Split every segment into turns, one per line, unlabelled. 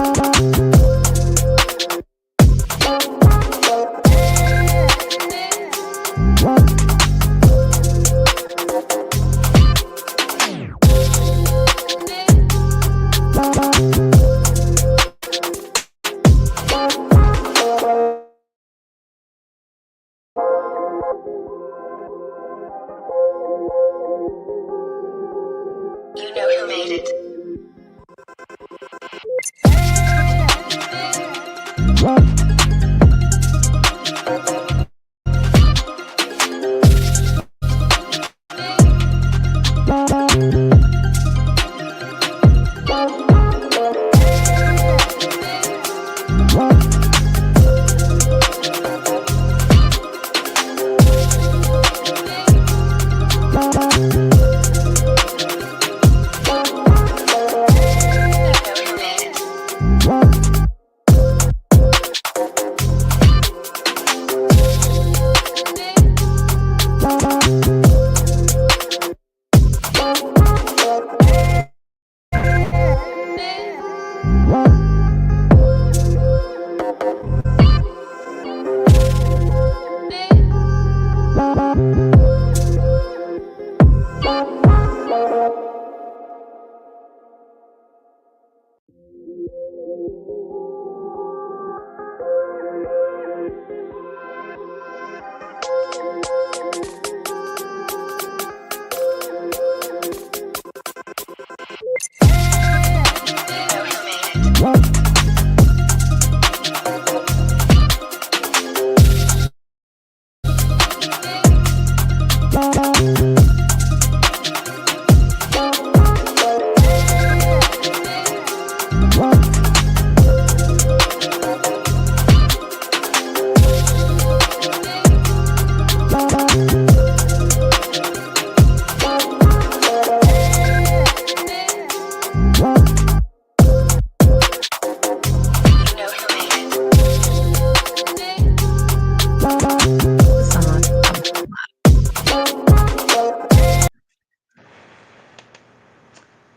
You know who made it.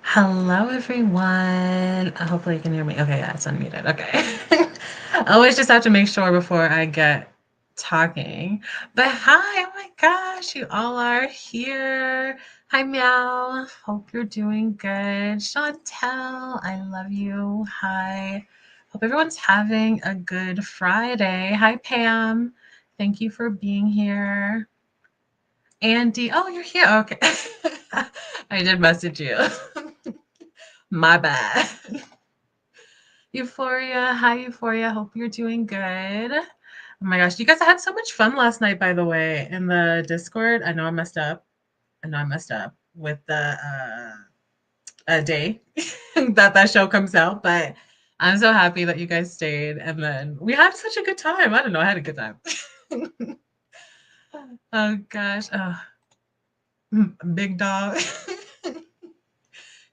Hello, everyone. Hopefully you can hear me. Okay, yeah, it's unmuted. Okay. I always just have to make sure before I get talking. But hi, oh my gosh, you all are here. Hi, Meow. Hope you're doing good. Chantel, I love you. Hi. Hope everyone's having a good Friday. Hi, Pam. Thank you for being here. Andy, oh, you're here. Okay. I did message you. My bad. Euphoria. Hi, Euphoria. Hope you're doing good. Oh my gosh. You guys had so much fun last night, by the way, in the Discord. I know I messed up. With the day that show comes out, but I'm so happy that you guys stayed. And then we had such a good time. I don't know. I had a good time. Oh gosh. Oh. Big dog.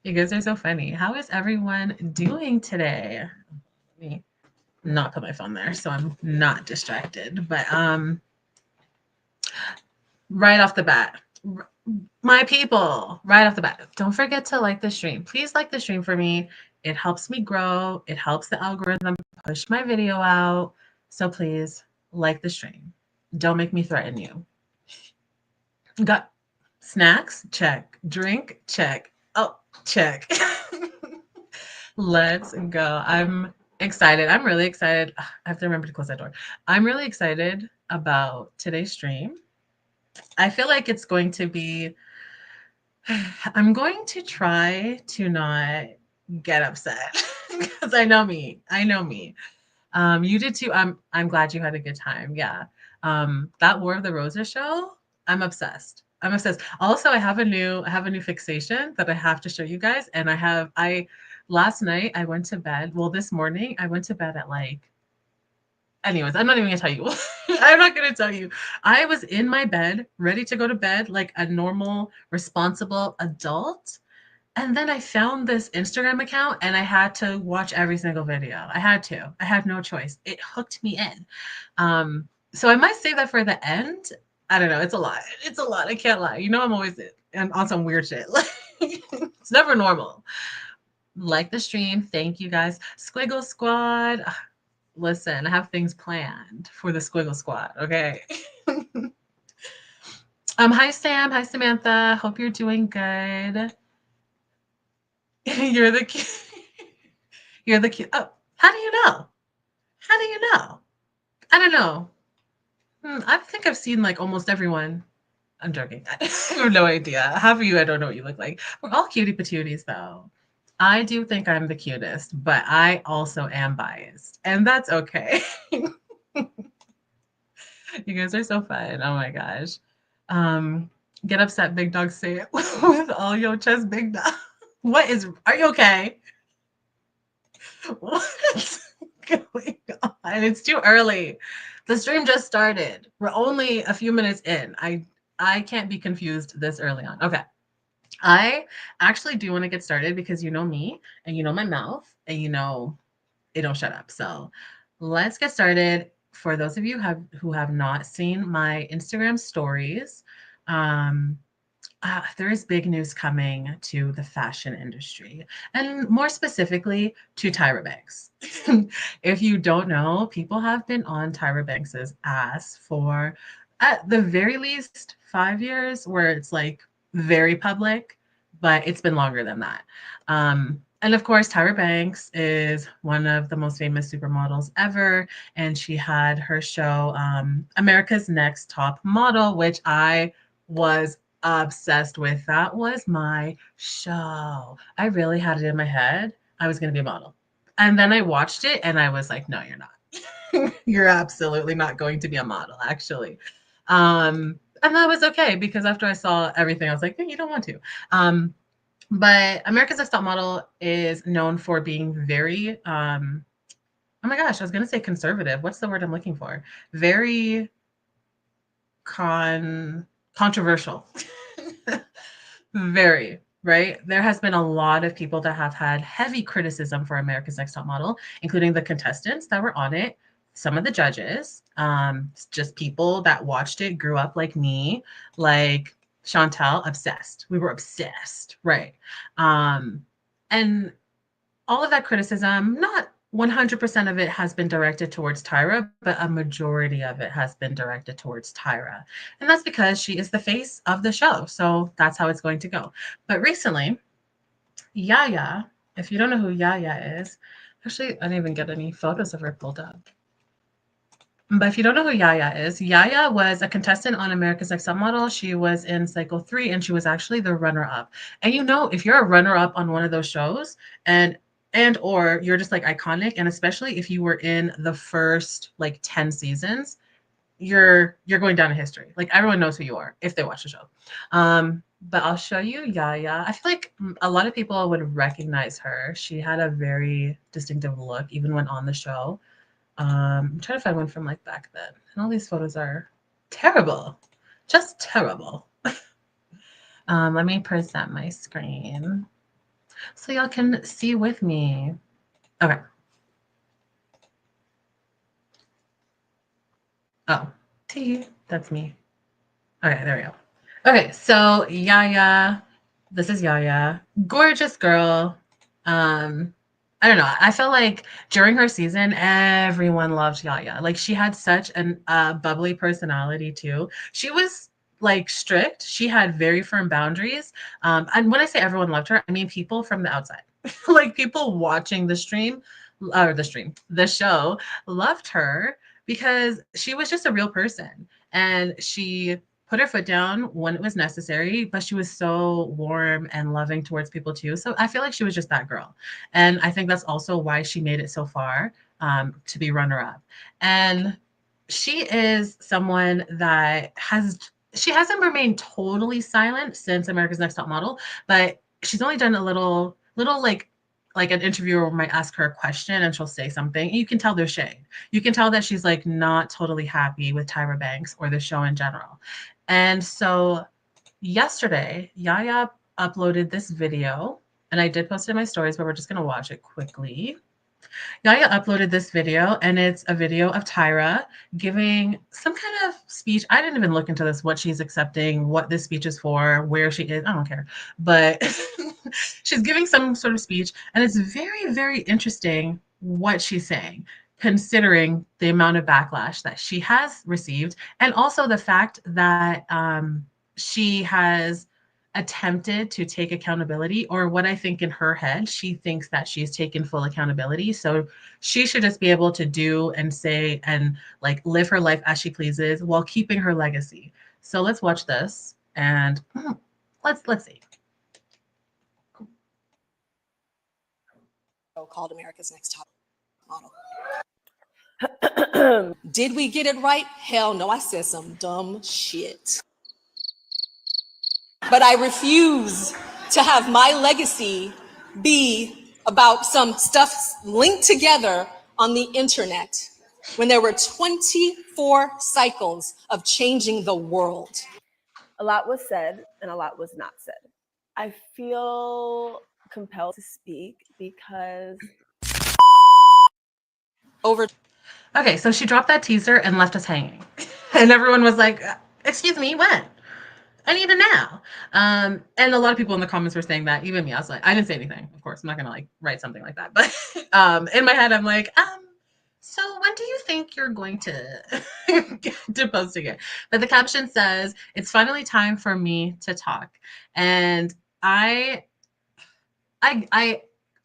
You guys are so funny. How is everyone doing today? Let me not put my phone there so I'm not distracted. But right off the bat, my people, right off the bat, don't forget to like the stream. Please like the stream for me. It helps me grow. It helps the algorithm push my video out. So please like the stream. Don't make me threaten you. Got snacks? Check. Drink? Check. Oh, check. Let's go. I'm excited. I'm really excited. I have to remember to close that door. I'm really excited about today's stream. I feel like it's going to be, I'm going to try to not get upset because I know me. I know me. You did too. I'm glad you had a good time. Yeah. That War of the Roses show, I'm obsessed. I'm obsessed. Also, I have a new fixation that I have to show you guys. And last night I went to bed. Well, this morning I went to bed at anyways, I'm not even gonna tell you. I'm not gonna tell you. I was in my bed, ready to go to bed like a normal, responsible adult. And then I found this Instagram account and I had to watch every single video. I had no choice. It hooked me in. So I might save that for the end. I don't know. It's a lot. It's a lot. I can't lie. I'm always on some weird shit. It's never normal. Like the stream. Thank you guys. Squiggle Squad. Listen, I have things planned for the Squiggle Squad. Okay. Hi Sam. Hi Samantha. Hope you're doing good. You're the cute. You're the cute. Oh, how do you know? How do you know? I don't know. I think I've seen like almost everyone. I'm joking. I have no idea. Half of you, I don't know what you look like. We're all cutie patooties, though. I do think I'm the cutest, but I also am biased, and that's okay. You guys are so fun. Oh my gosh. Um, get upset, big dog. Say it with all your chest, big dog. What is? Are you okay? What's going on? It's too early. The stream just started. We're only a few minutes in. I can't be confused this early on. Okay. I actually do want to get started because you know me and you know my mouth and you know it don't shut up. So let's get started. For those of you who have not seen my Instagram stories, um, there is big news coming to the fashion industry, and more specifically to Tyra Banks. If you don't know, people have been on Tyra Banks's ass for, at the very least, 5 years, where it's like very public, but it's been longer than that. And of course, Tyra Banks is one of the most famous supermodels ever, and she had her show, America's Next Top Model, which I was obsessed with. That was my show. I really had it in my head I was going to be a model. And then I watched it and I was like, no, you're not. You're absolutely not going to be a model, actually. And that was okay because after I saw everything, I was like, you don't want to. But America's Next Top Model is known for being very, oh my gosh, I was going to say conservative. What's the word I'm looking for? Very controversial. Very, right? There has been a lot of people that have had heavy criticism for America's Next Top Model, including the contestants that were on it, some of the judges, just people that watched it, grew up like me, like Chantel, obsessed. We were obsessed, right? And all of that criticism, not 100% of it has been directed towards Tyra, but a majority of it has been directed towards Tyra. And that's because she is the face of the show. So that's how it's going to go. But recently, Yaya, if you don't know who Yaya is, actually, I didn't even get any photos of her pulled up. But if you don't know who Yaya is, Yaya was a contestant on America's Next Top Model. She was in cycle 3 and she was actually the runner up. And you know, if you're a runner up on one of those shows and or you're just like iconic, and especially if you were in the first like 10 seasons, you're going down in history. Like everyone knows who you are if they watch the show. But I'll show you Yaya. I feel like a lot of people would recognize her. She had a very distinctive look even when on the show. I'm trying to find one from like back then. And all these photos are terrible, just terrible. Let me present my screen so y'all can see with me. Okay. Oh, T, that's me. Okay, there we go. Okay, so Yaya, this is Yaya, gorgeous girl. I don't know. I felt like during her season, everyone loved Yaya. Like she had such an bubbly personality too. She was like strict. She had very firm boundaries. And when I say everyone loved her, I mean people from the outside, like people watching the show loved her because she was just a real person and she put her foot down when it was necessary, but she was so warm and loving towards people too. So I feel like she was just that girl. And I think that's also why she made it so far to be runner up. And she is someone that she hasn't remained totally silent since America's Next Top Model, but she's only done a little like an interviewer might ask her a question and she'll say something. You can tell there's shade. You can tell that she's like not totally happy with Tyra Banks or the show in general. And so yesterday, Yaya uploaded this video, and I did post it in my stories, but we're just gonna watch it quickly. Yaya uploaded this video, and it's a video of Tyra giving some kind of speech. I didn't even look into this, what she's accepting, what this speech is for, where she is. I don't care. But she's giving some sort of speech, and it's very, very interesting what she's saying, considering the amount of backlash that she has received, and also the fact that she has attempted to take accountability, or what I think in her head, she thinks that she's taken full accountability. So she should just be able to do and say and like live her life as she pleases while keeping her legacy. So let's watch this and let's see.
Called America's Next Top Model. Did we get it right? Hell no, I said some dumb shit. But I refuse to have my legacy be about some stuff linked together on the internet when there were 24 cycles of changing the world.
A lot was said and a lot was not said. I feel compelled to speak because
Okay, so she dropped that teaser and left us hanging. And everyone was like, excuse me, when? I need it now. And a lot of people in the comments were saying that, even me. I was like, I didn't say anything. Of course, I'm not gonna like write something like that. But in my head, I'm like, so when do you think you're going to to posting it? But the caption says, it's finally time for me to talk. And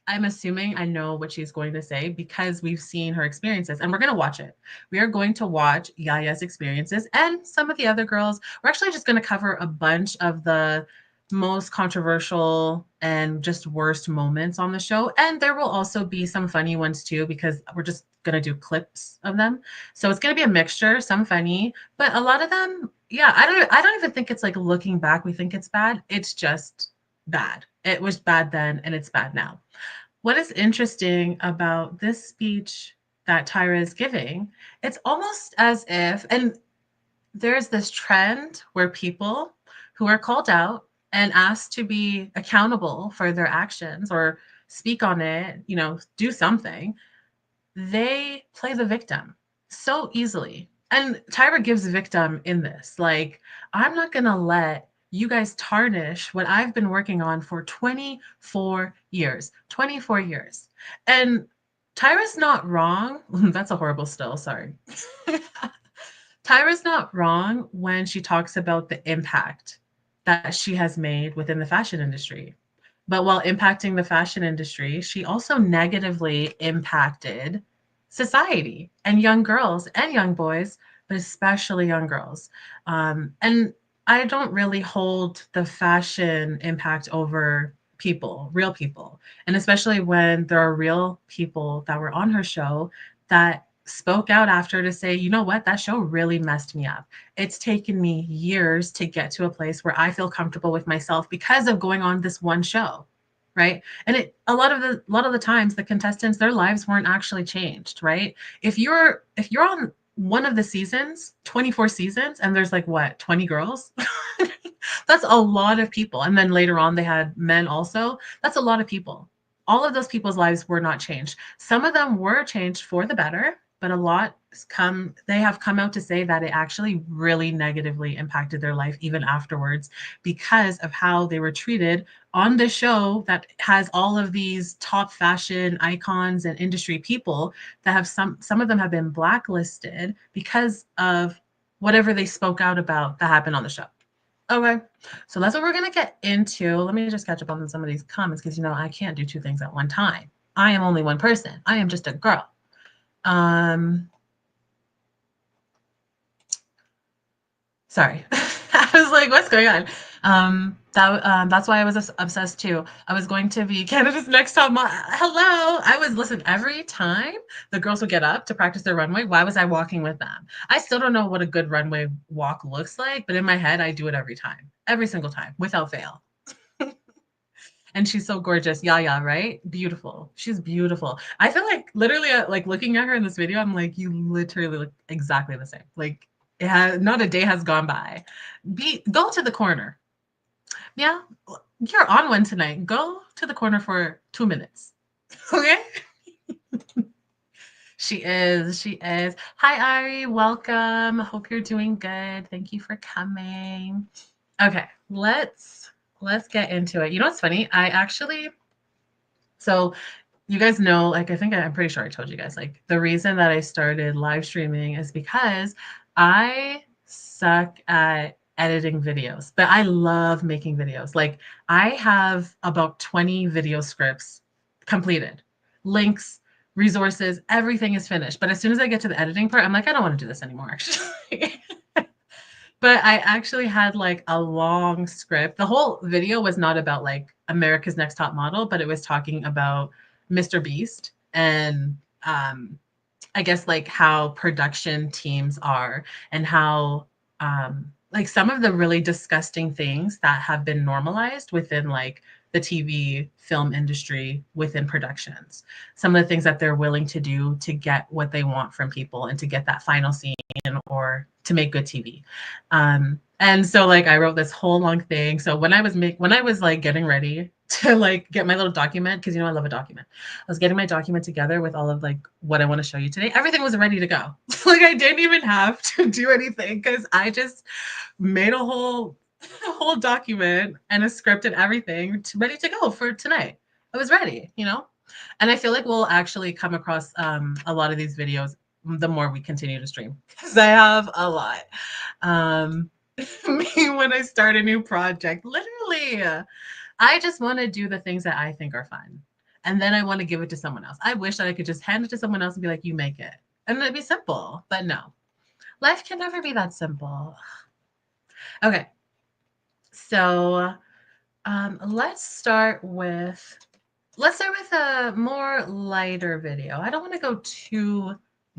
I'm assuming I know what she's going to say because we've seen her experiences and we're going to watch it. We are going to watch Yaya's experiences and some of the other girls. We're actually just going to cover a bunch of the most controversial and just worst moments on the show. And there will also be some funny ones too, because we're just going to do clips of them. So it's going to be a mixture, some funny, but a lot of them, yeah, I don't even think it's like looking back, we think it's bad. It's just bad. It was bad then and it's bad now. What is interesting about this speech that Tyra is giving, it's almost as if, and there's this trend where people who are called out and asked to be accountable for their actions or speak on it, you know, do something, they play the victim so easily. And Tyra gives victim in this. Like, I'm not going to let you guys tarnish what I've been working on for 24 years. 24 years. And Tyra's not wrong. That's a horrible still, sorry. Tyra's not wrong when she talks about the impact that she has made within the fashion industry. But while impacting the fashion industry, she also negatively impacted society and young girls and young boys, but especially young girls. And I don't really hold the fashion impact over people, real people. And especially when there are real people that were on her show that spoke out after to say, you know what, that show really messed me up. It's taken me years to get to a place where I feel comfortable with myself because of going on this one show. Right. And a lot of the times the contestants, their lives weren't actually changed. Right. If you're on one of the seasons, 24 seasons, and there's like what, 20 girls? That's a lot of people. And then later on they had men also. That's a lot of people. All of those people's lives were not changed. Some of them were changed for the better, but a lot they have come out to say that it actually really negatively impacted their life even afterwards because of how they were treated on the show that has all of these top fashion icons and industry people that have some of them have been blacklisted because of whatever they spoke out about that happened on the show. Okay, so that's what we're gonna get into. Let me just catch up on some of these comments because you know I can't do two things at one time. I am only one person. I am just a girl. Sorry. I was like, what's going on? That's why I was obsessed too. I was going to be Canada's Next Top Model. Hello. Listen, every time the girls would get up to practice their runway, why was I walking with them? I still don't know what a good runway walk looks like, but in my head, I do it every time, every single time, without fail. And she's so gorgeous. Yaya, right? Beautiful. She's beautiful. I feel like literally like looking at her in this video, I'm like, you literally look exactly the same. Like it has not a day has gone by. Go to the corner. Yeah, you're on one tonight. Go to the corner for 2 minutes. Okay? She is. She is. Hi, Ari. Welcome. Hope you're doing good. Thank you for coming. Okay, let's get into it. You know what's funny? I actually so you guys know, like I think I'm pretty sure I told you guys, like the reason that I started live streaming is because I suck at editing videos, but I love making videos. Like I have about 20 video scripts completed, links, resources, everything is finished. But as soon as I get to the editing part, I'm like, I don't want to do this anymore, actually. But I actually had like a long script. The whole video was not about like America's Next Top Model, but it was talking about Mr. Beast and I guess like how production teams are and how like some of the really disgusting things that have been normalized within like the TV film industry within productions. Some of the things that they're willing to do to get what they want from people and to get that final scene or to make good TV. And so like I wrote this whole long thing. So when I was like getting ready to like get my little document, because you know I love a document. I was getting my document together with all of like what I want to show you today. Everything was ready to go. Like I didn't even have to do anything because I just made a whole document and a script and everything ready to go for tonight. I was ready, you know? And I feel like we'll actually come across a lot of these videos the more we continue to stream because I have a lot. Me when I start a new project, literally, I just want to do the things that I think are fun. And then I want to give it to someone else. I wish that I could just hand it to someone else and be like, you make it. And it'd be simple, but no. Life can never be that simple. Okay. So let's start with a more lighter video. I don't want to go too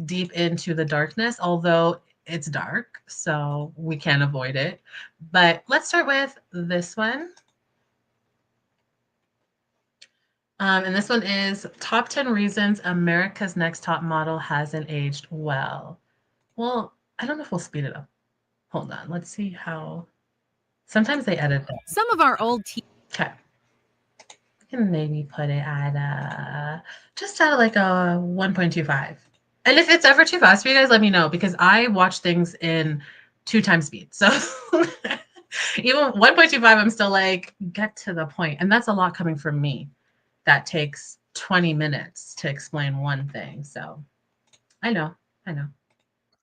deep into the darkness, although it's dark, so we can't avoid it. But let's start with this one. And this one is top 10 reasons America's Next Top Model hasn't aged well. Well, I don't know if we'll speed it up. Hold on. Let's see how. Sometimes they edit that.
Some of our old
Okay. You can maybe put it at just at like a 1.25. And if it's ever too fast for you guys, let me know because I watch things in 2 times speed. So even 1.25, I'm still like, get to the point. And that's a lot coming from me. That takes 20 minutes to explain one thing. So I know.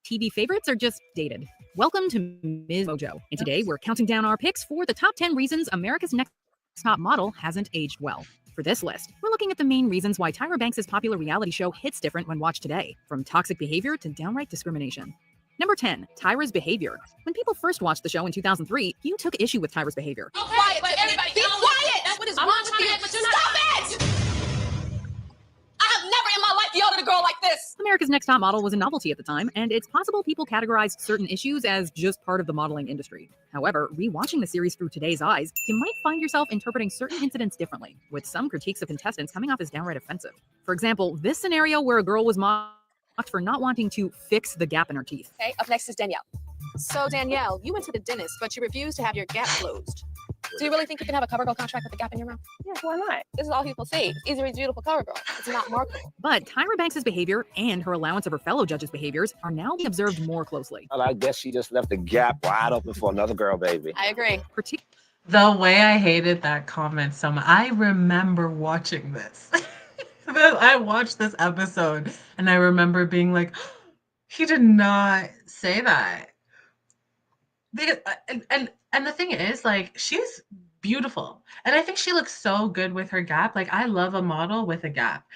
TV favorites are just dated. Welcome to Ms. Mojo. And today we're counting down our picks for the top 10 reasons America's Next Top Model hasn't aged well. For this list, we're looking at the main reasons why Tyra Banks' popular reality show hits different when watched today, from toxic behavior to downright discrimination. Number 10, Tyra's behavior. When people first watched the show in 2003, you took issue with Tyra's behavior.
Be quiet, but everybody, be quiet! That's what is wrong with you. Stop it! I have never in my life yelled at a girl like this.
America's Next Top Model was a novelty at the time, and it's possible people categorized certain issues as just part of the modeling industry. However, rewatching the series through today's eyes, you might find yourself interpreting certain incidents differently, with some critiques of contestants coming off as downright offensive. For example, this scenario where a girl was mocked for not wanting to fix the gap in her teeth.
Okay, up next is Danielle. So Danielle, you went to the dentist, but you refused to have your gap closed. Do you really think you can have a CoverGirl contract with a gap in your mouth?
Yeah, why not?
This is all people see. Easy Reads Beautiful CoverGirl. It's not marketable.
But Tyra Banks' behavior and her allowance of her fellow judges' behaviors are now being observed more closely.
Well, I guess she just left the gap wide open for another girl, baby.
I agree.
The way I hated that comment so much. I remember watching this. I watched this episode and I remember being like, he did not say that. And the thing is, like, she's beautiful. And I think she looks so good with her gap. Like, I love a model with a gap.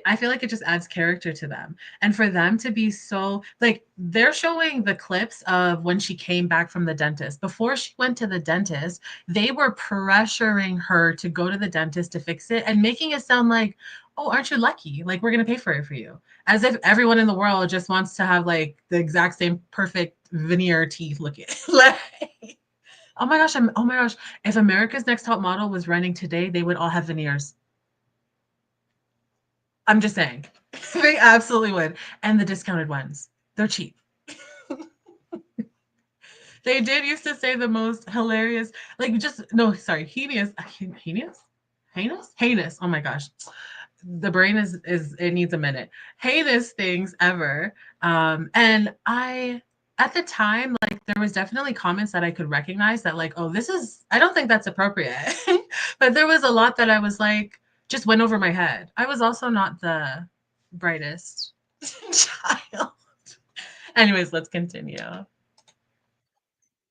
I feel like it just adds character to them. And for them to be so, like, they're showing the clips of when she came back from the dentist. Before she went to the dentist, they were pressuring her to go to the dentist to fix it and making it sound like, oh, aren't you lucky? Like, we're going to pay for it for you. As if everyone in the world just wants to have, like, the exact same perfect veneer teeth looking. Like, oh my gosh, if America's Next Top Model was running today, they would all have veneers. I'm just saying. They absolutely would. And the discounted ones. They're cheap. They did used to say the most hilarious, like heinous. Oh my gosh. the brain is it needs a minute. Heinous things ever. And I at the time, like there was definitely comments that I could recognize that like, oh, this is I don't think that's appropriate. But there was a lot that I was like, just went over my head. I was also not the brightest child. Anyways, let's continue.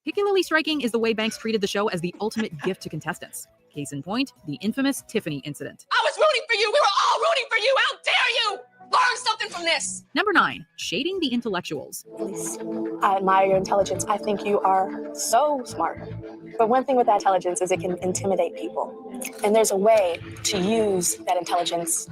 Particularly striking is the way Banks treated the show as the ultimate gift to contestants. Case in point, the infamous Tiffany incident.
I was rooting for you. We were all rooting for you. How dare you? Learn something from this.
Number 9, shading the intellectuals.
I admire your intelligence. I think you are so smart. But one thing with that intelligence is it can intimidate people. And there's a way to use that intelligence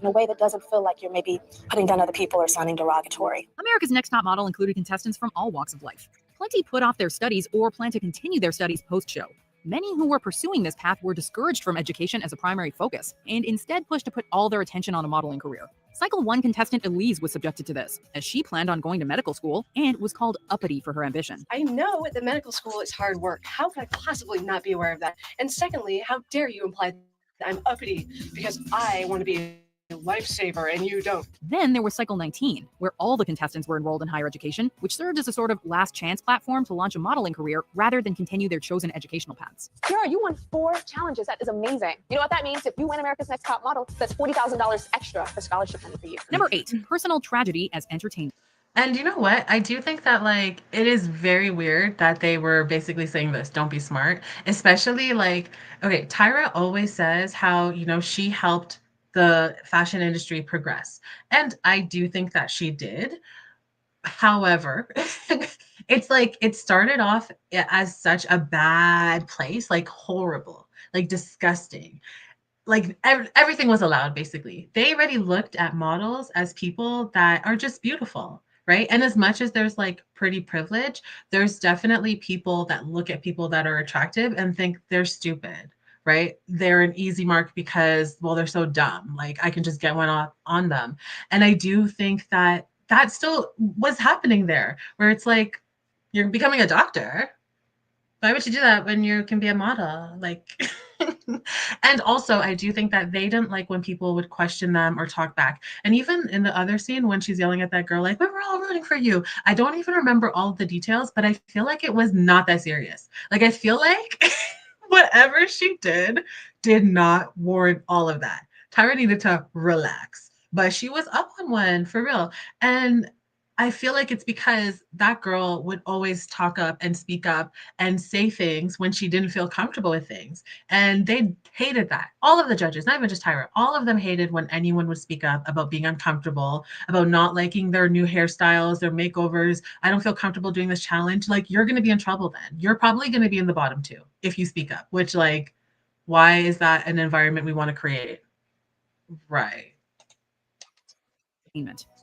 in a way that doesn't feel like you're maybe putting down other people or sounding derogatory.
America's Next Top Model included contestants from all walks of life. Plenty put off their studies or plan to continue their studies post-show. Many who were pursuing this path were discouraged from education as a primary focus and instead pushed to put all their attention on a modeling career. Cycle 1 contestant Elise was subjected to this, as she planned on going to medical school and was called uppity for her ambition.
I know that medical school is hard work. How could I possibly not be aware of that? And secondly, how dare you imply that I'm uppity because I want to be a lifesaver and you don't?
Then there was Cycle 19, where all the contestants were enrolled in higher education, which served as a sort of last chance platform to launch a modeling career rather than continue their chosen educational paths.
Tyra, you won 4 challenges. That is amazing. You know what that means? If you win America's Next Top Model, that's $40,000 extra for scholarship money for you.
Number 8, personal tragedy as entertainment.
And you know what? I do think that like it is very weird that they were basically saying this, don't be smart, especially like, okay, Tyra always says how, you know, she helped the fashion industry progress. And I do think that she did. However, it's like it started off as such a bad place, like horrible, like disgusting. Like everything was allowed basically. They already looked at models as people that are just beautiful, right? And as much as there's like pretty privilege, there's definitely people that look at people that are attractive and think they're stupid, right? They're an easy mark because, well, they're so dumb. Like I can just get one off on them. And I do think that that still was happening there, where it's like, you're becoming a doctor. Why would you do that when you can be a model? Like, and also I do think that they didn't like when people would question them or talk back. And even in the other scene when she's yelling at that girl, like, we were all rooting for you. I don't even remember all of the details, but I feel like it was not that serious. Like, I feel like whatever she did not warrant all of that. Tyra needed to relax, but she was up on one for real. And I feel like it's because that girl would always talk up and speak up and say things when she didn't feel comfortable with things. And they hated that. All of the judges, not even just Tyra, all of them hated when anyone would speak up about being uncomfortable, about not liking their new hairstyles, their makeovers. I don't feel comfortable doing this challenge. Like, you're going to be in trouble then. You're probably going to be in the bottom too if you speak up, which, like, why is that an environment we want to create? Right.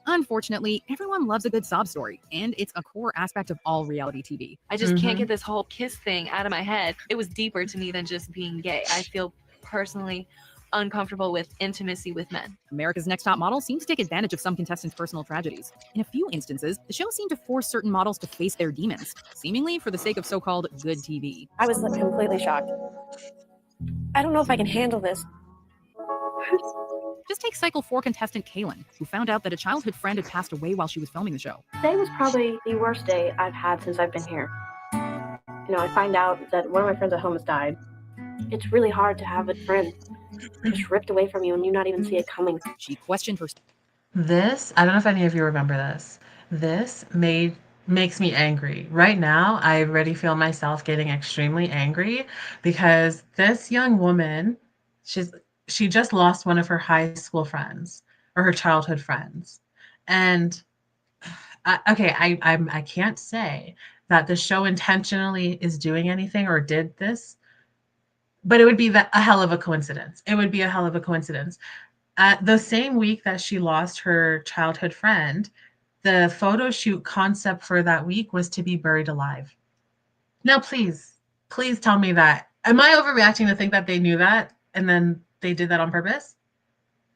Unfortunately, everyone loves a good sob story, and it's a core aspect of all reality TV.
I just can't get this whole kiss thing out of my head. It was deeper to me than just being gay. I feel personally uncomfortable with intimacy with men.
America's Next Top Model seemed to take advantage of some contestants' personal tragedies. In a few instances, the show seemed to force certain models to face their demons, seemingly for the sake of so-called good TV.
I was completely shocked. I don't know if I can handle this.
Just take Cycle 4 contestant Kaylin, who found out that a childhood friend had passed away while she was filming the show.
Today was probably the worst day I've had since I've been here. You know, I find out that one of my friends at home has died. It's really hard to have a friend just ripped away from you and you not even see it coming.
She questioned her.
This, I don't know if any of you remember this. This makes me angry. Right now, I already feel myself getting extremely angry because this young woman, she just lost one of her high school friends or her childhood friends. And I can't say that the show intentionally is doing anything or did this, but it would be a hell of a coincidence. It would be a hell of a coincidence. The same week that she lost her childhood friend, the photo shoot concept for that week was to be buried alive. Now, please tell me that. Am I overreacting to think that they knew that and then they did that on purpose?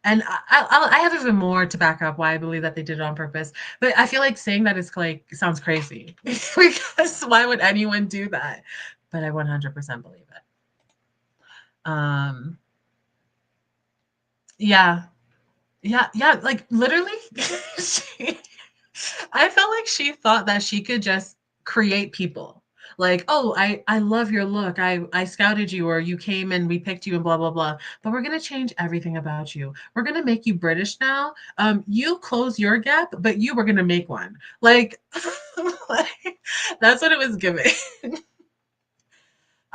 And I have even more to back up why I believe that they did it on purpose. But I feel like saying that is like sounds crazy because why would anyone do that? But I 100% believe it. Yeah, Yeah, yeah, like literally, I felt like she thought that she could just create people. Like, oh, I love your look. I scouted you, or you came and we picked you and blah blah blah. But we're gonna change everything about you. We're gonna make you British now. You close your gap, but you were gonna make one. Like, like that's what it was giving.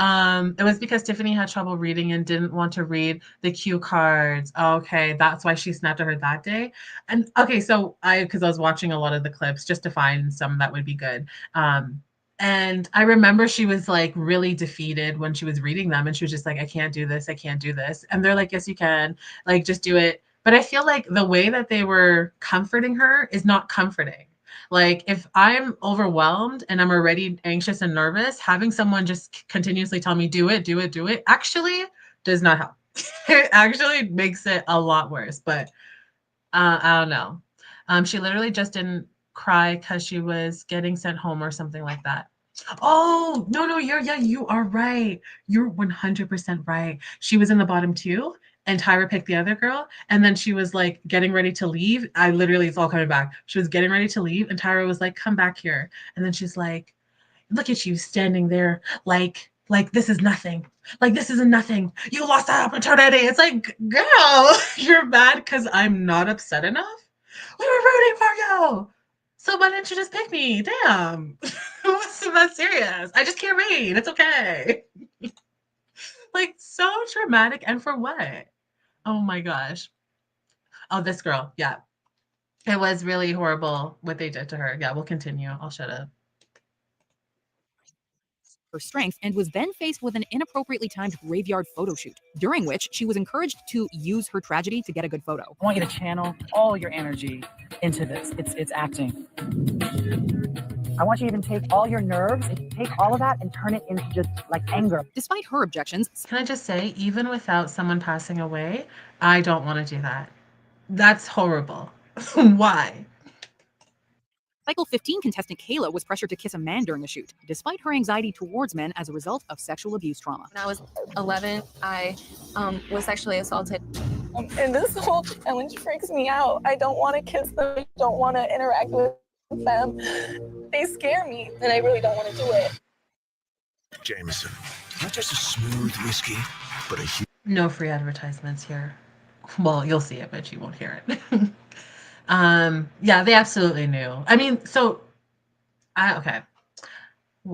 It was because Tiffany had trouble reading and didn't want to read the cue cards. Okay, that's why she snapped at her that day. And okay, so because I was watching a lot of the clips just to find some that would be good. And I remember she was like really defeated when she was reading them, and she was just like, I can't do this, I can't do this. And they're like, yes, you can, like, just do it. But I feel like the way that they were comforting her is not comforting. Like if I'm overwhelmed and I'm already anxious and nervous, having someone just continuously tell me, do it, do it, do it, actually does not help. It actually makes it a lot worse. But I don't know. She literally just didn't cry because she was getting sent home or something like that. Oh, no, no, you are right. You're 100% right. She was in the bottom two, and Tyra picked the other girl, and then she was like getting ready to leave. I literally, it's all coming back. She was getting ready to leave, and Tyra was like, come back here. And then she's like, look at you standing there like this is nothing. Like this isn't nothing. You lost that opportunity. It's like, girl, you're mad because I'm not upset enough. We were rooting for you. So why didn't you just pick me? Damn. It wasn't that serious. I just can't read. It's okay. Like so dramatic. And for what? Oh my gosh. Oh, this girl. Yeah. It was really horrible what they did to her. Yeah, we'll continue. I'll shut up.
Her strength and was then faced with an inappropriately timed graveyard photo shoot, during which she was encouraged to use her tragedy to get a good photo.
I want you to channel all your energy into this. It's acting. I want you to even take all your nerves, take all of that and turn it into just like anger.
Despite her objections,
can I just say, even without someone passing away, I don't want to do that. That's horrible. Why?
Cycle 15 contestant Kayla was pressured to kiss a man during a shoot, despite her anxiety towards men as a result of sexual abuse trauma.
When I was 11, I was sexually assaulted.
And this whole challenge freaks me out. I don't want to kiss them. I don't want to interact with them. They scare me, and I really don't want to do it.
Jameson, not just a smooth whiskey, but a huge...
No free advertisements here. Well, you'll see it, but you won't hear it. Yeah, they absolutely knew. I mean, so okay.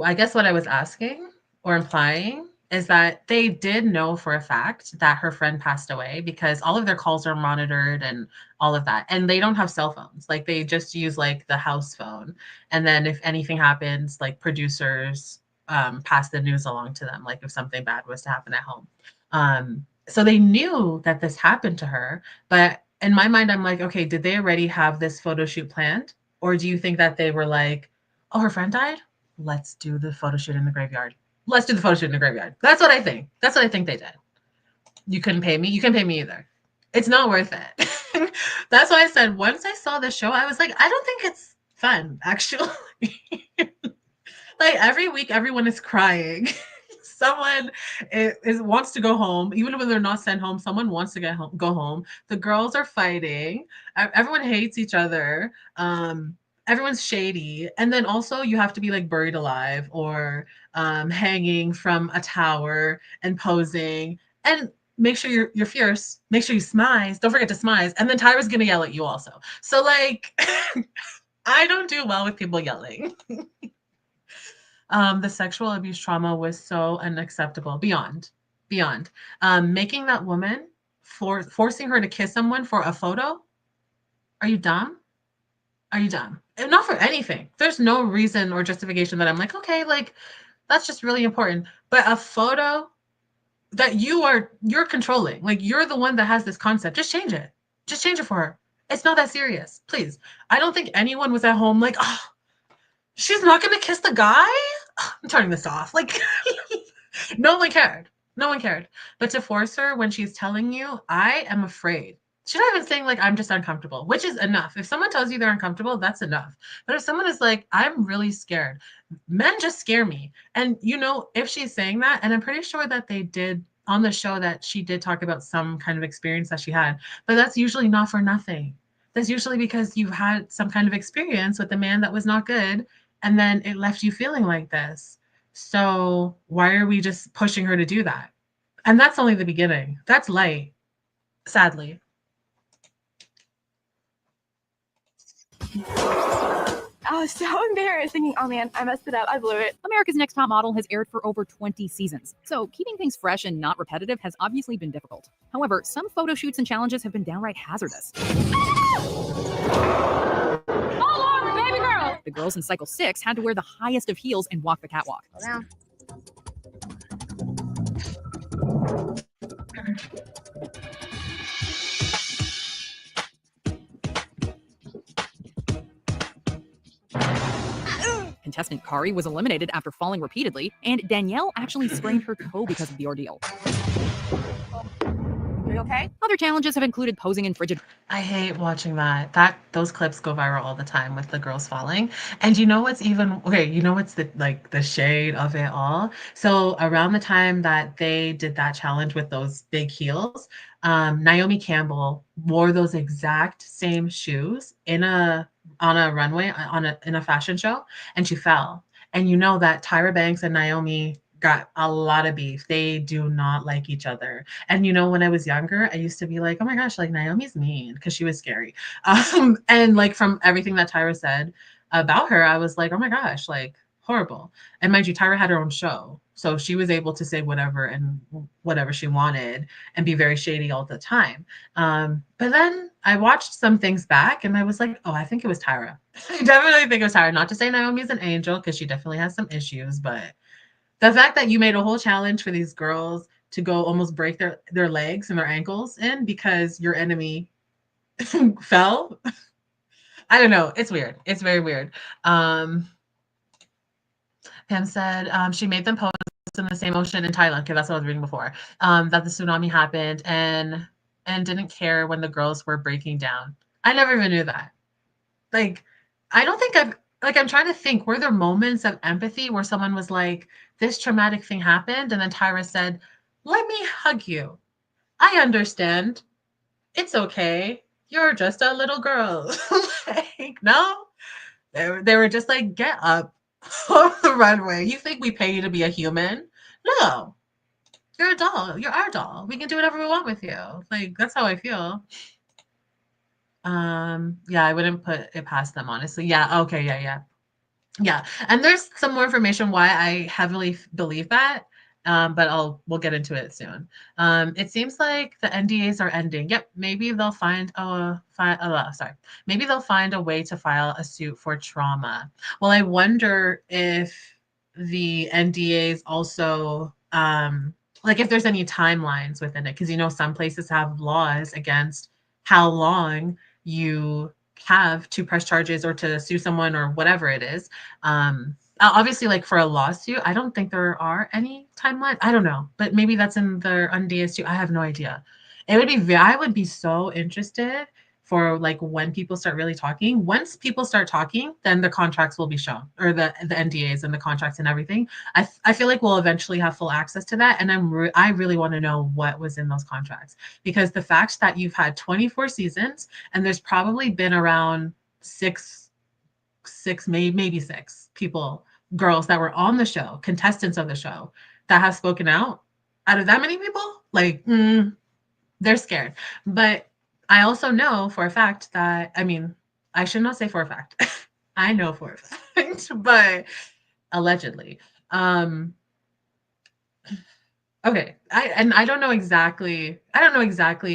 I guess what I was asking or implying is that they did know for a fact that her friend passed away because all of their calls are monitored and all of that. And they don't have cell phones. Like they just use like the house phone. And then if anything happens, like producers pass the news along to them, like if something bad was to happen at home. So they knew that this happened to her, but in my mind, I'm like, okay, did they already have this photo shoot planned? Or do you think that they were like, oh, her friend died? Let's do the photo shoot in the graveyard. Let's do the photo shoot in the graveyard. That's what I think. That's what I think they did. You couldn't pay me. You couldn't pay me either. It's not worth it. That's why I said, once I saw the show, I was like, I don't think it's fun, actually. Like every week, everyone is crying. Someone wants to go home, even when they're not sent home. Someone wants to go home. The girls are fighting. Everyone hates each other. Everyone's shady, and then also you have to be like buried alive or hanging from a tower and posing. And make sure you're fierce. Make sure you smize. Don't forget to smize. And then Tyra's gonna yell at you also. So like, I don't do well with people yelling. The sexual abuse trauma was so unacceptable, beyond. Making that woman, forcing her to kiss someone for a photo. Are you dumb? Are you dumb? And not for anything. There's no reason or justification that I'm like, okay, like that's just really important. But a photo that you're controlling, like you're the one that has this concept. Just change it. Just change it for her. It's not that serious, please. I don't think anyone was at home like, oh, she's not going to kiss the guy? I'm turning this off. Like, no one cared. No one cared. But to force her when she's telling you, I am afraid. She's not even saying, like, I'm just uncomfortable, which is enough. If someone tells you they're uncomfortable, that's enough. But if someone is like, I'm really scared, men just scare me. And, you know, if she's saying that, and I'm pretty sure that they did on the show that she did talk about some kind of experience that she had, but that's usually not for nothing. That's usually because you had some kind of experience with a man that was not good, and then it left you feeling like this. So why are we just pushing her to do that? And that's only the beginning. That's light, sadly.
Oh, so embarrassed thinking, oh man, I messed it up. I blew it.
America's Next Top Model has aired for over 20 seasons, so keeping things fresh and not repetitive has obviously been difficult. However, some photo shoots and challenges have been downright hazardous.
Oh Lord, baby girl!
The girls in Cycle 6 had to wear the highest of heels and walk the catwalk.
Go down.
Contestant Kari was eliminated after falling repeatedly, and Danielle actually sprained her toe because of the ordeal.
Are you okay?
Other challenges have included posing in frigid.
I hate watching that. Those clips go viral all the time with the girls falling. And you know what's even okay, you know what's the shade of it all? So around the time that they did that challenge with those big heels, Naomi Campbell wore those exact same shoes on a runway in a fashion show, and she fell. And you know that Tyra Banks and Naomi got a lot of beef. They do not like each other. And you know, when I was younger, I used to be like, oh my gosh, like Naomi's mean because she was scary. And like from everything that Tyra said about her, I was like, oh my gosh, like horrible. And mind you, Tyra had her own show. So she was able to say whatever and whatever she wanted and be very shady all the time. But then I watched some things back and I was like, oh, I think it was Tyra. I definitely think it was Tyra. Not to say Naomi's an angel because she definitely has some issues, but the fact that you made a whole challenge for these girls to go almost break their legs and their ankles in because your enemy fell. I don't know. It's weird. It's very weird. Pam said she made them pose in the same ocean in Thailand. Okay, that's what I was reading before. That the tsunami happened and didn't care when the girls were breaking down. I never even knew that. Like, I don't think I'm trying to think, were there moments of empathy where someone was like, this traumatic thing happened, and then Tyra said, let me hug you. I understand. It's okay. You're just a little girl. Like, no. They were just like, get up on the runway. You think we pay you to be a human? No. You're a doll. You're our doll. We can do whatever we want with you. Like, that's how I feel. Yeah, I wouldn't put it past them, honestly. Yeah, okay, yeah. And there's some more information why I heavily believe that, but we'll get into it soon. It seems like the NDAs are ending. Yep, maybe they'll maybe they'll find a way to file a suit for trauma. Well, I wonder if the NDAs also like if there's any timelines within it, because you know some places have laws against how long you have to press charges or to sue someone or whatever it is. Obviously, like for a lawsuit, I don't think there are any timelines. I don't know, but maybe that's in the NDAs too. I have no idea. I would be so interested for like when people start really talking. Once people start talking, then the contracts will be shown, or the NDAs and the contracts and everything. I feel like we'll eventually have full access to that, and I really want to know what was in those contracts, because the fact that you've had 24 seasons and there's probably been around six maybe six girls that were on the show, contestants of the show, that have spoken out of that many people, like they're scared. But I also know for a fact that, I mean, I should not say for a fact. I know for a fact, but allegedly. Okay. I don't know exactly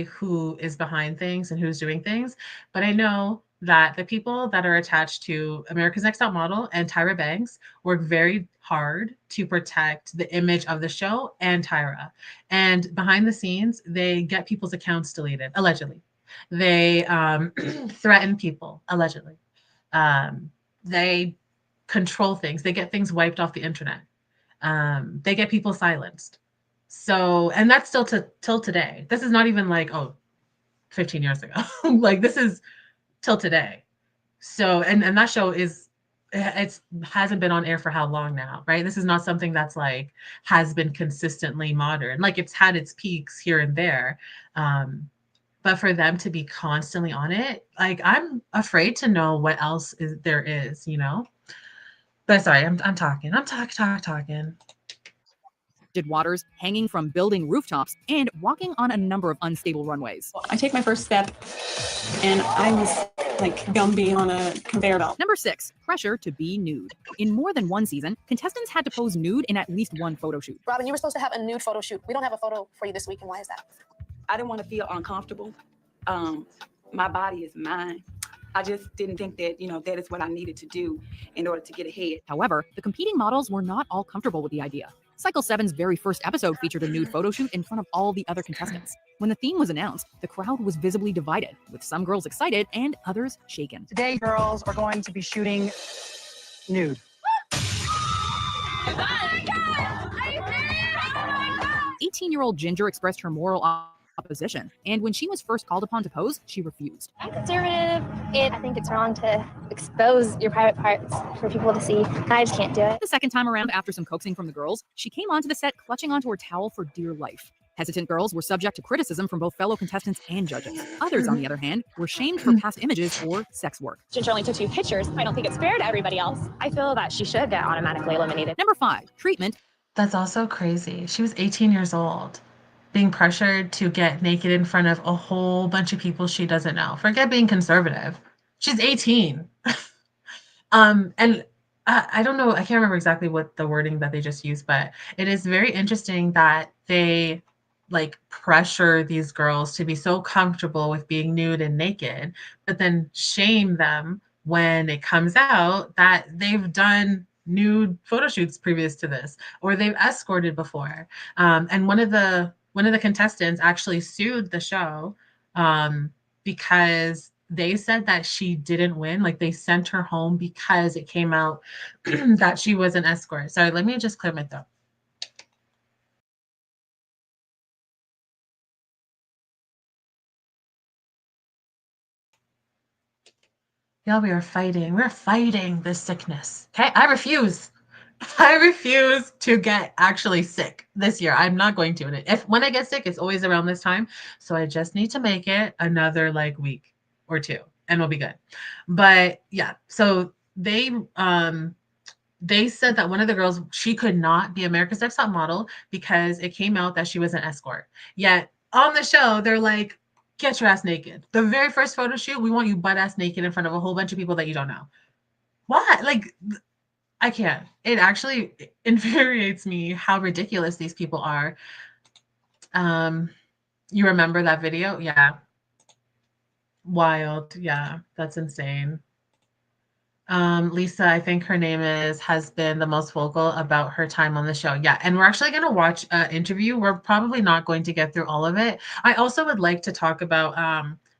who is behind things and who's doing things, but I know that the people that are attached to America's Next Top Model and Tyra Banks work very hard to protect the image of the show and Tyra. And behind the scenes, they get people's accounts deleted, allegedly. They threaten people, allegedly. They control things. They get things wiped off the internet. They get people silenced. So, and that's still till today. This is not even like, 15 years ago. Like, this is till today. So, and that show is it's hasn't been on air for how long now, right? This is not something that's like has been consistently modern. Like it's had its peaks here and there. But for them to be constantly on it, like I'm afraid to know what else there is, you know? But sorry, I'm talking. I'm talking.
Waters, hanging from building rooftops, and walking on a number of unstable runways.
I take my first step and I was like Gumby on a conveyor belt.
Number 6, pressure to be nude. In more than one season, contestants had to pose nude in at least one photo shoot.
Robin, you were supposed to have a nude photo shoot. We don't have a photo for you this week, and why is that?
I didn't want to feel uncomfortable. My body is mine. I just didn't think that, that is what I needed to do in order to get ahead.
However, the competing models were not all comfortable with the idea. Cycle 7's very first episode featured a nude photo shoot in front of all the other contestants. When the theme was announced, the crowd was visibly divided, with some girls excited and others shaken.
Today, girls are going to be shooting nude.
18-year-old Ginger expressed her moral opposition, and when she was first called upon to pose, she refused.
I'm conservative, and I think it's wrong to expose your private parts for people to see, and I just can't do it.
The second time around, after some coaxing from the girls, she came onto the set clutching onto her towel for dear life. Hesitant girls were subject to criticism from both fellow contestants and judges. Others, on the other hand, were shamed for past images or sex work.
Ginger only took 2 pictures. I don't think it's fair to everybody else. I feel that she should get automatically eliminated.
Number 5, treatment.
That's also crazy. She was 18 years old, being pressured to get naked in front of a whole bunch of people she doesn't know. Forget being conservative. She's 18. And I don't know, I can't remember exactly what the wording that they just used, but it is very interesting that they like pressure these girls to be so comfortable with being nude and naked, but then shame them when it comes out that they've done nude photo shoots previous to this, or they've escorted before. And one of the contestants actually sued the show because they said that she didn't win. Like they sent her home because it came out that she was an escort. Sorry, let me just clear my throat. Y'all, we are fighting. We're fighting this sickness. Okay, I refuse to get actually sick this year. I'm not going to. And when I get sick, it's always around this time. So I just need to make it another like week or 2 and we'll be good. But yeah, so they said that one of the girls, she could not be America's Next Top Model because it came out that she was an escort. Yet on the show, they're like, get your ass naked. The very first photo shoot, we want you butt ass naked in front of a whole bunch of people that you don't know. What? Like, I can't. It actually infuriates me how ridiculous these people are. You remember that video? Yeah. Wild. Yeah, that's insane. Lisa, I think her name has been the most vocal about her time on the show. Yeah, and we're actually going to watch an interview. We're probably not going to get through all of it. I also would like to talk about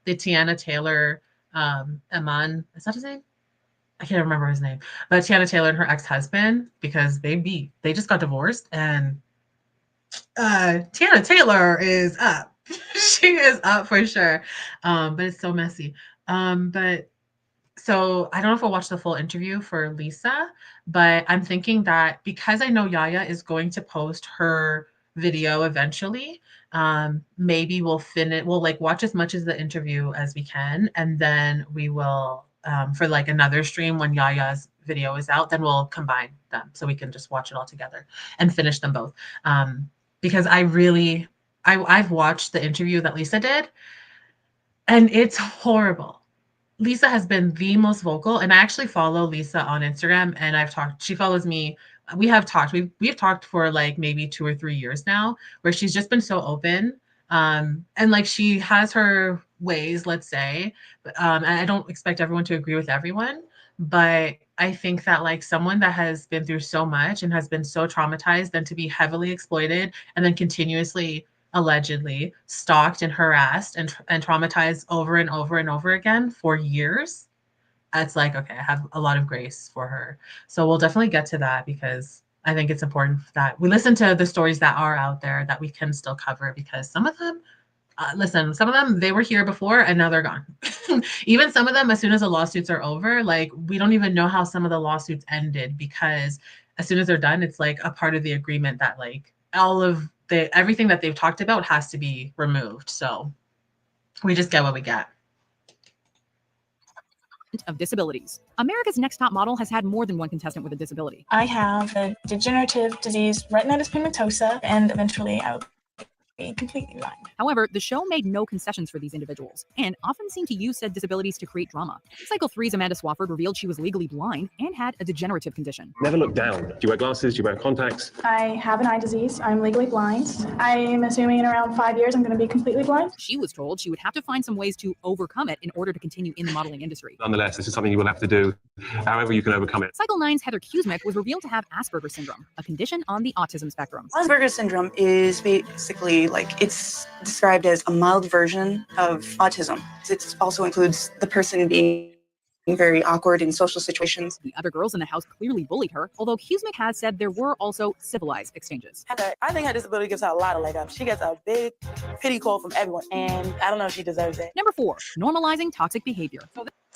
the Tiana Taylor, Eman. Is that his name? I can't remember his name. But Tiana Taylor and her ex-husband, because they just got divorced, and Tiana Taylor is up. She is up for sure. But it's so messy. So I don't know if we'll watch the full interview for Lisa, but I'm thinking that because I know Yaya is going to post her video eventually, maybe we'll like watch as much of the interview as we can, and then we will for like another stream when Yaya's video is out, then we'll combine them so we can just watch it all together and finish them both. Because I've watched the interview that Lisa did, and it's horrible. Lisa has been the most vocal, and I actually follow Lisa on Instagram, and she follows me. We've talked for like maybe 2 or 3 years now, where she's just been so open. And like she has her ways, let's say, and I don't expect everyone to agree with everyone, but I think that like someone that has been through so much and has been so traumatized, then to be heavily exploited and then continuously allegedly stalked and harassed and traumatized over and over and over again for years, it's like, okay, I have a lot of grace for her. So we'll definitely get to that, because I think it's important that we listen to the stories that are out there that we can still cover, because some of them listen, some of them, they were here before and now they're gone. Even some of them, as soon as the lawsuits are over, like we don't even know how some of the lawsuits ended, because as soon as they're done, it's like a part of the agreement that like all of everything that they've talked about has to be removed. So we just get what we get.
Of disabilities. America's Next Top Model has had more than one contestant with a disability.
I have a degenerative disease, retinitis pigmentosa, and eventually I will be completely blind.
However, the show made no concessions for these individuals and often seemed to use said disabilities to create drama. Cycle 3's Amanda Swafford revealed she was legally blind and had a degenerative condition.
Never look down. Do you wear glasses? Do you wear contacts?
I have an eye disease. I'm legally blind. I am assuming in around 5 years I'm going to be completely blind.
She was told she would have to find some ways to overcome it in order to continue in the modeling industry.
Nonetheless, this is something you will have to do, however you can overcome it.
Cycle 9's Heather Kuzmic was revealed to have Asperger's syndrome, a condition on the autism spectrum.
Asperger's syndrome is basically like it's described as a mild version of autism. It also includes the person being very awkward in social situations.
The other girls in the house clearly bullied her, although Kuzmic has said there were also civilized exchanges.
Heather, I think her disability gives her a lot of leg up. She gets a big pity call from everyone, and I don't know if she deserves it.
Number 4, normalizing toxic behavior.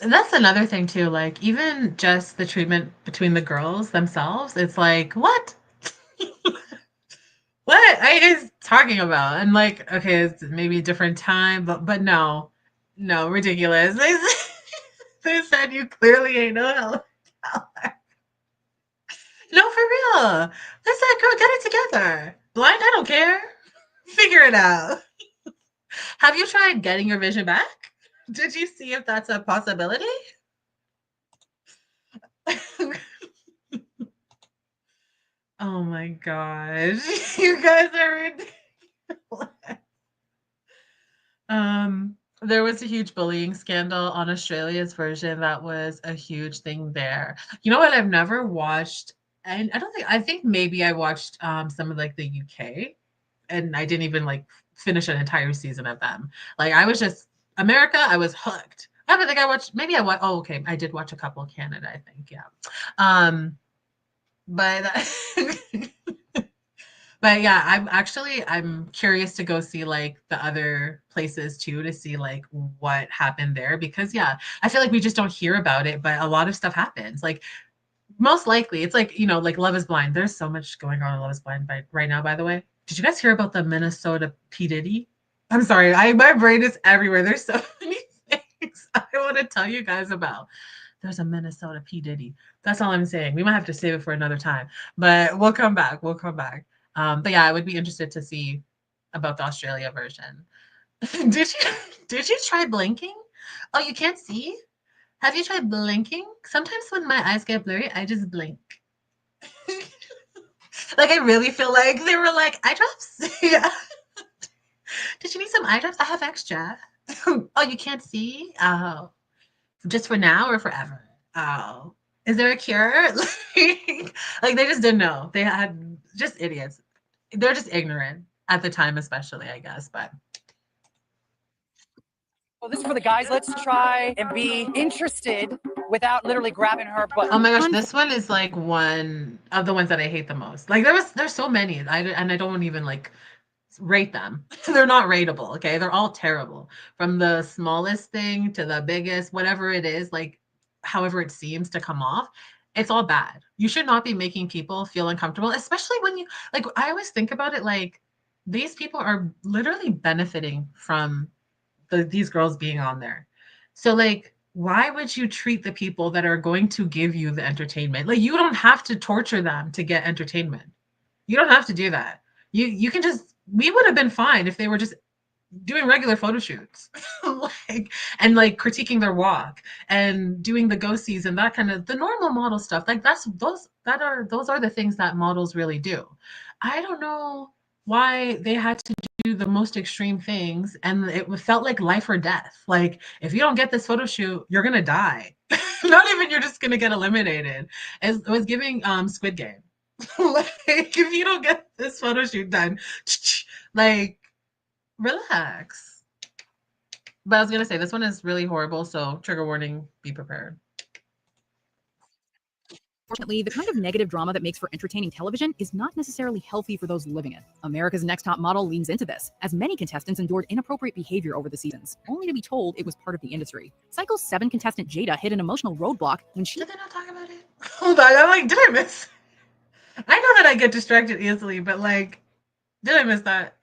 And that's another thing too, like even just the treatment between the girls themselves, it's like, what? What are you guys talking about? And like, okay, it's maybe a different time, but no, ridiculous. They said you clearly ain't no hell. No, for real. They said, girl, get it together. Blind, I don't care. Figure it out. Have you tried getting your vision back? Did you see if that's a possibility? Oh my gosh. You guys are ridiculous. There was a huge bullying scandal on Australia's version. That was a huge thing there. You know what? I've never watched, and I think maybe I watched some of like the UK, and I didn't even like finish an entire season of them. Like I was just America, I was hooked. I don't think I watched, maybe I watched, oh, okay. I did watch a couple of Canada, I think, yeah. But but yeah, I'm curious to go see like the other places too, to see like what happened there, because yeah, I feel like we just don't hear about it, but a lot of stuff happens. Like most likely it's like, you know, like Love is Blind. There's so much going on in Love is Blind right now, by the way. Did you guys hear about the Minnesota P. Diddy? I'm sorry, my brain is everywhere. There's so many things I want to tell you guys about. There's a Minnesota P. Diddy. That's all I'm saying. We might have to save it for another time, but we'll come back. But yeah, I would be interested to see about the Australia version. Did you try blinking? Oh, you can't see? Have you tried blinking? Sometimes when my eyes get blurry, I just blink. Like I really feel like they were like eye drops. Yeah. Did you need some eye drops? I have extra. Oh, you can't see? Oh. Just for now or forever? Oh. Is there a cure? Like they just didn't know. They had just idiots. They're just ignorant at the time, especially, I guess, but.
Well, this is for the guys. Let's try and be interested without literally grabbing her butt.
Oh my gosh, this one is like one of the ones that I hate the most. Like there's so many, and I don't even like rate them. They're not rateable, okay? They're all terrible. From the smallest thing to the biggest, whatever it is, like however it seems to come off, it's all bad. You should not be making people feel uncomfortable, especially when you, like, I always think about it like these people are literally benefiting from these girls being on there. So like, why would you treat the people that are going to give you the entertainment? Like, you don't have to torture them to get entertainment. You don't have to do that. You can just, we would have been fine if they were just doing regular photo shoots, and critiquing their walk and doing the go-sees and that kind of the normal model stuff. Like those are the things that models really do. I don't know why they had to do the most extreme things, and it felt like life or death. Like, if you don't get this photo shoot, you're gonna die. Not even you're just gonna get eliminated. It was giving Squid Game. Like, if you don't get this photo shoot done, like, relax. But I was gonna say this one is really horrible, so trigger warning, be prepared.
Unfortunately, the kind of negative drama that makes for entertaining television is not necessarily healthy for those living it. America's Next Top Model leans into this, as many contestants endured inappropriate behavior over the seasons, only to be told it was part of the industry. Cycle 7 contestant Jada hit an emotional roadblock when she—
Did they not talk about it? Hold on, I'm like, did I miss? I know that I get distracted easily, but like, did I miss that?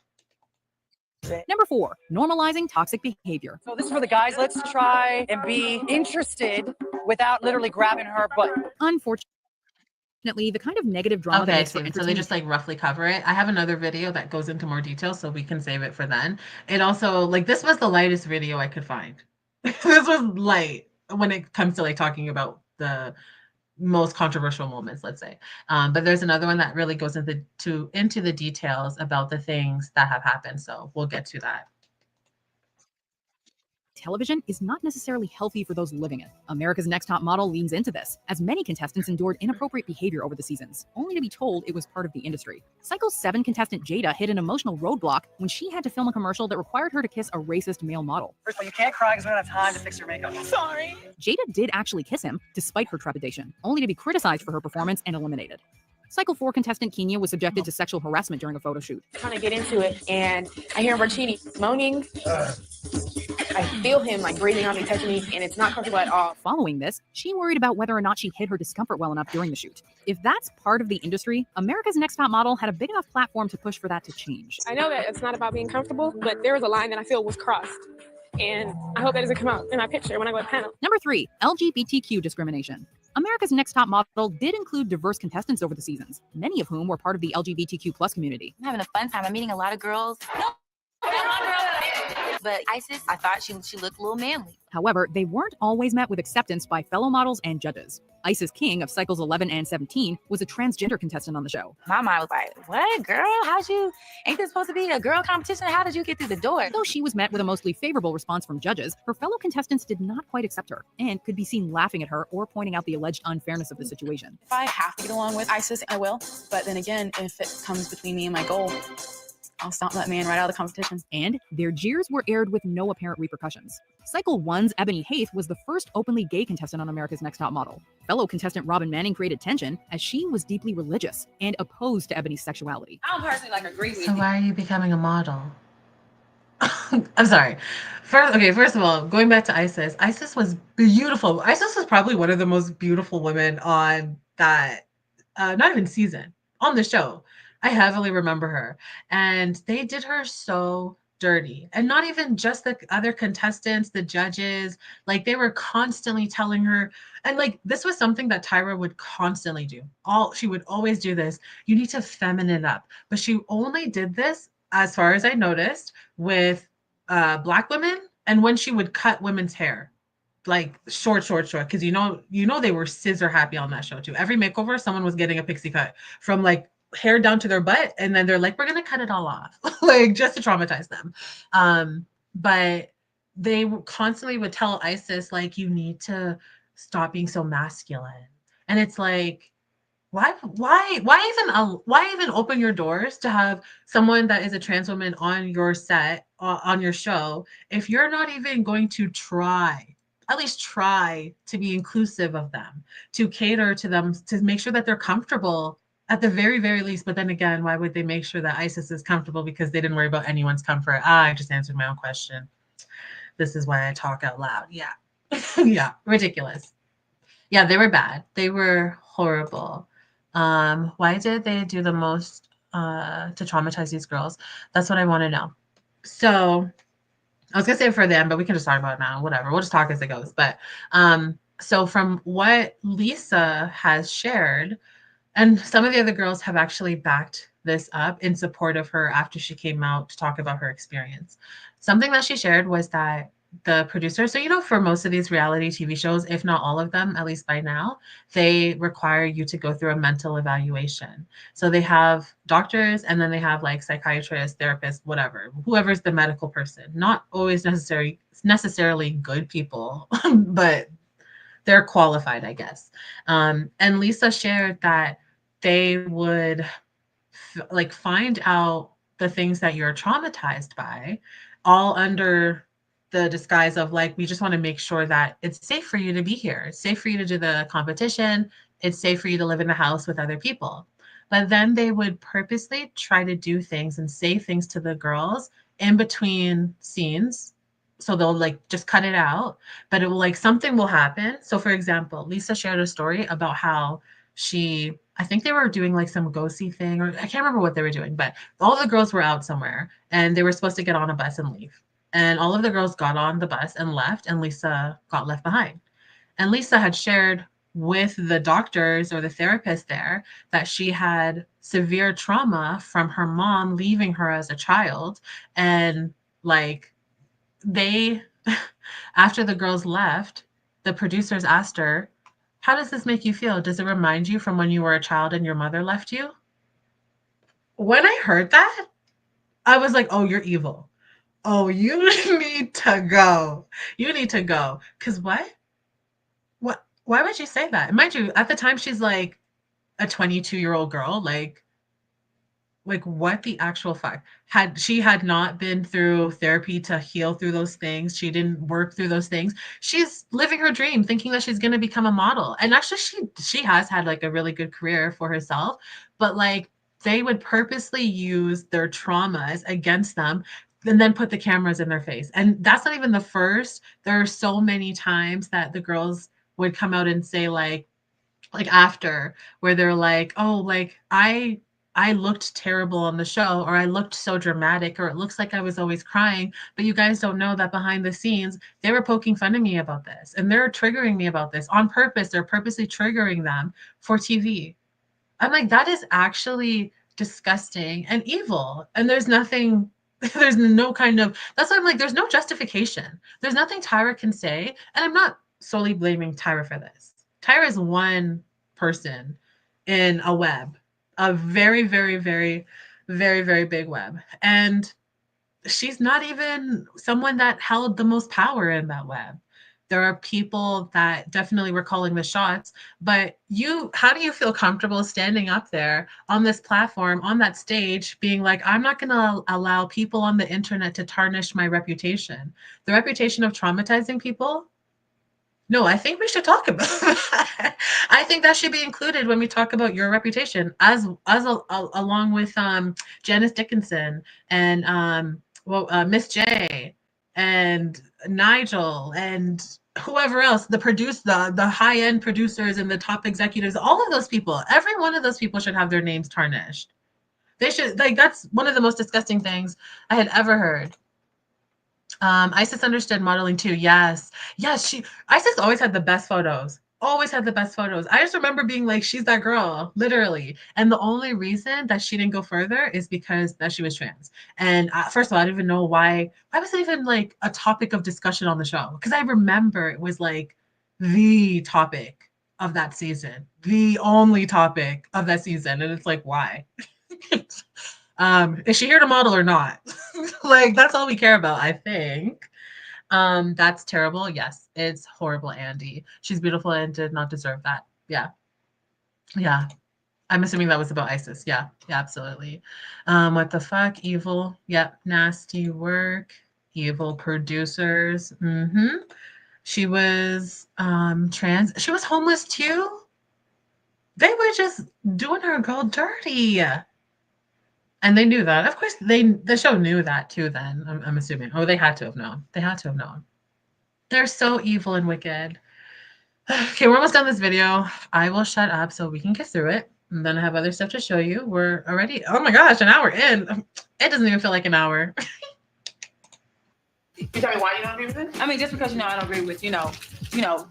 Number 4, normalizing toxic behavior.
So this is for the guys. Let's try and be interested without literally grabbing her butt.
Unfortunately, the kind of negative drama that
Okay,
makes for
so they
entertaining
just like roughly cover it. I have another video that goes into more detail, so we can save it for then. It also, like, this was the lightest video I could find. This was light when it comes to like talking about the most controversial moments, let's say. But there's another one that really goes into the details about the things that have happened. So we'll get to that.
television is not necessarily healthy for those living it. America's Next Top Model leans into this, as many contestants endured inappropriate behavior over the seasons, only to be told it was part of the industry. Cycle 7 contestant Jada hit an emotional roadblock when she had to film a commercial that required her to kiss a racist male model.
First of all, you can't cry because we don't have time to fix your makeup.
Sorry.
Jada did actually kiss him, despite her trepidation, only to be criticized for her performance and eliminated. Cycle 4 contestant Kenya was subjected to sexual harassment during a photo shoot.
Trying to get into it, and I hear Martini moaning. I feel him like breathing on me, touching me, and it's not comfortable at all.
Following this, she worried about whether or not she hid her discomfort well enough during the shoot. If that's part of the industry, America's Next Top Model had a big enough platform to push for that to change.
I know that it's not about being comfortable, but there was a line that I feel was crossed. And I hope that doesn't come out in my picture when I go to panel.
Number 3, LGBTQ discrimination. America's Next Top Model did include diverse contestants over the seasons, many of whom were part of the LGBTQ plus community.
I'm having a fun time. I'm meeting a lot of girls. But Isis, I thought she looked a little manly.
However, they weren't always met with acceptance by fellow models and judges. Isis King of Cycles 11 and 17 was a transgender contestant on the show.
My mind was like, what, girl? Ain't this supposed to be a girl competition? How did you get through the door?
Though she was met with a mostly favorable response from judges, her fellow contestants did not quite accept her and could be seen laughing at her or pointing out the alleged unfairness of the situation.
If I have to get along with Isis, I will. But then again, if it comes between me and my goal, I'll stomp that man right out of the competition.
And their jeers were aired with no apparent repercussions. Cycle 1's Ebony Haith was the first openly gay contestant on America's Next Top Model. Fellow contestant Robin Manning created tension as she was deeply religious and opposed to Ebony's sexuality.
I don't personally agree with
So why are you becoming a model? I'm sorry. First of all, going back to Isis, Isis was beautiful. Isis was probably one of the most beautiful women on that, not even season, on the show. I heavily remember her. And they did her so dirty. And not even just the other contestants, the judges, like they were constantly telling her. And like this was something that Tyra would constantly do. She would always do this. You need to feminine up. But she only did this, as far as I noticed, with Black women and when she would cut women's hair. Like short, because you know they were scissor happy on that show too. Every makeover, someone was getting a pixie cut from like hair down to their butt, and then they're like, we're gonna cut it all off, like just to traumatize them. But they constantly would tell Isis like, you need to stop being so masculine, and it's like, why even open your doors to have someone that is a trans woman on your set, on your show, if you're not even going to at least try to be inclusive of them, to cater to them, to make sure that they're comfortable at the very, very least. But then again, why would they make sure that Isis is comfortable? Because they didn't worry about anyone's comfort. I just answered my own question. This is why I talk out loud. Yeah. Yeah. Ridiculous. Yeah, they were bad. They were horrible. Why did they do the most to traumatize these girls? That's what I want to know. So I was gonna say it for them, but we can just talk about it now. Whatever. We'll just talk as it goes. But so from what Lisa has shared, and some of the other girls have actually backed this up in support of her after she came out to talk about her experience. Something that she shared was that the producer, so for most of these reality TV shows, if not all of them, at least by now, they require you to go through a mental evaluation. So they have doctors, and then they have like psychiatrists, therapists, whatever, whoever's the medical person. Not always necessarily good people, but they're qualified, I guess. And Lisa shared that they would find out the things that you're traumatized by, all under the disguise of like, we just want to make sure that it's safe for you to be here. It's safe for you to do the competition. it's safe for you to live in the house with other people. But then they would purposely try to do things and say things to the girls in between scenes. So they'll like just cut it out, but it will like something will happen. So for example, Lisa shared a story about how I think they were doing like some ghosty thing, or I can't remember what they were doing, but all the girls were out somewhere and they were supposed to get on a bus and leave. And all of the girls got on the bus and left, and Lisa got left behind. And Lisa had shared with the doctors or the therapist there that she had severe trauma from her mom leaving her as a child. And like they, after the girls left, the producers asked her, how does this make you feel? Does it remind you from when you were a child and your mother left you? When I heard that, I was like, oh, you're evil. Oh, you need to go. You need to go. Because what? Why would you say that? Mind you, at the time, she's like a 22-year-old girl. Like what the actual fuck? Had she had not been through therapy to heal through those things, she didn't work through those things. She's living her dream, thinking that she's gonna become a model. And actually, she has had like a really good career for herself. But like they would purposely use their traumas against them and then put the cameras in their face. And that's not even the first. There are so many times that the girls would come out and say like after, where they're like, oh, like I looked terrible on the show, or I looked so dramatic, or it looks like I was always crying, but you guys don't know that behind the scenes they were poking fun of me about this, and they're triggering me about this on purpose. They're purposely triggering them for TV. I'm like, that is actually disgusting and evil. And there's nothing, there's no kind of, that's why I'm like, there's no justification. There's nothing Tyra can say. And I'm not solely blaming Tyra for this. Tyra is one person in a web, a very, very, very, very, very big web. And she's not even someone that held the most power in that web. There are people that definitely were calling the shots, but how do you feel comfortable standing up there on this platform, on that stage, being like, I'm not going to allow people on the internet to tarnish my reputation, the reputation of traumatizing people? No, I think we should talk about that. I think that should be included when we talk about your reputation, along with Janice Dickinson and Miss J and Nigel and whoever else, the high-end producers and the top executives, all of those people, every one of those people should have their names tarnished. They should, like, that's one of the most disgusting things I had ever heard. Isis understood modeling too. Yes. Isis always had the best photos. Always had the best photos. I just remember being like, she's that girl, literally. And the only reason that she didn't go further is because that she was trans. And first of all, I didn't even know why was it even like a topic of discussion on the show? Because I remember it was like the topic of that season, the only topic of that season. And it's like, why? Is she here to model or not? Like, that's all we care about, I think. That's terrible. Yes, it's horrible, Andy. She's beautiful and did not deserve that. Yeah. I'm assuming that was about Isis. Yeah, absolutely. What the fuck? Evil. Yep. Nasty work. Evil producers. She was trans. She was homeless too. They were just doing her girl dirty. And they knew that. Of course, the show knew that too then, I'm assuming. Oh, they had to have known. They had to have known. They're so evil and wicked. Okay, we're almost done this video. I will shut up so we can get through it. And then I have other stuff to show you. We're already, oh my gosh, an hour in. It doesn't even feel like an hour.
You tell me why you don't agree with it? I mean, just because, I don't agree with,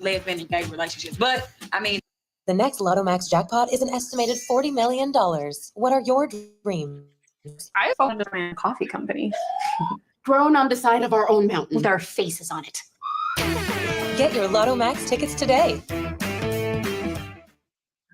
lesbian and gay relationships. But, I mean.
The next Lotto Max jackpot is an estimated $40 million. What are your dreams?
I founded my own coffee company. Grown on the side of our own mountain. With our faces on it.
Get your Lotto Max tickets today.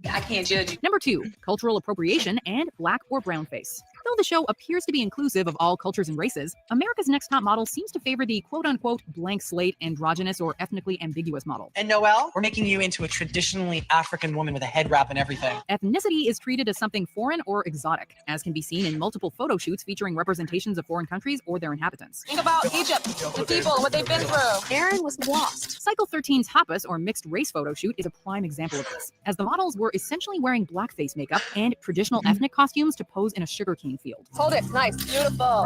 I can't judge you.
Number 2, cultural appropriation and black or brown face. Though the show appears to be inclusive of all cultures and races, America's Next Top Model seems to favor the quote-unquote blank slate androgynous or ethnically ambiguous model.
And Noelle, we're making you into a traditionally African woman with a head wrap and everything.
Ethnicity is treated as something foreign or exotic, as can be seen in multiple photo shoots featuring representations of foreign countries or their inhabitants.
Think about Egypt, the people, what they've been through.
Aaron was lost.
Cycle 13's Tapas or mixed race photo shoot is a prime example of this, as the models were essentially wearing blackface makeup and traditional ethnic costumes to pose in a sugarcane field.
Hold it, nice, beautiful.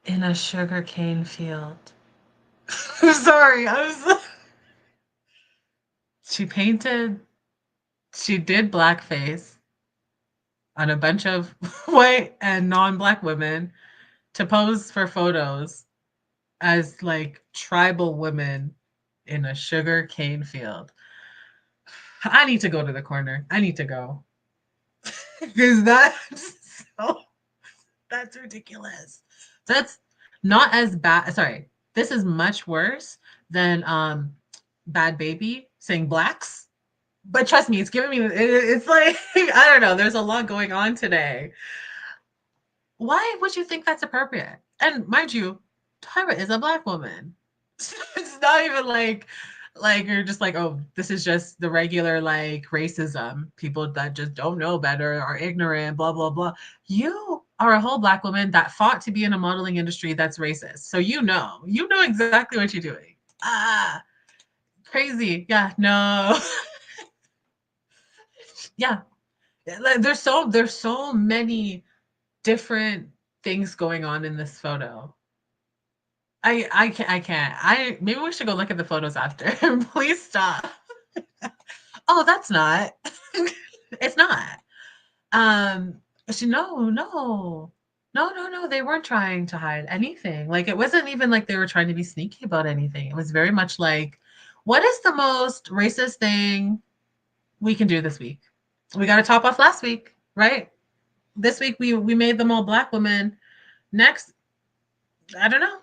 In a sugarcane field. I'm sorry. She did blackface on a bunch of white and non-black women to pose for photos as like tribal women in a sugarcane field. I need to go to the corner. I need to go. Because that's ridiculous. That's not as bad. Sorry, this is much worse than Bad Baby saying blacks. But trust me, it's giving me. It's like I don't know. There's a lot going on today. Why would you think that's appropriate? And mind you, Tyra is a black woman. It's not even like you're just like, oh, this is just the regular like racism. People that just don't know better are ignorant, blah, blah, blah. You are a whole black woman that fought to be in a modeling industry that's racist. So you know exactly what you're doing. Crazy. Yeah, no. Yeah. Like, there's so many different things going on in this photo. I can't. Maybe we should go look at the photos after. Please stop. Oh, that's not. It's not. No. They weren't trying to hide anything. Like it wasn't even like they were trying to be sneaky about anything. It was very much like, what is the most racist thing we can do this week? We got to top off last week, right? This week we made them all black women. Next, I don't know.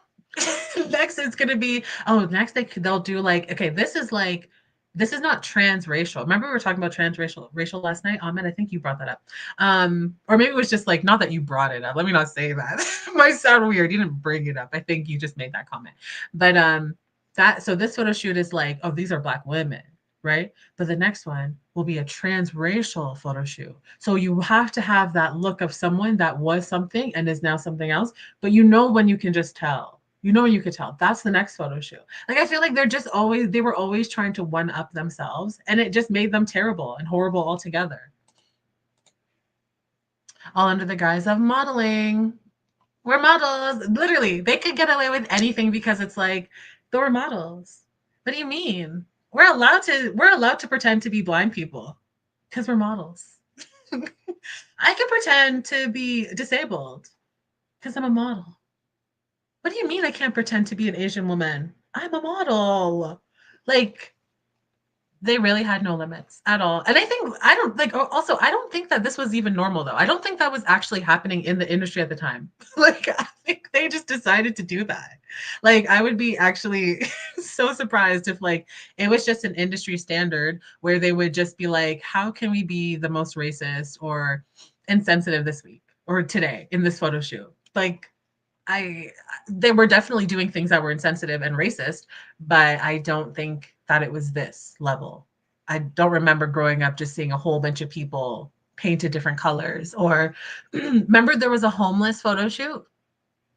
Next it's gonna be next they'll do like, okay, this is not transracial. Remember we were talking about racial last night? Ahmed, I think you brought that up. Or maybe it was just like, not that you brought it up. Let me not say that. It might sound weird. You didn't bring it up. I think you just made that comment. But so this photo shoot is like, oh, these are black women, right? But the next one will be a transracial photo shoot. So you have to have that look of someone that was something and is now something else. But when you can just tell. You could tell. That's the next photo shoot. Like, I feel like they were always trying to one up themselves, and it just made them terrible and horrible altogether. All under the guise of modeling. We're models. Literally, they could get away with anything because it's like, they were models. What do you mean? We're allowed to pretend to be blind people because we're models. I can pretend to be disabled because I'm a model. What do you mean I can't pretend to be an Asian woman? I'm a model. Like, they really had no limits at all. And I don't think that this was even normal though. I don't think that was actually happening in the industry at the time. Like, I think they just decided to do that. Like, I would be actually so surprised if like it was just an industry standard where they would just be like, how can we be the most racist or insensitive this week or today in this photo shoot? Like, they were definitely doing things that were insensitive and racist, but I don't think that it was this level. I don't remember growing up just seeing a whole bunch of people painted different colors. Or remember there was a homeless photo shoot?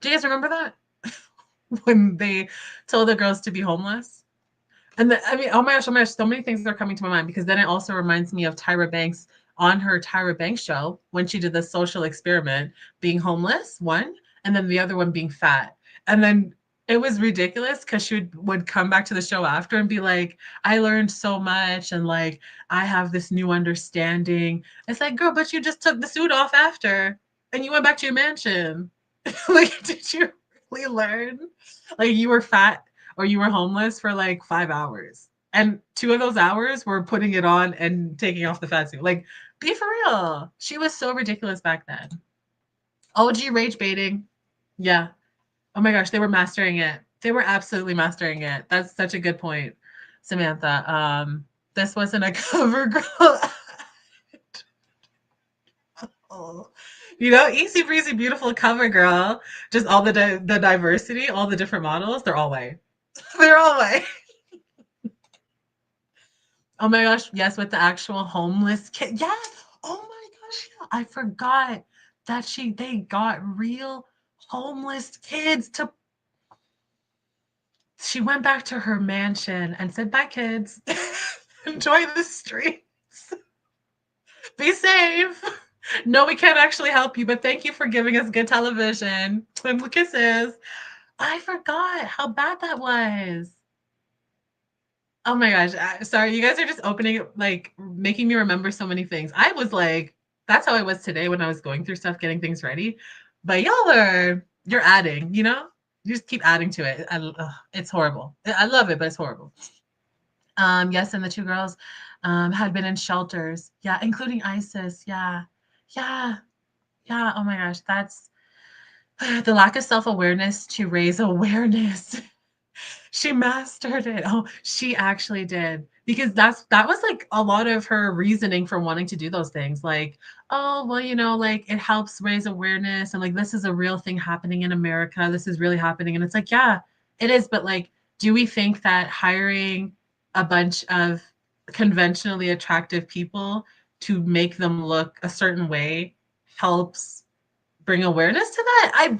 Do you guys remember that? When they told the girls to be homeless? And oh my gosh, so many things are coming to my mind, because then it also reminds me of Tyra Banks on her Tyra Banks show when she did the social experiment, being homeless, one, and then the other one being fat. And then it was ridiculous because she would come back to the show after and be like, I learned so much, and like, I have this new understanding. It's like, girl, but you just took the suit off after and you went back to your mansion. Like, did you really learn? Like, you were fat or you were homeless for like 5 hours. And 2 of those hours were putting it on and taking off the fat suit. Like, be for real. She was so ridiculous back then. OG rage baiting. Yeah. Oh my gosh, they were mastering it. They were absolutely mastering it. That's such a good point, Samantha. This wasn't a cover girl. Oh, You know, easy breezy, beautiful cover girl. Just all the the diversity, all the different models, they're all white. They're all white. Oh my gosh, yes, with the actual homeless kid. Yeah. Oh my gosh, yeah. I forgot that they got real homeless kids to she went back to her mansion and said, "Bye, kids. Enjoy the streets. Be safe. No, we can't actually help you, but thank you for giving us good television." And kisses. I forgot how bad that was. Oh my gosh. Sorry, you guys are just opening, like, making me remember so many things. I was like, that's how I was today when I was going through stuff, getting things ready. But you're adding, you know? You just keep adding to it. It's horrible. I love it, but it's horrible. Yes, and the two girls had been in shelters. Yeah, including ISIS. Yeah. Yeah. Yeah. Oh my gosh. That's the lack of self-awareness to raise awareness. She mastered it. Oh, she actually did. Because that was like a lot of her reasoning for wanting to do those things. Like, oh, well, like it helps raise awareness and like this is a real thing happening in America. This is really happening. And it's like, yeah, it is. But like, do we think that hiring a bunch of conventionally attractive people to make them look a certain way helps bring awareness to that?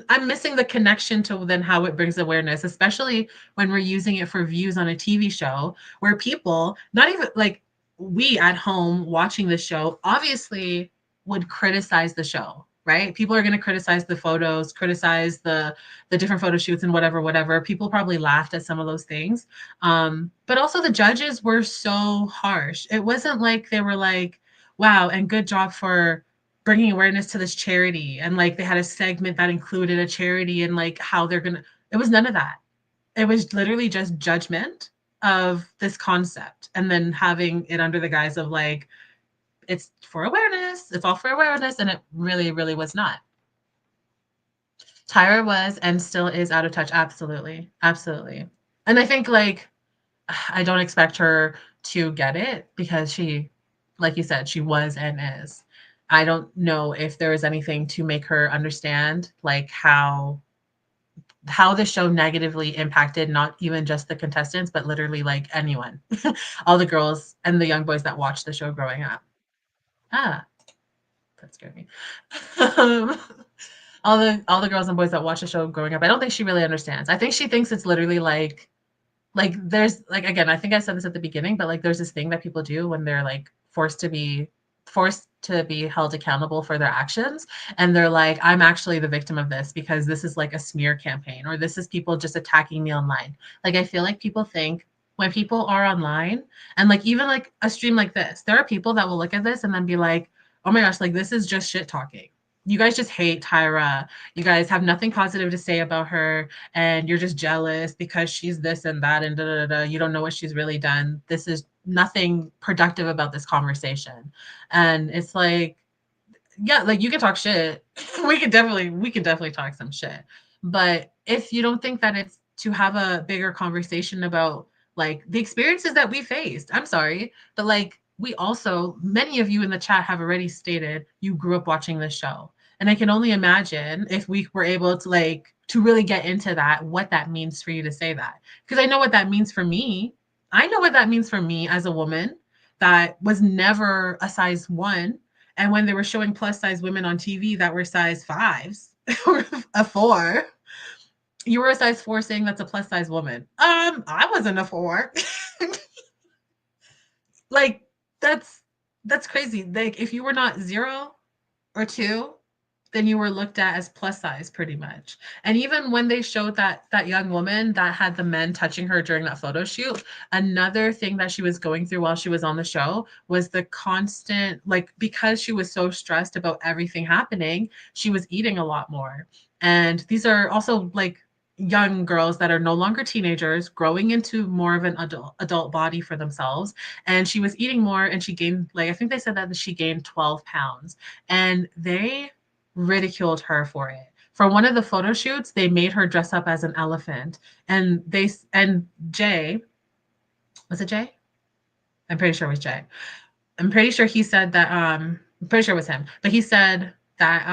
I'm missing the connection to then how it brings awareness, especially when we're using it for views on a TV show where people, not even like we at home watching the show, obviously would criticize the show, right? People are going to criticize the photos, criticize the different photo shoots and whatever. People probably laughed at some of those things. But also the judges were so harsh. It wasn't like they were like, wow, and good job for bringing awareness to this charity, and like they had a segment that included a charity and like how they're gonna, it was none of that. It was literally just judgment of this concept and then having it under the guise of like it's for awareness, it's all for awareness, and it really was not. Tyra was and still is out of touch. Absolutely. And I think like I don't expect her to get it because she, like you said, she was and is. I don't know if there is anything to make her understand like how the show negatively impacted not even just the contestants, but literally like anyone, all the girls and the young boys that watched the show growing up. Ah, that scared me. All the girls and boys that watch the show growing up. I don't think she really understands. I think she thinks it's literally like there's like, again, I think I said this at the beginning, but like there's this thing that people do when they're like forced to be held accountable for their actions, and they're like, I'm actually the victim of this because this is like a smear campaign, or this is people just attacking me online. Like I feel like people think when people are online and like even like a stream like this, there are people that will look at this and then be like, oh my gosh, like this is just shit talking. You guys just hate Tyra. You guys have nothing positive to say about her, and you're just jealous because she's this and that and da da da. You don't know what she's really done. This is nothing productive about this conversation. And it's like, yeah, like you can talk shit. we can definitely talk some shit. But if you don't think that it's to have a bigger conversation about like the experiences that we faced, I'm sorry, but like we also, many of you in the chat have already stated you grew up watching this show. And I can only imagine if we were able to like to really get into that, what that means for you to say that. Because I know what that means for me. I know what that means for me as a woman that was never a size 1. And when they were showing plus size women on TV that were size 5s or a 4, you were a size 4 saying that's a plus size woman. I wasn't a 4. Like that's crazy. Like if you were not 0 or 2, then you were looked at as plus size pretty much. And even when they showed that young woman that had the men touching her during that photo shoot, another thing that she was going through while she was on the show was the constant, like, because she was so stressed about everything happening, she was eating a lot more. And these are also like young girls that are no longer teenagers, growing into more of an adult body for themselves. And she was eating more, and she gained, like, I think they said that she gained 12 pounds. And they ridiculed her for it. For one of the photo shoots, they made her dress up as an elephant. And Jay, was it Jay? I'm pretty sure it was Jay. I'm pretty sure he said that, I'm pretty sure it was him, but he said that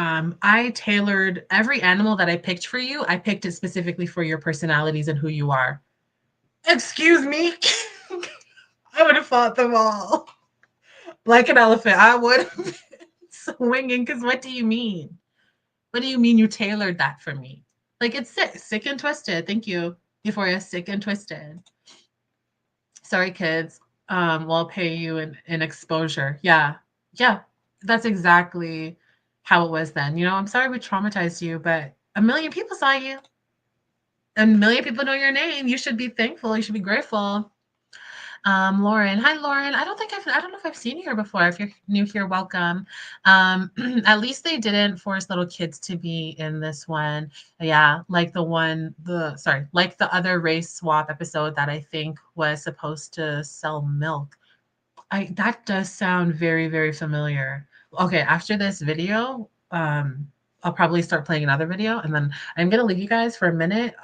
I tailored every animal that I picked for you. I picked it specifically for your personalities and who you are. Excuse me. I would have fought them all. Like an elephant, I would have been swinging. Because what do you mean? What do you mean you tailored that for me? Like, it's sick and twisted. Thank you, Euphoria. Sick and twisted. Sorry, kids. We'll pay you in exposure. Yeah. That's exactly how it was then. I'm sorry we traumatized you, but a million people saw you. A million people know your name. You should be thankful. You should be grateful. Lauren. Hi, Lauren. I don't know if I've seen you here before. If you're new here, welcome. At least they didn't force little kids to be in this one. Yeah, like like the other race swap episode that I think was supposed to sell milk. That does sound very, very familiar. Okay, after this video, I'll probably start playing another video, and then I'm gonna leave you guys for a minute.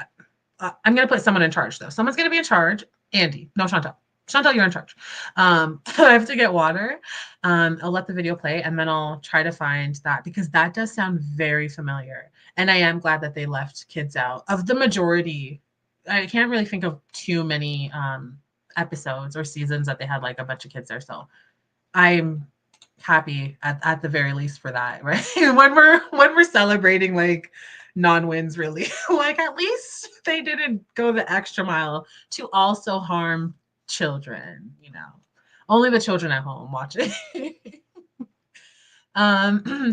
I'm gonna put someone in charge though. Someone's gonna be in charge. Andy, no, Chantal. Chantal, you're in charge. I have to get water. I'll let the video play, and then I'll try to find that, because that does sound very familiar. And I am glad that they left kids out of the majority. I can't really think of too many episodes or seasons that they had like a bunch of kids there. So I'm happy at the very least for that, right? when we're celebrating like non-wins, really, like at least they didn't go the extra mile to also harm children. Only the children at home watch it.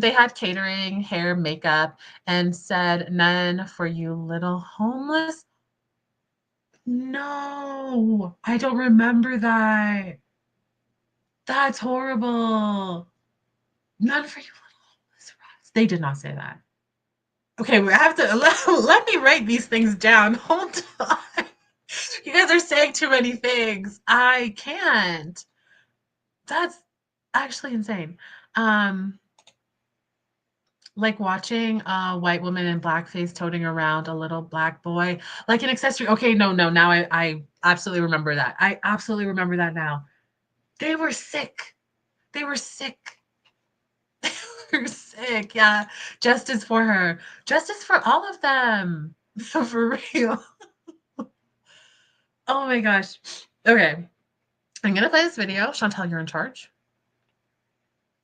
They had catering, hair, makeup, and said, "None for you little homeless." No, I don't remember that. That's horrible. None for you little homeless rats. They did not say that. Okay, we have to let me write these things down. Hold on. You guys are saying too many things. I can't. That's actually insane. Like watching a white woman in blackface toting around a little black boy, like an accessory. Okay, no. Now I absolutely remember that. I absolutely remember that now. They were sick. They were sick. They were sick. Yeah. Justice for her. Justice for all of them. For real. Oh my gosh. Okay. I'm going to play this video. Chantal, you're in charge.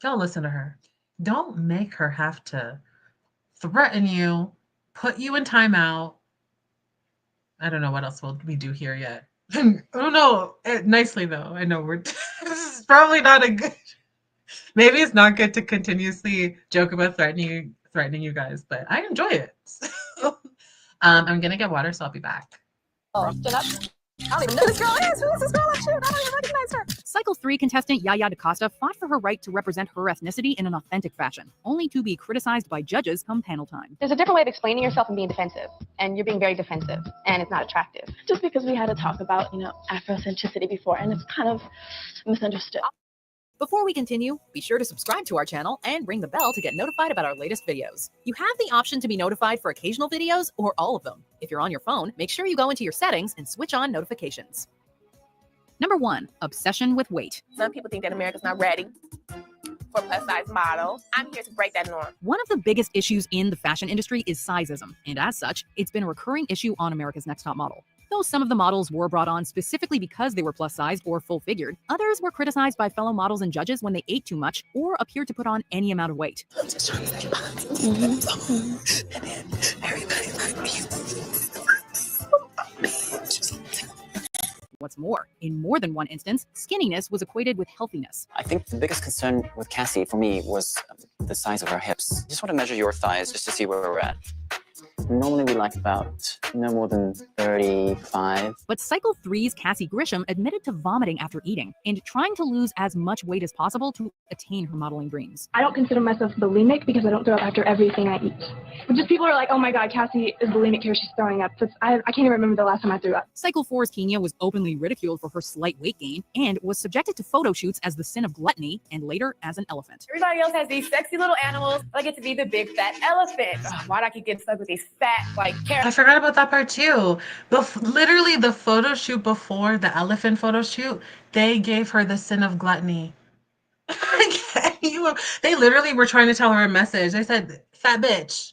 Don't listen to her. Don't make her have to threaten you, put you in timeout. I don't know what else will we do here yet. I don't know. Nicely, though. I know this is probably not a good... Maybe it's not good to continuously joke about threatening you guys, but I enjoy it. I'm going to get water, so I'll be back.
Oh, I don't even know this girl is. Who is this girl? I don't even recognize her.
Cycle 3 contestant Yaya DaCosta fought for her right to represent her ethnicity in an authentic fashion, only to be criticized by judges come panel time.
There's a different way of explaining yourself and being defensive, and you're being very defensive, and it's not attractive.
Just because we had to talk about, Afrocentricity before, and it's kind of misunderstood.
Before we continue, be sure to subscribe to our channel and ring the bell to get notified about our latest videos. You have the option to be notified for occasional videos or all of them. If you're on your phone, make sure you go into your settings and switch on notifications. Number 1, obsession with weight.
Some people think that America's not ready for plus-size models. I'm here to break that norm.
One of the biggest issues in the fashion industry is sizeism, and as such, it's been a recurring issue on America's Next Top Model. Though some of the models were brought on specifically because they were plus-sized or full-figured, others were criticized by fellow models and judges when they ate too much or appeared to put on any amount of weight. What's more, in more than one instance, skinniness was equated with healthiness.
I think the biggest concern with Cassie for me was the size of her hips. I just want to measure your thighs just to see where we're at. Normally we like about no more than 35.
But Cycle 3's Cassie Grisham admitted to vomiting after eating and trying to lose as much weight as possible to attain her modeling dreams.
I don't consider myself bulimic because I don't throw up after everything I eat. But just people are like, oh my God, Cassie is bulimic here, she's throwing up. So I can't even remember the last time I threw up.
Cycle 4's Kenya was openly ridiculed for her slight weight gain and was subjected to photo shoots as the sin of gluttony and later as an elephant.
Everybody else has these sexy little animals. I get to be the big fat elephant. Why do I keep getting stuck with these fat,
I forgot about that part too. Literally the photo shoot before the elephant photo shoot, they gave her the sin of gluttony. I They literally were trying to tell her a message. They said, fat bitch,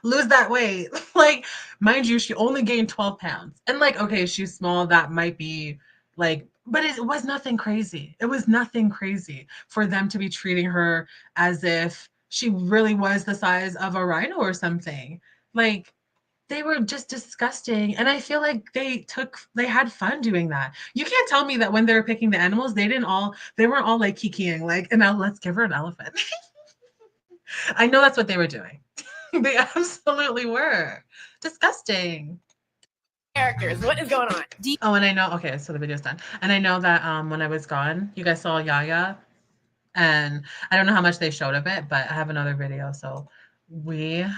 lose that weight. Like, mind you, she only gained 12 pounds. And like, okay, she's small. That might be like, but it was nothing crazy. It was nothing crazy for them to be treating her as if she really was the size of a rhino or something. Like, they were just disgusting. And I feel like they had fun doing that. You can't tell me that when they were picking the animals, they weren't all like kikiing, like, and now let's give her an elephant. I know that's what they were doing. They absolutely were. Disgusting.
Characters, what is going on?
Oh, and I know, okay, so the video's done. And I know that when I was gone, you guys saw Yaya. And I don't know how much they showed of it, but I have another video. So we'll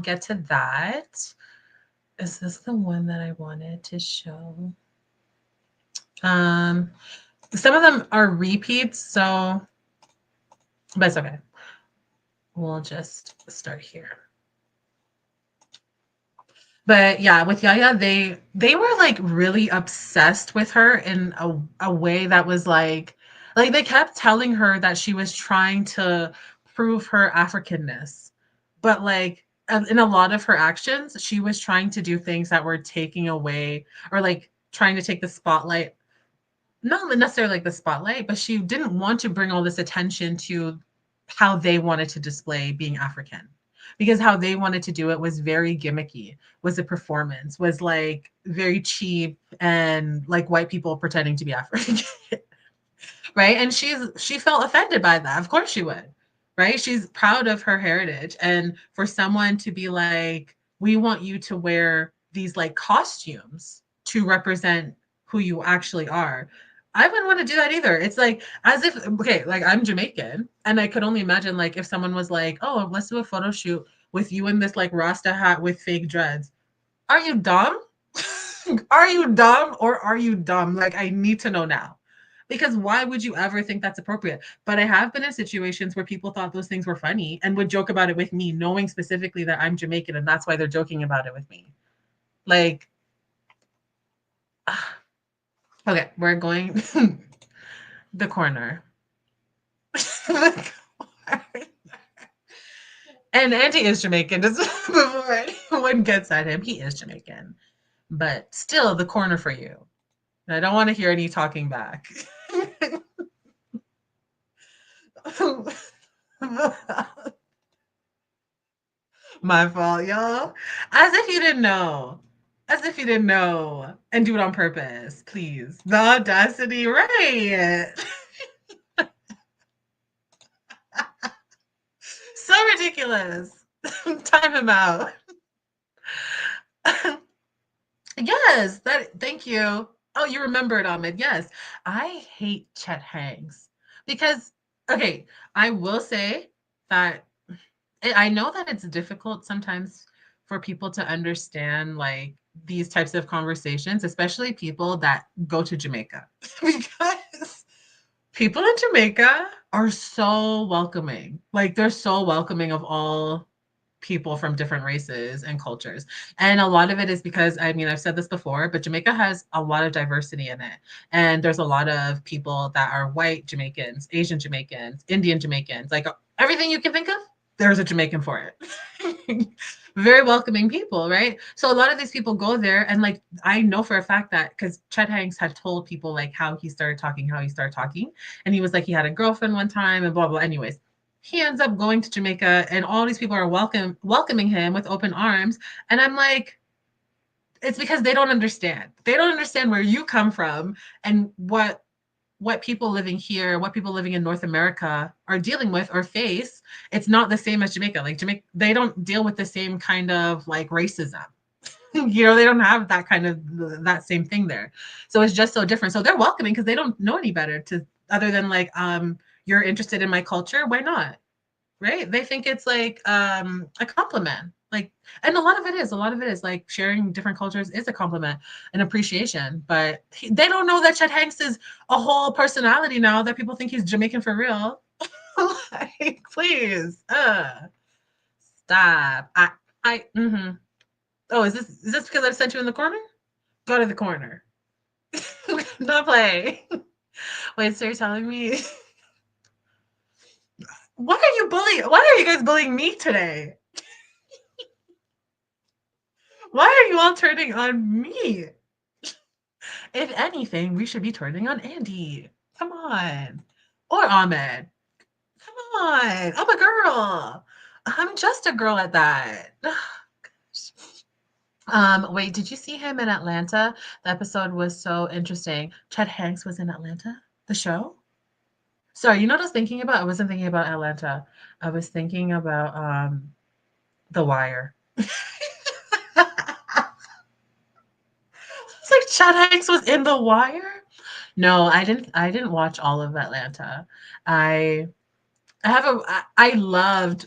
get to that. Is this the one that I wanted to show? Some of them are repeats, so, but it's okay. We'll just start here. But yeah, with Yaya, they were like really obsessed with her in a way that was like they kept telling her that she was trying to prove her Africanness. But like in a lot of her actions, she was trying to do things that were taking away or like trying to take the spotlight, not necessarily like the spotlight, but she didn't want to bring all this attention to how they wanted to display being African. Because how they wanted to do it was very gimmicky, was a performance, was like very cheap and like white people pretending to be African. Right? And she felt offended by that. Of course she would. Right? She's proud of her heritage. And for someone to be like, we want you to wear these like costumes to represent who you actually are. I wouldn't want to do that either. It's like as if, okay, like I'm Jamaican and I could only imagine like if someone was like, oh, let's do a photo shoot with you in this like Rasta hat with fake dreads. Are you dumb? Are you dumb or are you dumb? Like I need to know now. Because why would you ever think that's appropriate? But I have been in situations where people thought those things were funny and would joke about it with me, knowing specifically that I'm Jamaican and that's why they're joking about it with me. Like, okay, we're going the corner. And Auntie is Jamaican. Just before anyone gets at him, he is Jamaican. But still, the corner for you. And I don't want to hear any talking back. My fault, y'all. As if you didn't know. As if you didn't know. And do it on purpose, please. The audacity, right? So ridiculous. Time him out. Yes, thank you. Oh, you remembered, Ahmed. Yes. I hate Chet Hanks because, okay, I will say that I know that it's difficult sometimes for people to understand like these types of conversations, especially people that go to Jamaica, because people in Jamaica are so welcoming. Like they're so welcoming of all people from different races and cultures. And a lot of it is because, I mean, I've said this before, but Jamaica has a lot of diversity in it. And there's a lot of people that are white Jamaicans, Asian Jamaicans, Indian Jamaicans, like everything you can think of, there's a Jamaican for it. Very welcoming people, right? So a lot of these people go there and like, I know for a fact that because Chet Hanks had told people like how he started talking. And he was like, he had a girlfriend one time and blah, blah. Anyways, he ends up going to Jamaica and all these people are welcoming him with open arms. And I'm like, it's because they don't understand. They don't understand where you come from and what people living here, what people living in North America are dealing with or face. It's not the same as Jamaica. Like Jamaica, they don't deal with the same kind of like racism. You know, they don't have that same thing there. So it's just so different. So they're welcoming because they don't know any better other than like, you're interested in my culture. Why not? Right? They think it's like a compliment. Like, and a lot of it is like sharing different cultures is a compliment and appreciation. But they don't know that Chet Hanks is a whole personality now that people think he's Jamaican for real. Like, please, stop. Oh, is this because I sent you in the corner? Go to the corner. Don't play. Wait, so you're telling me Why are you bullying? Why are you guys bullying me today? Why are you all turning on me? If anything, we should be turning on Andy. Come on. Or Ahmed. Come on. I'm a girl. I'm just a girl at that. Wait, did you see him in Atlanta? The episode was so interesting. Chet Hanks was in Atlanta, the show. Sorry, you know what I was thinking about? I wasn't thinking about Atlanta. I was thinking about The Wire. It's like Chet Hanks was in The Wire. No, I didn't watch all of Atlanta. I I have a I loved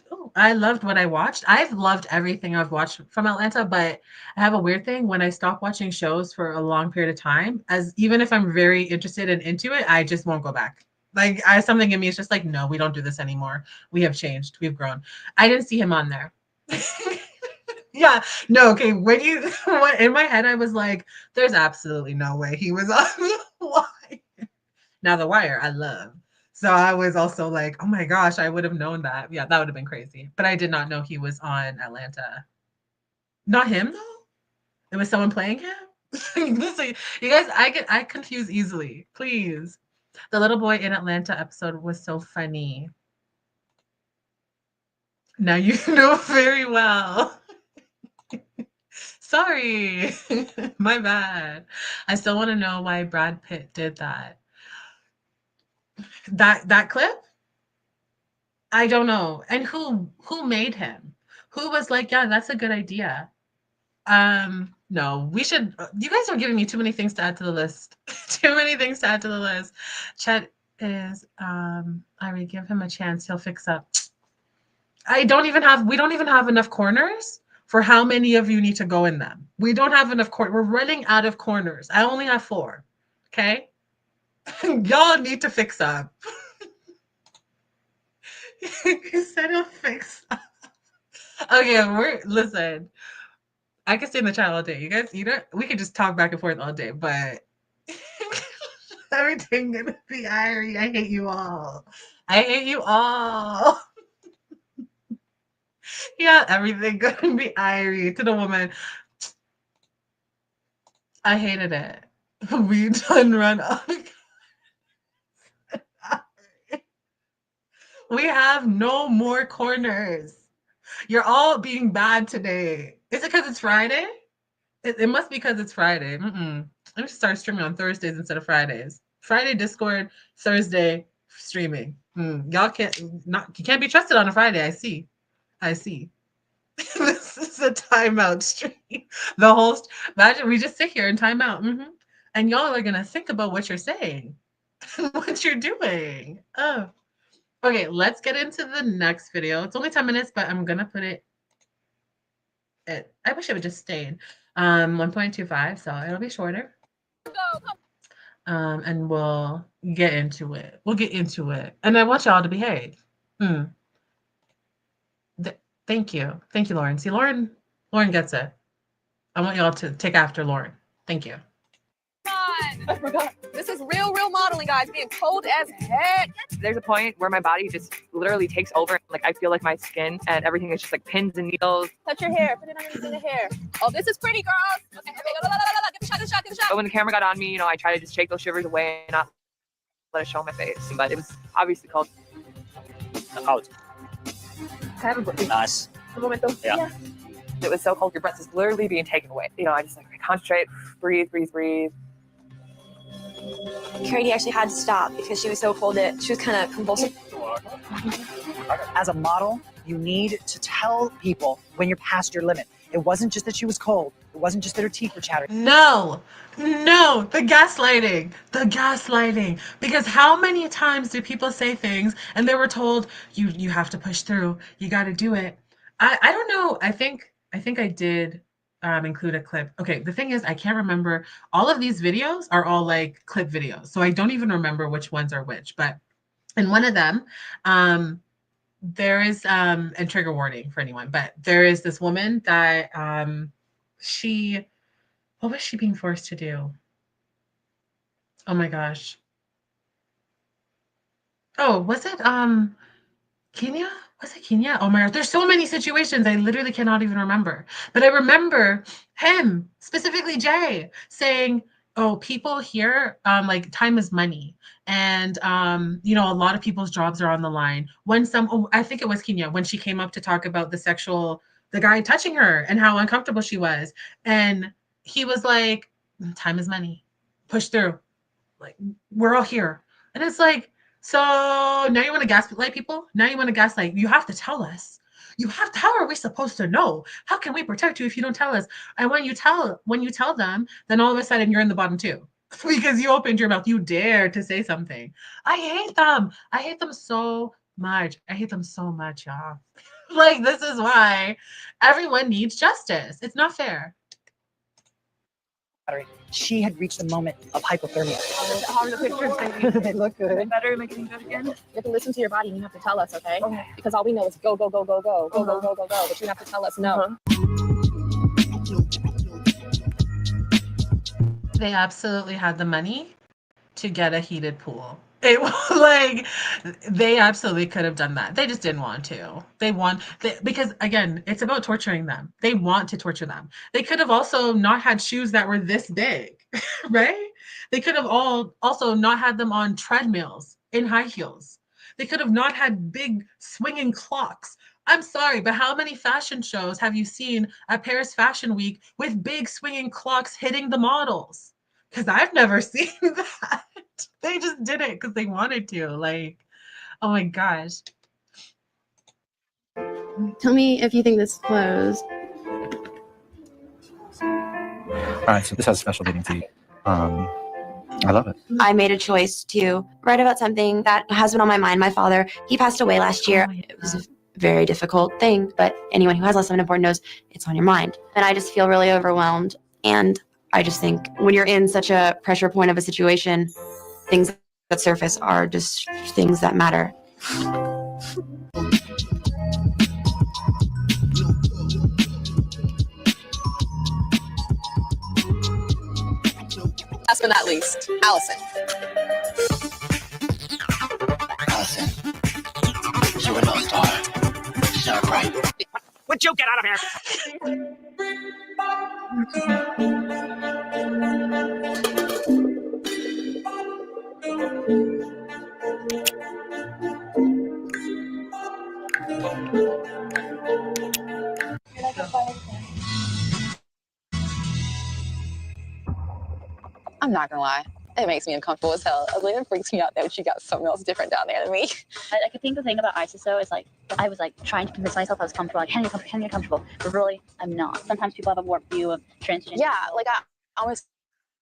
what I watched. I've loved everything I've watched from Atlanta, but I have a weird thing when I stop watching shows for a long period of time, as even if I'm very interested and into it, I just won't go back. Like I something in me is just like, no, we don't do this anymore. We have changed. We've grown. I didn't see him on there. Yeah, no, okay. When you what in my head, I was like, there's absolutely no way he was on the Wire. Now The Wire, I love. So I was also like, oh my gosh, I would have known that. Yeah, that would have been crazy. But I did not know he was on Atlanta. Not him though. It was someone playing him. Listen, you guys, I confuse easily. Please. The little boy in Atlanta episode was so funny. Now you know very well. Sorry. My bad. I still want to know why Brad Pitt did that. That clip? I don't know. And who made him? Who was like, yeah, that's a good idea. No, we should you guys are giving me too many things to add to the list. Too many things to add to the list. Chet is I would give him a chance, he'll fix up. We don't even have enough corners for how many of you need to go in them. We don't have enough we're running out of corners. I only have 4. Okay? Y'all need to fix up. He said he'll fix up. Okay, listen. I could stay in the chat all day. You guys, we could just talk back and forth all day, but everything gonna be Irie. I hate you all. I hate you all. Yeah, everything gonna be Irie to the woman. I hated it. We done run up. We have no more corners. You're all being bad today. Is it because it's Friday? It must be because it's Friday. Let me start streaming on Thursdays instead of Fridays. Friday Discord, Thursday streaming. Y'all you can't be trusted on a Friday. I see. This is a timeout stream. The host, imagine we just sit here and time out. And y'all are gonna think about what you're saying, what you're doing. Oh, okay. Let's get into the next video. It's only 10 minutes, but I'm gonna put it. I wish it would just stayed 1.25, so it'll be shorter. And we'll get into it. And I want y'all to behave. Thank you, Lauren. See, Lauren gets it. I want y'all to take after Lauren. Thank you.
I forgot. This is real modeling, guys. Being cold as heck.
There's a point where my body just literally takes over. Like I feel like my skin and everything is just like pins and needles.
Touch your hair. Put it underneath the hair. Oh, this is pretty, girls. Okay, get the shot.
But when the camera got on me, I try to just shake those shivers away and not let it show my face. But it was obviously cold.
Out.
Nice.
Yeah.
It was so cold. Your breath is literally being taken away. I just concentrate, breathe.
Katie actually had to stop because she was so cold that she was kind of convulsive.
As a model, you need to tell people when you're past your limit. It wasn't just that she was cold. It wasn't just that her teeth were chattering.
No, the gaslighting. Because how many times do people say things and they were told you have to push through, you got to do it. I don't know. I think I did include a clip. Okay, the thing is I can't remember. All of these videos are all like clip videos, so I don't even remember which ones are which. But in one of them, there is and trigger warning for anyone, but there is this woman that what was she being forced to do? Oh my gosh. Oh, was it Kenya? Was it Kenya? Oh my God, there's so many situations I literally cannot even remember. But I remember him, specifically Jay, saying, oh, people here, like time is money. And, you know, a lot of people's jobs are on the line. When I think it was Kenya, when she came up to talk about the guy touching her and how uncomfortable she was. And he was like, time is money. Push through. Like, we're all here. And it's like, so now you want to gaslight people? Now you want to gaslight? You have to tell us. How are we supposed to know? How can we protect you if you don't tell us? And when you tell them, then all of a sudden you're in the bottom too. Because you opened your mouth. You dared to say something. I hate them. I hate them so much. I hate them so much, y'all. Like, this is why everyone needs justice. It's not fair.
She had reached a moment of hypothermia.
How are the pictures, baby?
They look good.
Better making good again?
You have to listen to your body and you have to tell us, okay? Because all we know is go, go, go, go, go, go, go, go, go, go. But you have to tell us no.
They absolutely had the money to get a heated pool. It was like they absolutely could have done that. They just didn't want to. Because again, it's about torturing them. They want to torture them. They could have also not had shoes that were this big, right? They could have also not had them on treadmills in high heels. They could have not had big swinging clocks. I'm sorry, but how many fashion shows have you seen at Paris Fashion Week with big swinging clocks hitting the models? Because I've never seen that. They just did it because they wanted to. Like, oh my gosh.
Tell me if you think this clothes.
All right, so this has special meaning to you. I love it.
I made a choice to write about something that has been on my mind. My father, he passed away last year. It was a very difficult thing, but anyone who has lost someone important knows it's on your mind. And I just feel really overwhelmed. And I just think when you're in such a pressure point of a situation, things that surface are just things that matter.
Last but not least, Allison.
Allison, you're a north star. So bright.
Would you get out of here?
I'm not gonna lie. It makes me uncomfortable as hell. Like, it freaks me out that she got something else different down there than me.
I think the thing about ISIS though is like I was like trying to convince myself I was comfortable, like Henry, comfortable, but really I'm not. Sometimes people have a warped view of transgender.
Yeah, like I always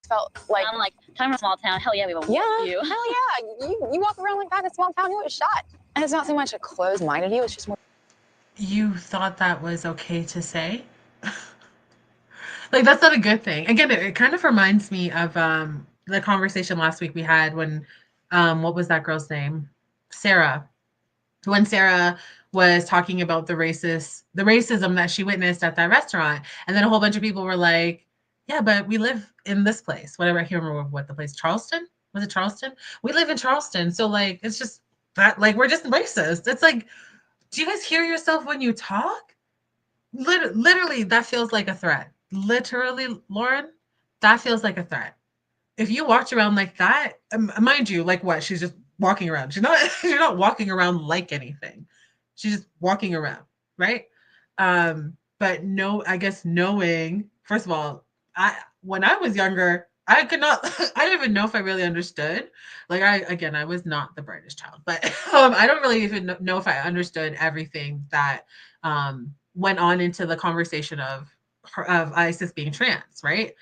felt like
I'm like, time in a small town. Hell yeah, we have a
yeah,
warped view.
hell yeah. You walk around like that in a small town, you get shot. And it's not so much a closed-minded view, it's just more.
You thought that was okay to say? Like, that's not a good thing. Again, it kind of reminds me of the conversation last week we had when, what was that girl's name? Sarah. When Sarah was talking about the racism that she witnessed at that restaurant. And then a whole bunch of people were like, yeah, but we live in this place. Whatever, I can't remember what the place, Charleston? Was it Charleston? We live in Charleston. So like, it's just that, like, we're just racist. It's like, do you guys hear yourself when you talk? Literally, that feels like a threat. Literally, Lauren, that feels like a threat. If you walked around like that, mind you, like what? She's just walking around. She's not walking around like anything. She's just walking around, right? But no, I guess knowing, first of all, when I was younger, I could not, I don't even know if I really understood. Like I was not the brightest child, but I don't really even know if I understood everything that went on into the conversation of ISIS being trans, right?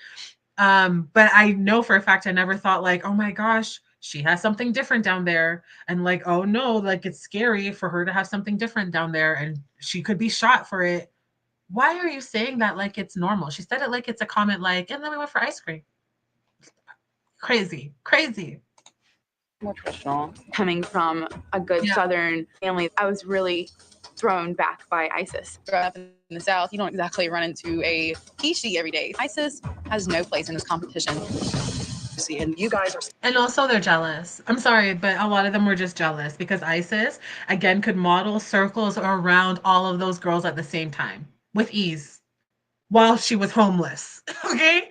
But I know for a fact I never thought like, oh my gosh, she has something different down there. And like, oh no, like it's scary for her to have something different down there and she could be shot for it. Why are you saying that like it's normal? She said it like it's a comment like, and then we went for ice cream. Crazy.
More traditional. Coming from a good Southern family, I was really thrown back by ISIS. Growing up in the South, you don't exactly run into a he, she every day. ISIS has no place in this competition.
And you guys are.
And also they're jealous. I'm sorry, but a lot of them were just jealous because Isis, again, could model circles around all of those girls at the same time with ease while she was homeless. Okay?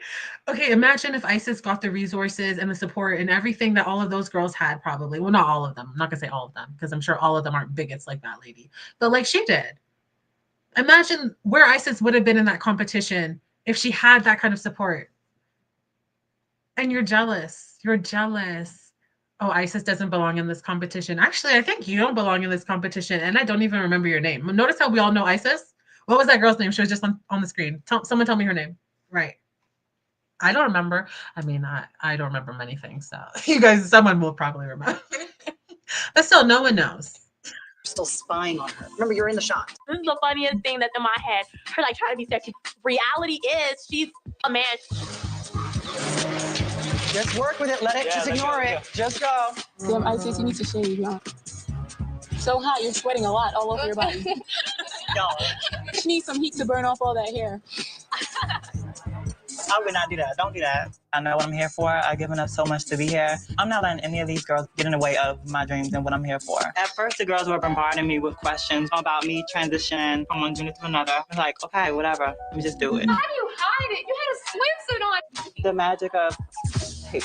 Okay, imagine if Isis got the resources and the support and everything that all of those girls had probably. Well, not all of them. I'm not going to say all of them because I'm sure all of them aren't bigots like that lady. But like she did. Imagine where Isis would have been in that competition if she had that kind of support. And you're jealous. You're jealous. Oh, Isis doesn't belong in this competition. Actually, I think you don't belong in this competition. And I don't even remember your name. Notice how we all know Isis? What was that girl's name? She was just on the screen. Someone tell me her name. Right. I don't remember. I mean, I don't remember many things. So you guys, someone will probably remember. But still, no one knows.
Still spying on her. Remember, you're in the shot.
This is the funniest thing that's in my head. Her like trying to be sexy. Reality is she's a man.
Just work with it. Let it. Just ignore it. Just go.
Damn, Isis, you need to shave, y'all. So hot, you're sweating a lot all over your body. You need some heat to burn off all that hair.
I would not do that. Don't do that. I know what I'm here for. I've given up so much to be here. I'm not letting any of these girls get in the way of my dreams and what I'm here for. At first, the girls were bombarding me with questions about me transitioning from one gender to another. I'm like, okay, whatever. Let me just do it.
How do you hide it? You had a swimsuit on.
The magic of hey.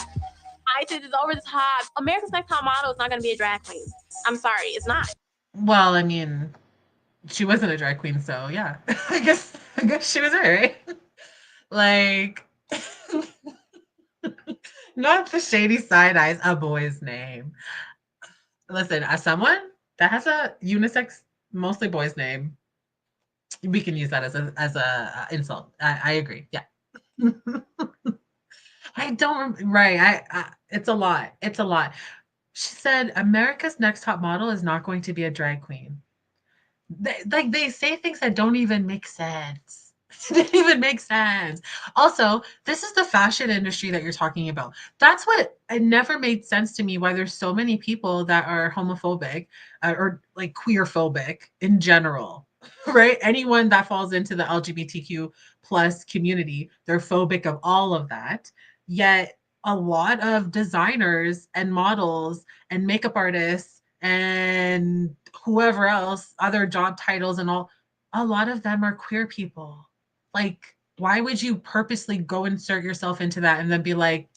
Isis is over the top. America's Next Top Model is not going to be a drag queen. I'm sorry, it's not.
Well, I mean, she wasn't a drag queen, so yeah. I guess she was right? Like, not the shady side eyes, a boy's name. Listen, as someone that has a unisex, mostly boy's name, we can use that as a insult. I agree. Yeah. I don't, right. It's a lot. It's a lot. She said, America's Next Top Model is not going to be a drag queen. They say things that don't even make sense. It didn't even make sense. Also, this is the fashion industry that you're talking about. That's what it never made sense to me why there's so many people that are homophobic or like queer phobic in general, right? Anyone that falls into the LGBTQ plus community, they're phobic of all of that. Yet a lot of designers and models and makeup artists and whoever else, other job titles and all, a lot of them are queer people. Like, why would you purposely go insert yourself into that and then be like,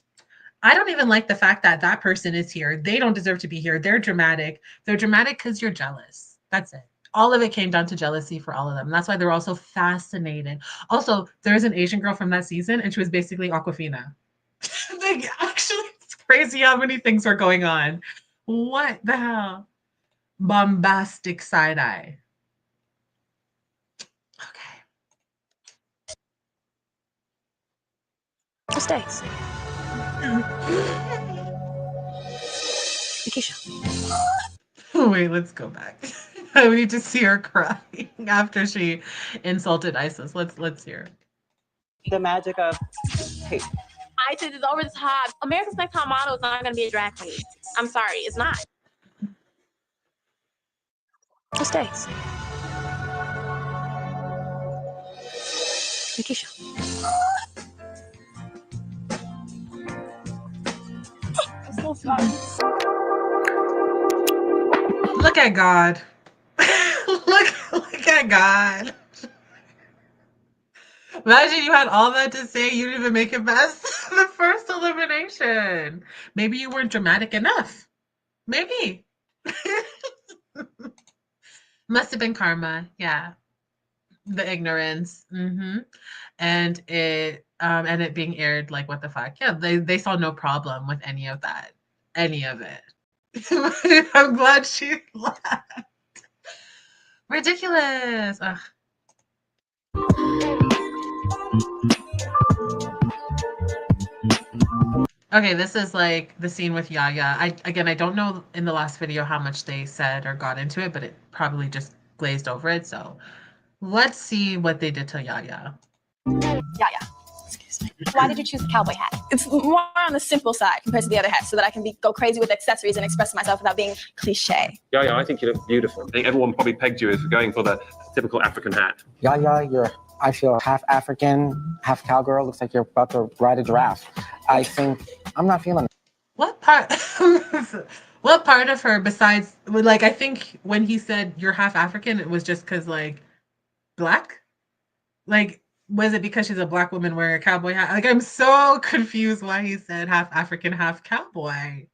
I don't even like the fact that that person is here. They don't deserve to be here. They're dramatic. They're dramatic because you're jealous. That's it. All of it came down to jealousy for all of them. And that's why they're all so fascinated. Also, there's an Asian girl from that season, and she was basically Awkwafina. Like, actually, it's crazy how many things are going on. What the hell? Bombastic side eye.
Stay.
Wait, let's go back. I need to see her crying after she insulted Isis. Let's hear.
The magic of hey.
Isis is over the top. America's Next Top Model is not going to be a drag queen. I'm sorry, it's not.
Stay. Nikisha.
I'm so sorry.
Look at God. look at God. Imagine you had all that to say, you didn't even make it past the first elimination. Maybe you weren't dramatic enough. Maybe. Must have been karma. Yeah. The ignorance. Mm-hmm. And it being aired like, what the fuck? Yeah, they saw no problem with any of that. Any of it. I'm glad she laughed. Ridiculous. Ugh. Okay, this is like the scene with Yaya. I don't know in the last video how much they said or got into it, but it probably just glazed over it. So let's see what they did to Yaya.
Yaya. Excuse me. Why did you choose the cowboy hat?
It's more on the simple side compared to the other hats, so that I can go crazy with accessories and express myself without being cliche.
Yeah, I think you look beautiful. I think everyone probably pegged you as going for the typical African hat.
Yaya, I feel half African, half cowgirl. Looks like you're about to ride a giraffe. I think
I'm not feeling it.
What part? What part of her besides, like, I think when he said you're half African, it was just because, like, black? Like, was it because she's a black woman wearing a cowboy hat? Like, I'm so confused why he said half African, half cowboy.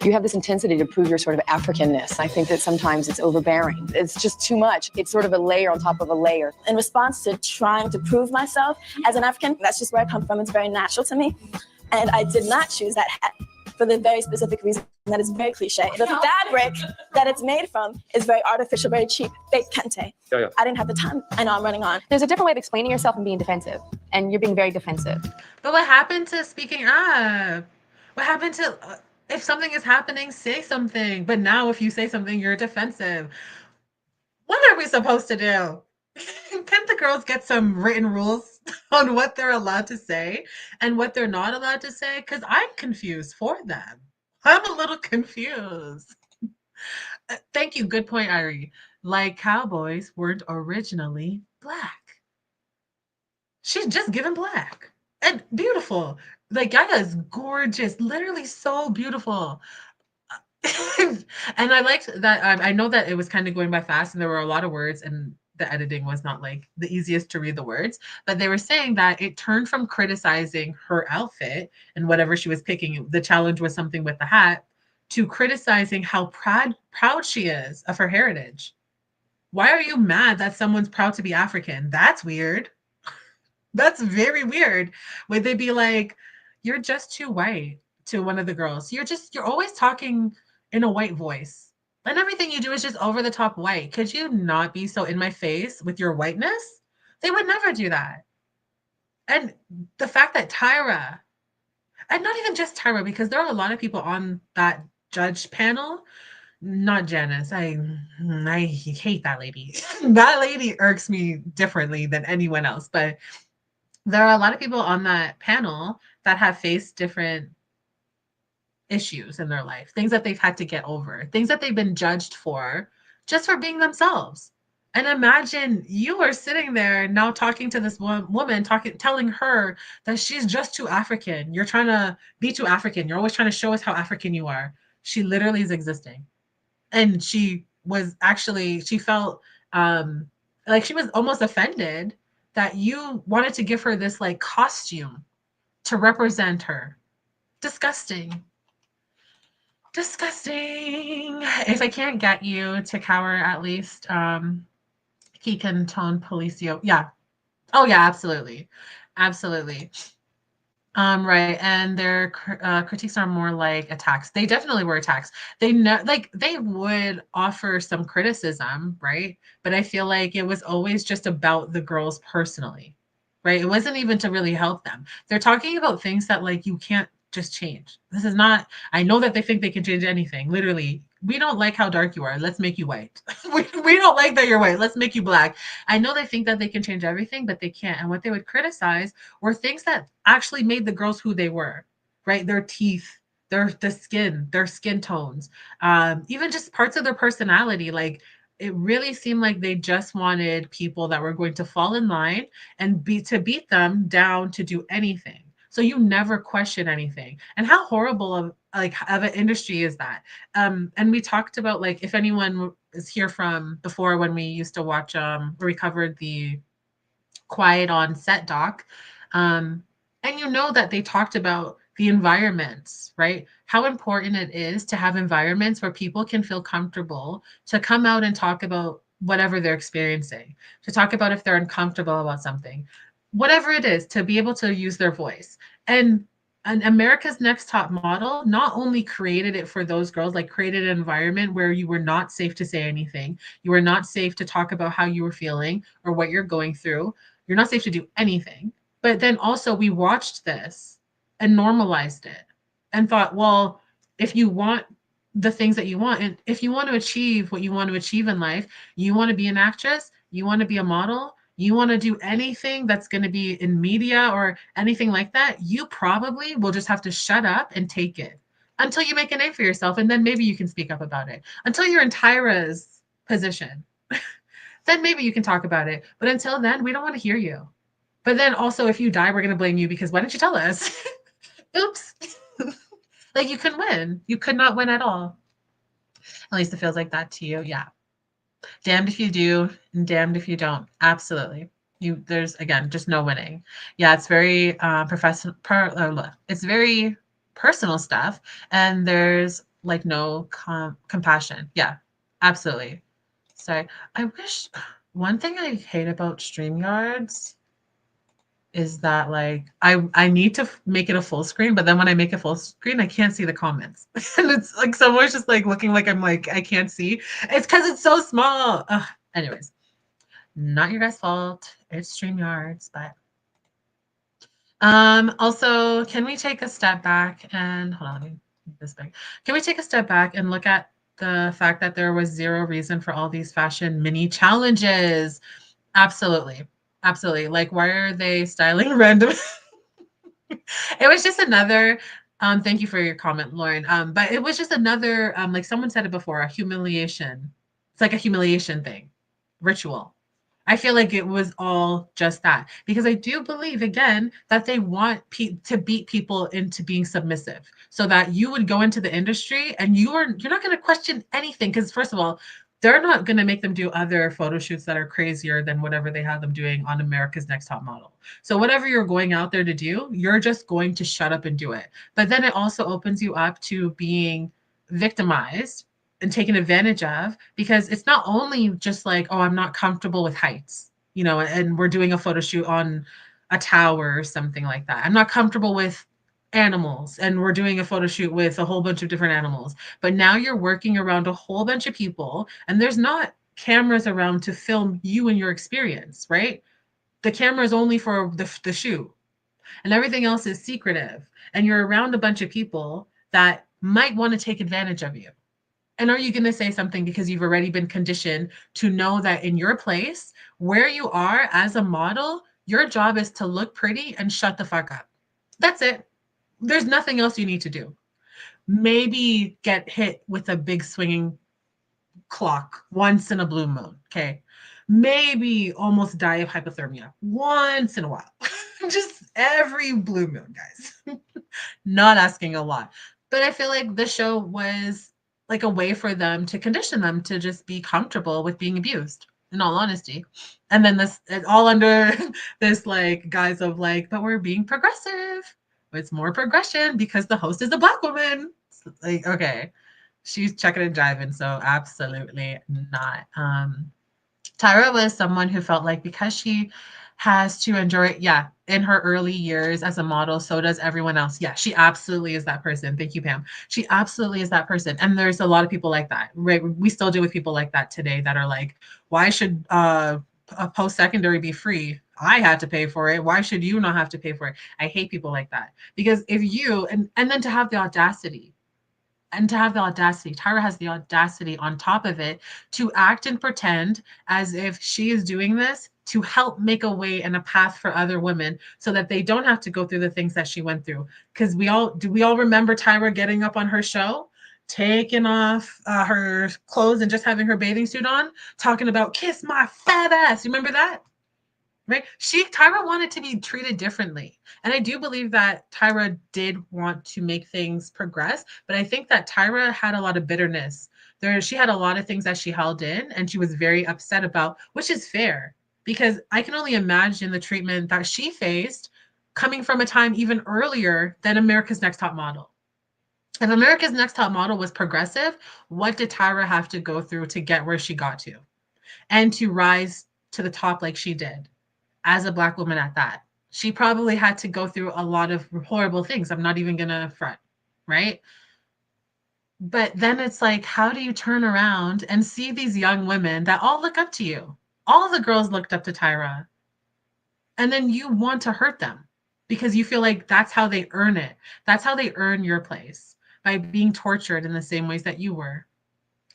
You have this intensity to prove your sort of Africanness. I think that sometimes it's overbearing. It's just too much. It's sort of a layer on top of a layer. In response to trying to prove myself as an African, that's just where I come from. It's very natural to me. And I did not choose that hat for the very specific reason that is very cliche. The fabric that it's made from is very artificial, very cheap, fake kente.
Yeah.
I didn't have the time. I know I'm running on.
There's a different way of explaining yourself and being defensive, and you're being very defensive.
But what happened to speaking up? What happened to if something is happening, say something. But now if you say something, you're defensive. What are we supposed to do? Can't the girls get some written rules on what they're allowed to say and what they're not allowed to say? Because I'm confused for them. I'm a little confused. Thank you. Good point, Irie. Like, cowboys weren't originally black. She's just given black and beautiful. Like, Gaga is gorgeous, literally so beautiful. And I liked that. I know that it was kind of going by fast and there were a lot of words and the editing was not like the easiest to read the words, but they were saying that it turned from criticizing her outfit and whatever she was picking. The challenge was something with the hat, to criticizing how proud she is of her heritage. Why are you mad that someone's proud to be African? That's weird. That's very weird. Would they be like, you're just too white to one of the girls? You're always talking in a white voice. And everything you do is just over the top white. Could you not be so in my face with your whiteness? They would never do that. And the fact that Tyra, and not even just Tyra, because there are a lot of people on that judge panel, not Janice. I hate that lady. That lady irks me differently than anyone else. But there are a lot of people on that panel that have faced different issues in their life, things that they've had to get over, things that they've been judged for just for being themselves. And imagine you are sitting there now talking to this woman, telling her that she's just too African. You're trying to be too African. You're always trying to show us how African you are. She literally is existing. And she felt like she was almost offended that you wanted to give her this like costume to represent her. Disgusting. Disgusting. If I can't get you to cower, at least he can tone Policio. Yeah. Oh yeah, absolutely. Absolutely. Right. And their critiques are more like attacks. They definitely were attacks. They would offer some criticism, right? But I feel like it was always just about the girls personally, right? It wasn't even to really help them. They're talking about things that like you can't just change. This is not, I know that they think they can change anything. Literally, we don't like how dark you are. Let's make you white. we don't like that you're white. Let's make you black. I know they think that they can change everything, but they can't. And what they would criticize were things that actually made the girls who they were, right? Their teeth, their skin tones, even just parts of their personality. Like, it really seemed like they just wanted people that were going to fall in line and beat them down to do anything. So you never question anything. And how horrible of an industry is that? And we talked about, like, if anyone is here from before when we used to watch, where we covered the Quiet on Set doc, and you know that they talked about the environments, right? How important it is to have environments where people can feel comfortable to come out and talk about whatever they're experiencing, to talk about if they're uncomfortable about something, whatever it is, to be able to use their voice. And America's Next Top Model not only created it for those girls, like created an environment where you were not safe to say anything. You were not safe to talk about how you were feeling or what you're going through. You're not safe to do anything. But then also we watched this and normalized it and thought, well, if you want the things that you want, and if you want to achieve what you want to achieve in life, you want to be an actress, you want to be a model, you want to do anything that's going to be in media or anything like that, you probably will just have to shut up and take it until you make a name for yourself. And then maybe you can speak up about it. Until you're in Tyra's position, then maybe you can talk about it. But until then, we don't want to hear you. But then also, if you die, we're going to blame you because why didn't you tell us? Oops. Like, you couldn't win. You could not win at all. At least it feels like that to you. Yeah. Damned if you do and damned if you don't. Absolutely. There's, again, just no winning. Yeah, it's very it's very personal stuff, and there's like no compassion. Yeah, absolutely. So I wish, one thing I hate about StreamYards is that, like, I need to make it a full screen, but then when I make it full screen, I can't see the comments. And it's like someone's just like looking like I'm like, I can't see. It's because it's so small. Ugh. Anyways, not your guys' fault. It's StreamYards, but also, can we take a step back and hold on, let me move this back. Can we take a step back and look at the fact that there was zero reason for all these fashion mini challenges? Absolutely. Absolutely. Like, why are they styling random? It was just another, thank you for your comment, Lauren. But it was just another, like someone said it before, a humiliation. It's like a humiliation thing, ritual. I feel like it was all just that, because I do believe, again, that they want to beat people into being submissive, so that you would go into the industry and you're not going to question anything. Because first of all, they're not going to make them do other photo shoots that are crazier than whatever they have them doing on America's Next Top Model. So whatever you're going out there to do, you're just going to shut up and do it. But then it also opens you up to being victimized and taken advantage of, because it's not only just like, oh, I'm not comfortable with heights, you know, and we're doing a photo shoot on a tower or something like that. I'm not comfortable with animals and we're doing a photo shoot with a whole bunch of different animals. But now you're working around a whole bunch of people and there's not cameras around to film you and your experience, right? The camera is only for the shoot and everything else is secretive. And you're around a bunch of people that might want to take advantage of you. And are you going to say something because you've already been conditioned to know that in your place, where you are as a model, your job is to look pretty and shut the fuck up. That's it. There's nothing else you need to do. Maybe get hit with a big swinging clock once in a blue moon. Okay. Maybe almost die of hypothermia once in a while. Just every blue moon, guys. Not asking a lot. But I feel like the show was like a way for them to condition them to just be comfortable with being abused, in all honesty. And then this, all under this like guise of like, but we're being progressive. It's more progression because the host is a Black woman. It's like, okay, she's checking and jiving, so absolutely not. Tyra was someone who felt like because she has to endure it, yeah, in her early years as a model, so does everyone else. Yeah, she absolutely is that person. Thank you, Pam. She absolutely is that person. And there's a lot of people like that, right? We still deal with people like that today that are like, why should a post-secondary be free? I had to pay for it. Why should you not have to pay for it? I hate people like that. Because if you, and then to have the audacity, Tyra has the audacity on top of it to act and pretend as if she is doing this to help make a way and a path for other women so that they don't have to go through the things that she went through. Because we all remember Tyra getting up on her show, taking off her clothes and just having her bathing suit on, talking about kiss my fat ass. You remember that? Right? Tyra wanted to be treated differently. And I do believe that Tyra did want to make things progress, but I think that Tyra had a lot of bitterness. She had a lot of things that she held in and she was very upset about, which is fair because I can only imagine the treatment that she faced coming from a time even earlier than America's Next Top Model. If America's Next Top Model was progressive, what did Tyra have to go through to get where she got to and to rise to the top like she did? As a Black woman at that, she probably had to go through a lot of horrible things. I'm not even gonna front, right? But then it's like, how do you turn around and see these young women that all look up to you? All of the girls looked up to Tyra. And then you want to hurt them because you feel like that's how they earn it. That's how they earn your place, by being tortured in the same ways that you were.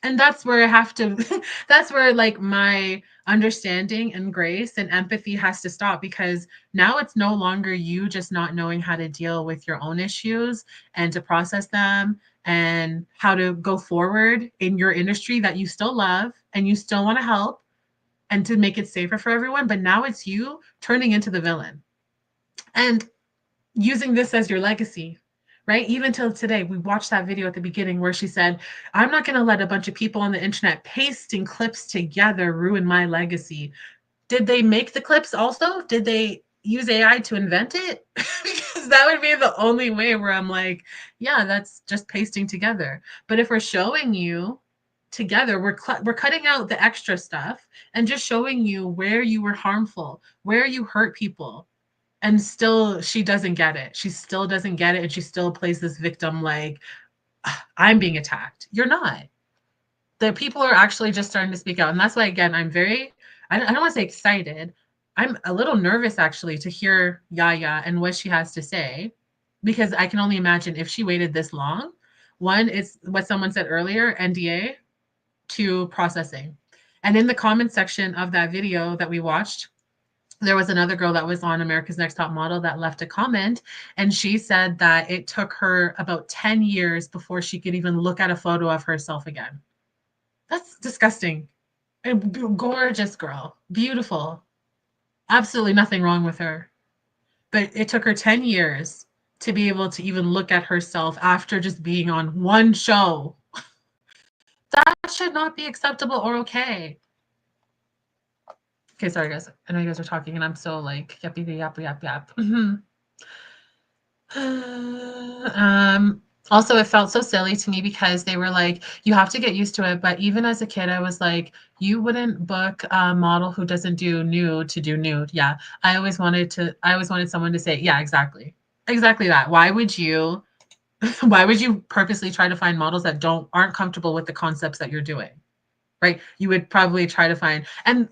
And that's where I have to, that's where like my understanding and grace and empathy has to stop, because now it's no longer you just not knowing how to deal with your own issues and to process them and how to go forward in your industry that you still love and you still want to help. and to make it safer for everyone. But now it's you turning into the villain and using this as your legacy, right? Even till today, we watched that video at the beginning where she said, I'm not going to let a bunch of people on the internet pasting clips together ruin my legacy. Did they make the clips also? Did they use AI to invent it? Because that would be the only way where I'm like, yeah, that's just pasting together. But if we're showing you together, we're cutting out the extra stuff and just showing you where you were harmful, where you hurt people. And still, she doesn't get it. She still doesn't get it. And she still plays this victim like, I'm being attacked. You're not. The people are actually just starting to speak out. And that's why, again, I'm very, I don't want to say excited. I'm a little nervous actually to hear Yaya and what she has to say, because I can only imagine if she waited this long. One, it's what someone said earlier, NDA, to processing. And in the comment section of that video that we watched, there was another girl that was on America's Next Top Model that left a comment, and she said that it took her about 10 years before she could even look at a photo of herself again. That's disgusting. A gorgeous girl, beautiful, absolutely nothing wrong with her. But it took her 10 years to be able to even look at herself after just being on one show. That should not be acceptable or okay. Okay, sorry guys. I know you guys are talking and I'm so like yappy yap yap yap. Also, it felt so silly to me because they were like, you have to get used to it. But even as a kid, I was like, you wouldn't book a model who doesn't do nude to do nude. Yeah. I always wanted someone to say, yeah, exactly. Exactly that. Why would you purposely try to find models that aren't comfortable with the concepts that you're doing? Right? You would probably try to find, and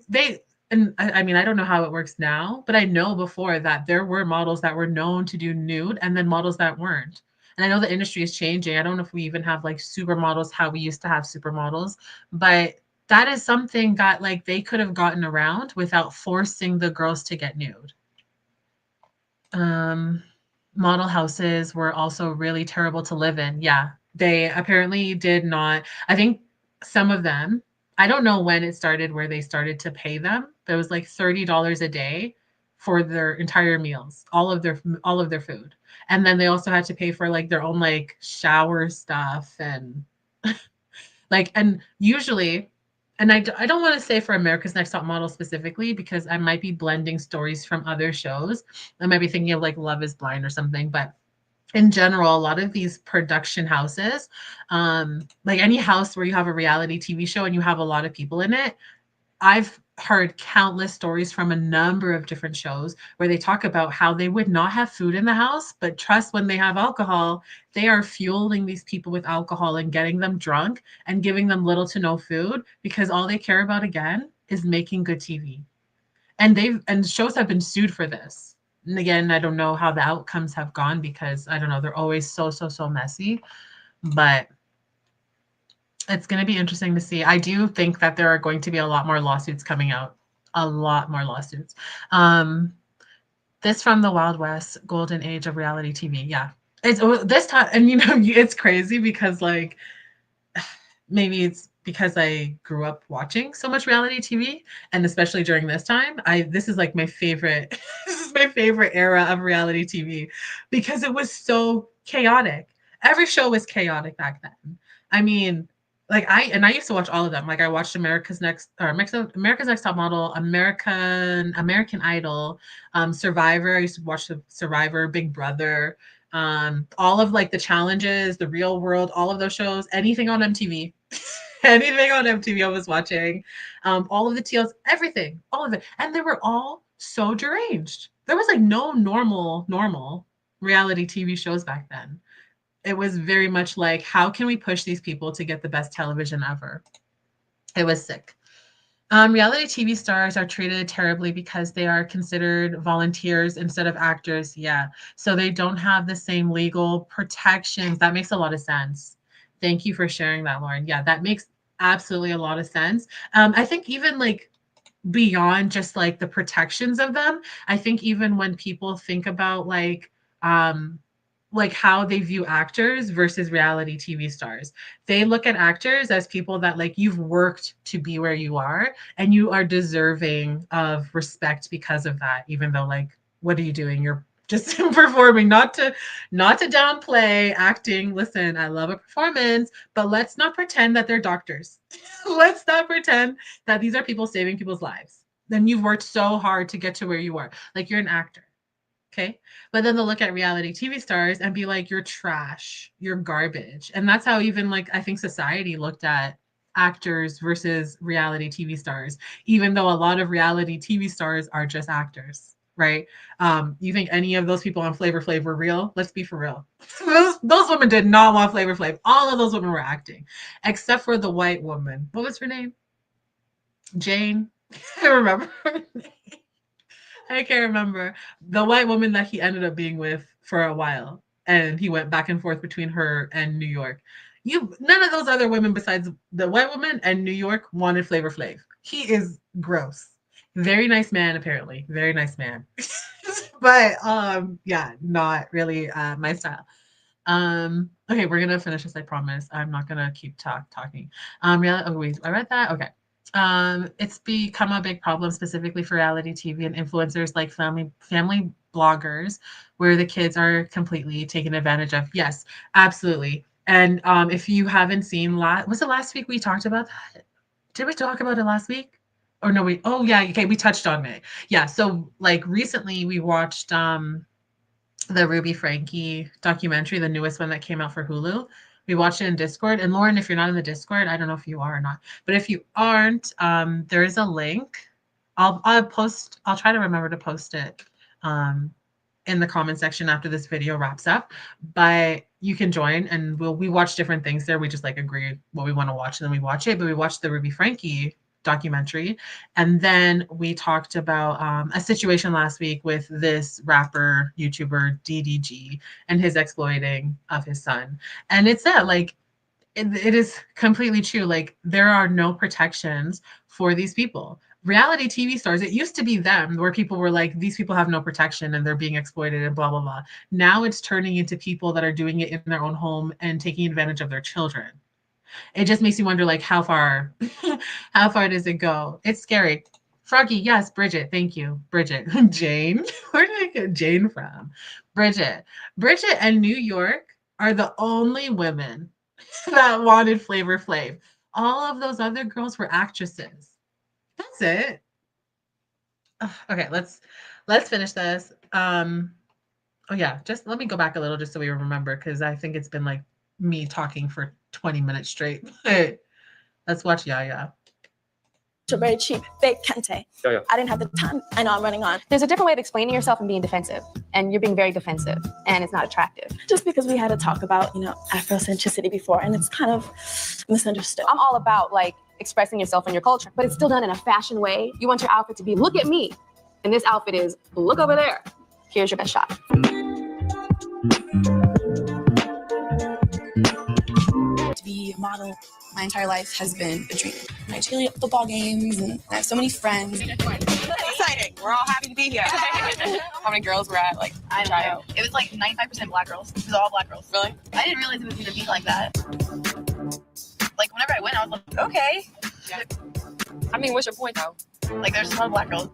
I mean, I don't know how it works now, but I know before that there were models that were known to do nude and then models that weren't. And I know the industry is changing. I don't know if we even have like supermodels, how we used to have supermodels, but that is something that like they could have gotten around without forcing the girls to get nude. Model houses were also really terrible to live in. Yeah, they apparently did not. I think some of them, I don't know when it started where they started to pay them, but it was like $30 a day for their entire meals, all of their food. And then they also had to pay for like their own like shower stuff and like, and usually, and I don't want to say for America's Next Top Model specifically, because I might be blending stories from other shows. I might be thinking of like Love is Blind or something, but in general, a lot of these production houses, like any house where you have a reality TV show and you have a lot of people in it, I've heard countless stories from a number of different shows where they talk about how they would not have food in the house, but trust when they have alcohol, they are fueling these people with alcohol and getting them drunk and giving them little to no food because all they care about again is making good TV. And shows have been sued for this. And again, I don't know how the outcomes have gone because I don't know, they're always so messy, but it's going to be interesting to see. I do think that there are going to be a lot more lawsuits coming out. A lot more lawsuits. This from the Wild West, golden age of reality TV. Yeah. It's this time, and you know, it's crazy because like maybe it's because I grew up watching so much reality TV, and especially during this time, this is like my favorite this is my favorite era of reality TV because it was so chaotic. Every show was chaotic back then. I mean, like I used to watch all of them. Like I watched America's Next Top Model, American Idol, Survivor. I used to watch the Survivor, Big Brother, all of like the challenges, the Real World, all of those shows, anything on MTV. Anything on MTV I was watching, all of the TLs, everything, all of it. And they were all so deranged. There was like no normal reality TV shows back then. It was very much like, how can we push these people to get the best television ever? It was sick. Reality TV stars are treated terribly because they are considered volunteers instead of actors. Yeah. So they don't have the same legal protections. That makes a lot of sense. Thank you for sharing that, Lauren. Yeah, that makes absolutely a lot of sense. I think even like beyond just like the protections of them, I think even when people think about like like how they view actors versus reality TV stars. They look at actors as people that like you've worked to be where you are and you are deserving of respect because of that, even though like what are you doing? You're just performing, not to downplay acting. Listen, I love a performance, but let's not pretend that they're doctors. Let's not pretend that these are people saving people's lives. Then you've worked so hard to get to where you are. Like you're an actor. Okay. But then they'll look at reality TV stars and be like, you're trash, you're garbage. And that's how even like I think society looked at actors versus reality TV stars, even though a lot of reality TV stars are just actors, right? You think any of those people on Flavor Flav were real? Let's be for real. Those women did not want Flavor Flav. All of those women were acting, except for the white woman. What was her name? Jane. I remember. I can't remember the white woman that he ended up being with for a while, and he went back and forth between her and New York. None of those other women besides the white woman and New York wanted Flavor Flav. He is gross. Very nice man, apparently. Very nice man. But yeah, not really my style. Okay, we're gonna finish this, I promise. I'm not gonna keep talking. Yeah, oh wait, I read that. Okay. It's become a big problem specifically for reality TV and influencers like family bloggers, where the kids are completely taken advantage of. Yes, absolutely. And if you haven't seen was it last week we talked about that? Did we talk about it last week? Or no, oh yeah, okay, we touched on it. Yeah, so like recently we watched the Ruby Frankie documentary, the newest one that came out for Hulu. We watched it in Discord. And Lauren, if you're not in the Discord, I don't know if you are or not, but if you aren't, there is a link. I'll try to remember to post it in the comment section after this video wraps up. But you can join and we watch different things there. We just like agree what we want to watch and then we watch it. But we watched the Ruby Frankie documentary. And then we talked about a situation last week with this rapper, YouTuber, DDG, and his exploiting of his son. And it's that like, it is completely true. Like there are no protections for these people. Reality TV stars, it used to be them where people were like, these people have no protection and they're being exploited and blah, blah, blah. Now it's turning into people that are doing it in their own home and taking advantage of their children. It just makes you wonder like how far does it go? It's scary. Froggy, yes, Bridget, thank you. Bridget. Jane. Where did I get Jane from? Bridget and New York are the only women that wanted Flavor Flav. All of those other girls were actresses. That's it. Okay, let's finish this. Oh yeah, just let me go back a little just so we remember because I think it's been like me talking for 20 minutes straight. Let's watch Yaya.
Very cheap, fake kente.
Yeah.
I didn't have the time. I know I'm running on.
There's a different way of explaining yourself and being defensive, and you're being very defensive, and it's not attractive.
Just because we had to talk about, Afrocentricity before, and it's kind of misunderstood.
I'm all about like expressing yourself and your culture, but it's still done in a fashion way. You want your outfit to be, look at me, and this outfit is, look over there. Here's your best shot.
To be a model my entire life has been a dream. I cheerlead at football games and I have so many friends.
Exciting. We're all happy to be here.
How many girls were at
I don't know. It was like 95% black girls. It was all black girls.
Really?
I didn't realize it was going to be like that. Like whenever I went, I was like, okay.
Yeah. I mean, what's your point though?
Like there's a lot of black girls.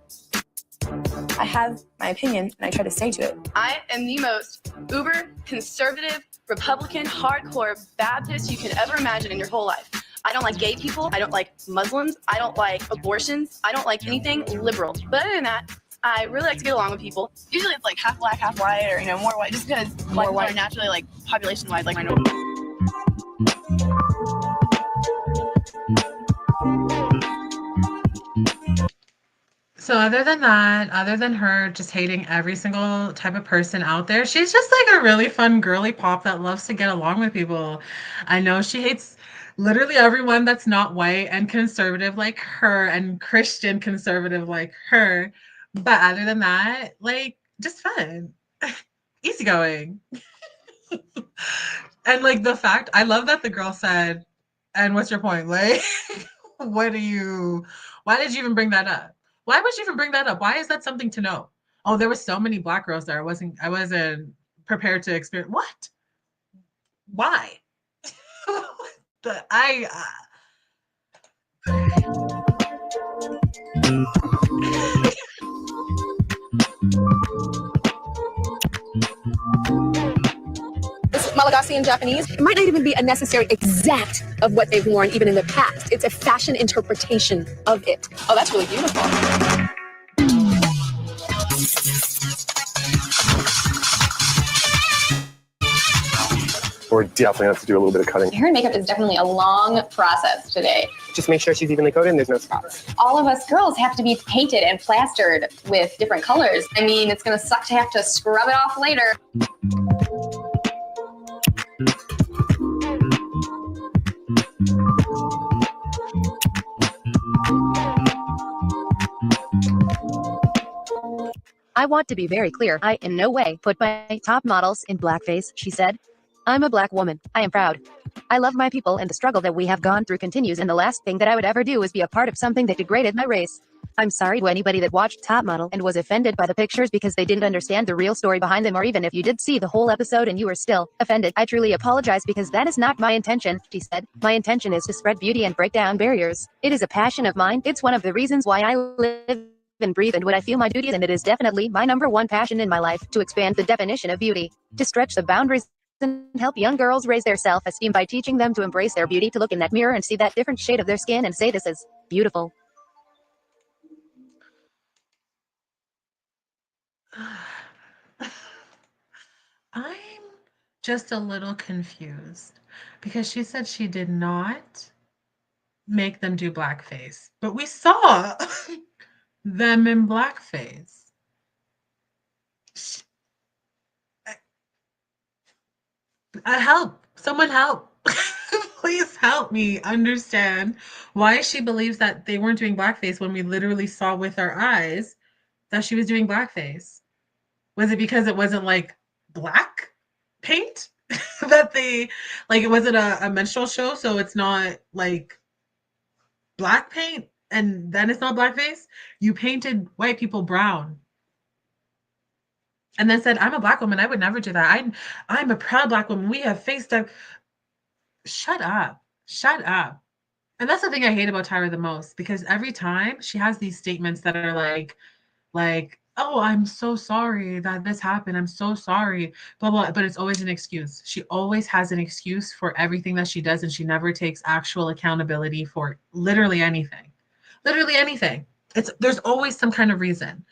I have my opinion and I try to stay to it.
I am the most uber conservative, Republican, hardcore Baptist you can ever imagine in your whole life. I don't like gay people. I don't like Muslims. I don't like abortions. I don't like anything liberal. But other than that, I really like to get along with people.
Usually it's like half black, half white, or more white, just because black people are naturally like population-wise like minority.
So other than that, other than her just hating every single type of person out there, she's just like a really fun girly pop that loves to get along with people. I know she hates literally everyone that's not white and conservative like her and Christian conservative like her. But other than that, like just fun, easygoing. And like the fact, I love that the girl said, and what's your point? Like, why did you even bring that up? Why would you even bring that up? Why is that something to know? Oh, there were so many black girls there. I wasn't prepared to experience. What? Why? But
Malagasy in Japanese, it might not even be a necessary exact of what they've worn even in the past. It's a fashion interpretation of it. Oh, that's really beautiful.
We're definitely have to do a little bit of cutting.
Hair and makeup is definitely a long process today.
Just make sure she's evenly coated and there's no spots.
All of us girls have to be painted and plastered with different colors. I mean, it's gonna suck to have to scrub it off later.
I want to be very clear. I in no way put my top models in blackface, she said. I'm a black woman. I am proud. I love my people and the struggle that we have gone through continues, and the last thing that I would ever do is be a part of something that degraded my race. I'm sorry to anybody that watched Top Model and was offended by the pictures because they didn't understand the real story behind them, or even if you did see the whole episode and you were still offended. I truly apologize because that is not my intention, she said. My intention is to spread beauty and break down barriers. It is a passion of mine. It's one of the reasons why I live and breathe and what I feel my duty, and it is definitely my number one passion in my life, to expand the definition of beauty, to stretch the boundaries and help young girls raise their self-esteem by teaching them to embrace their beauty, to look in that mirror and see that different shade of their skin and say, this is beautiful.
I'm just a little confused because she said she did not make them do blackface, but we saw them in blackface. Help! Someone help! Please help me understand why she believes that they weren't doing blackface when we literally saw with our eyes that she was doing blackface. Was it because it wasn't like black paint that they, like, it wasn't a menstrual show, so it's not like black paint and then it's not blackface? You painted white people brown and then said, I'm a black woman, I would never do that. I'm a proud black woman. We have faced up. Shut up. Shut up. And that's the thing I hate about Tyra the most, because every time she has these statements that are like, oh, I'm so sorry that this happened. I'm so sorry, blah, blah. But it's always an excuse. She always has an excuse for everything that she does, and she never takes actual accountability for literally anything. Literally anything. There's always some kind of reason.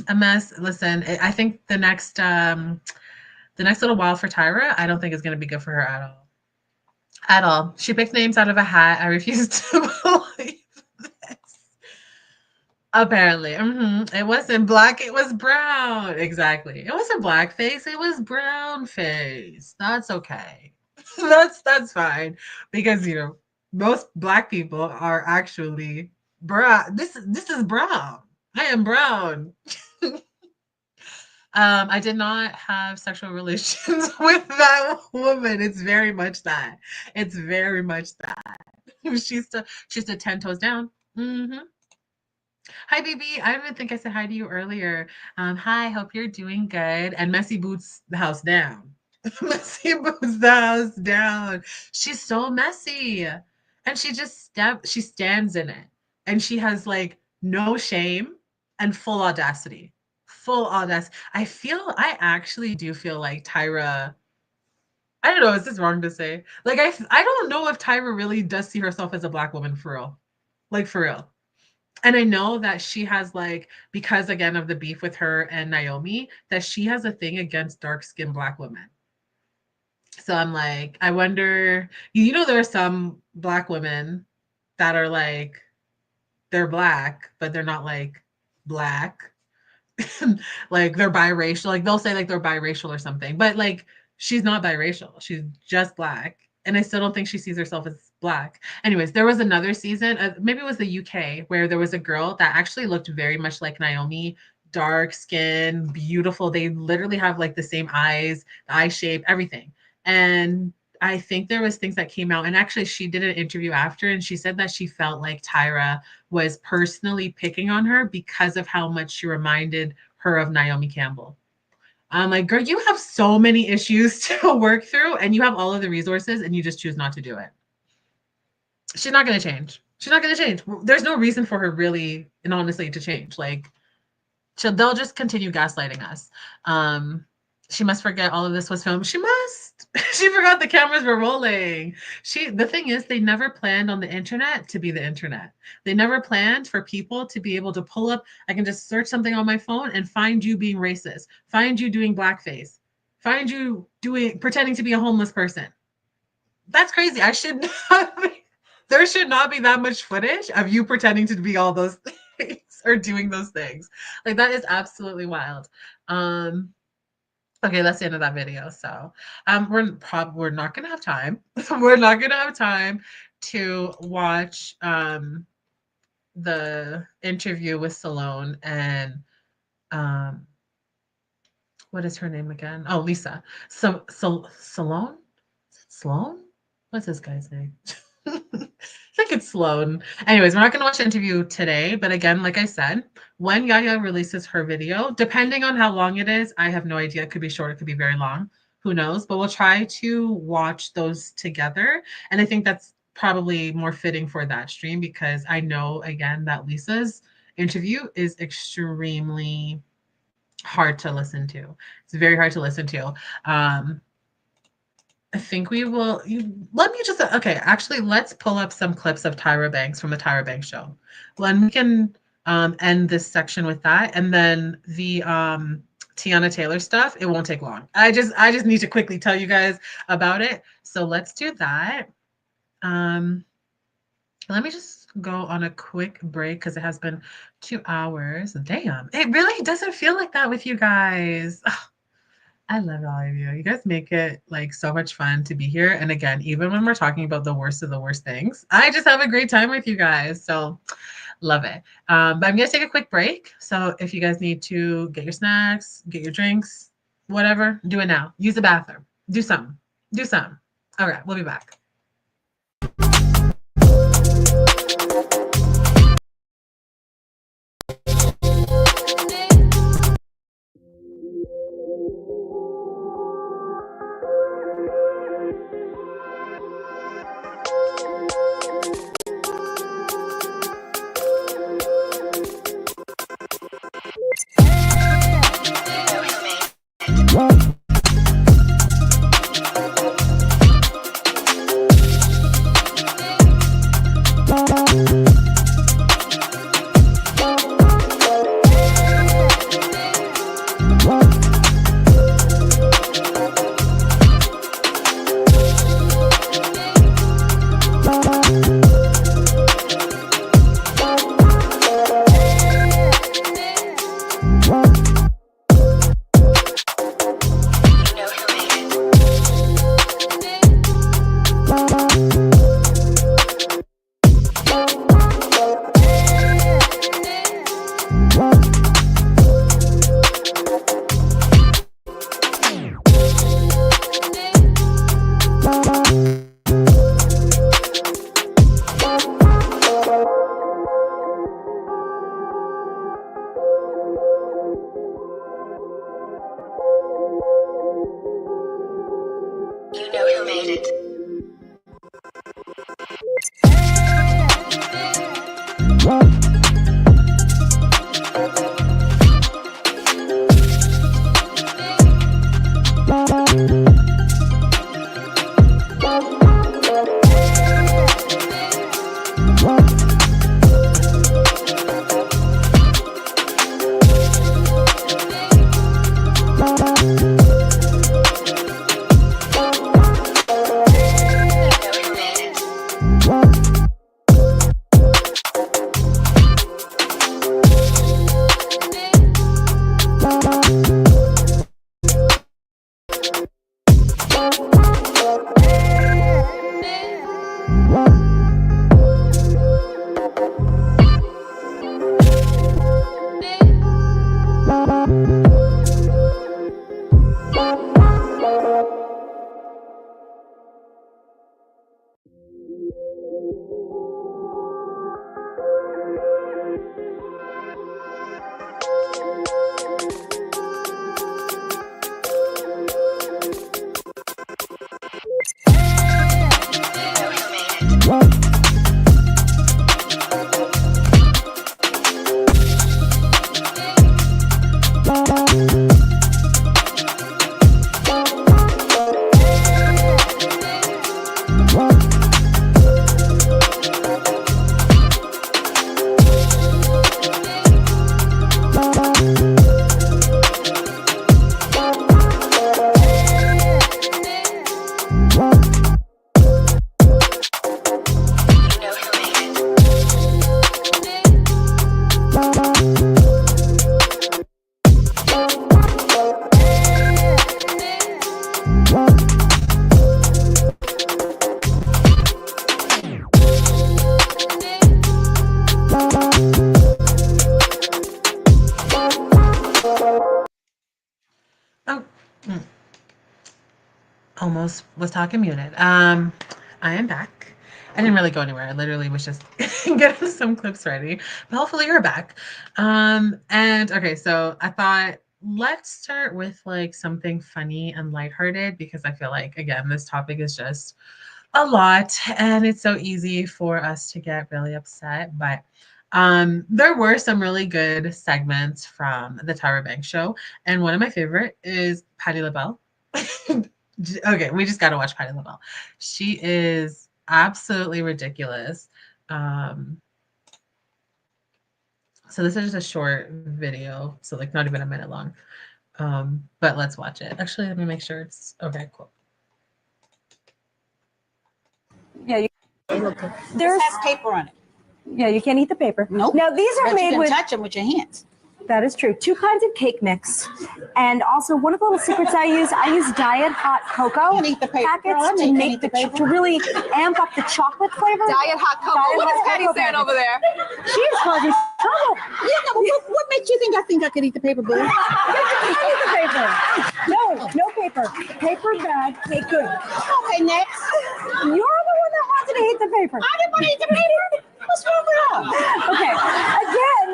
A mess. Listen, I think the next little while for Tyra, I don't think is going to be good for her at all. At all. She picked names out of a hat. I refuse to believe this. Apparently. It wasn't black, it was brown. Exactly. It wasn't blackface, it was brown face. That's okay. That's fine. Because, you know, most black people are actually brown. This is brown. I am brown. I did not have sexual relations with that woman. It's very much that. It's very much that. She's still 10 toes down. Hi, baby. I don't even think I said hi to you earlier. Hi, hope you're doing good. And Messy Boots the house down. Messy Boots the house down. She's so messy. And she stands in it. And she has like no shame and full audacity. Full audacity. I actually do feel like Tyra, I don't know, is this wrong to say? Like, I don't know if Tyra really does see herself as a black woman for real. Like, for real. And I know that she has, like, because again of the beef with her and Naomi, that she has a thing against dark-skinned black women. So I'm like, I wonder, you know, there are some black women that are like, they're black, but they're not like black. Like they're biracial. Like they'll say like they're biracial or something, but like she's not biracial. She's just black. And I still don't think she sees herself as black. Anyways, there was another season, maybe it was the UK, where there was a girl that actually looked very much like Naomi, dark skin, beautiful. They literally have like the same eyes, the eye shape, everything. And I think there was things that came out, and actually she did an interview after, and she said that she felt like Tyra was personally picking on her because of how much she reminded her of Naomi Campbell. I'm like, girl, you have so many issues to work through and you have all of the resources and you just choose not to do it. She's not going to change. She's not going to change. There's no reason for her really and honestly to change. Like, they'll just continue gaslighting us. She must forget all of this was filmed. She must. She forgot the cameras were rolling. The thing is, they never planned on the internet to be the internet. They never planned for people to be able to pull up. I can just search something on my phone and find you being racist, find you doing blackface, find you pretending to be a homeless person. That's crazy. There should not be that much footage of you pretending to be all those things or doing those things. Like, that is absolutely wild. Okay, that's the end of that video. So we're not gonna have time. We're not gonna have time to watch the interview with Salone and what is her name again? Oh, Lisa. Salone? Sloan? What's this guy's name? I think it's Sloan. Anyways, we're not going to watch the interview today, but again, like I said, when Yaya releases her video, depending on how long it is, I have no idea. It could be short, it could be very long. Who knows? But we'll try to watch those together. And I think that's probably more fitting for that stream because I know, again, that Lisa's interview is extremely hard to listen to. It's very hard to listen to. I think we will. Actually, let's pull up some clips of Tyra Banks from the Tyra Banks show. When we can end this section with that, and then the Tiana Taylor stuff, it won't take long. I just need to quickly tell you guys about it. So let's do that. Let me just go on a quick break because it has been 2 hours. Damn, it really doesn't feel like that with you guys. Ugh. I love all of you. You guys make it like so much fun to be here. And again, even when we're talking about the worst of the worst things, I just have a great time with you guys. So love it. But I'm going to take a quick break. So if you guys need to get your snacks, get your drinks, whatever, do it now. Use the bathroom. Do something. Do something. All right, we'll be back. was talking muted. I am back. I didn't really go anywhere. I literally was just getting some clips ready, but hopefully you're back. And okay, so I thought let's start with like something funny and lighthearted because I feel like again this topic is just a lot and it's so easy for us to get really upset. But there were some really good segments from the Tyra Banks show, and one of my favorite is Patti LaBelle. Okay, we just got to watch Patti LaBelle. She is absolutely ridiculous. So this is just a short video, so like not even a minute long. But let's watch it. Actually, let me make sure it's okay. Cool.
Yeah,
There's has paper on it.
Yeah, you can't eat the paper.
Nope.
Now these are
But
made
you can
with.
touch them with your hands.
That is true. 2 kinds of cake mix, and also one of the little secrets I use diet hot cocoa packets to make to really amp up the chocolate flavor.
Diet hot cocoa. What is Patty saying over there?
She is causing trouble.
Yeah, no, what makes you think I could eat the paper, boo?
You can eat the paper. No paper. Paper bad, cake good.
Okay, next.
You're the one that wanted to eat the paper.
I didn't want to eat the paper. What's wrong with that?
Okay, again,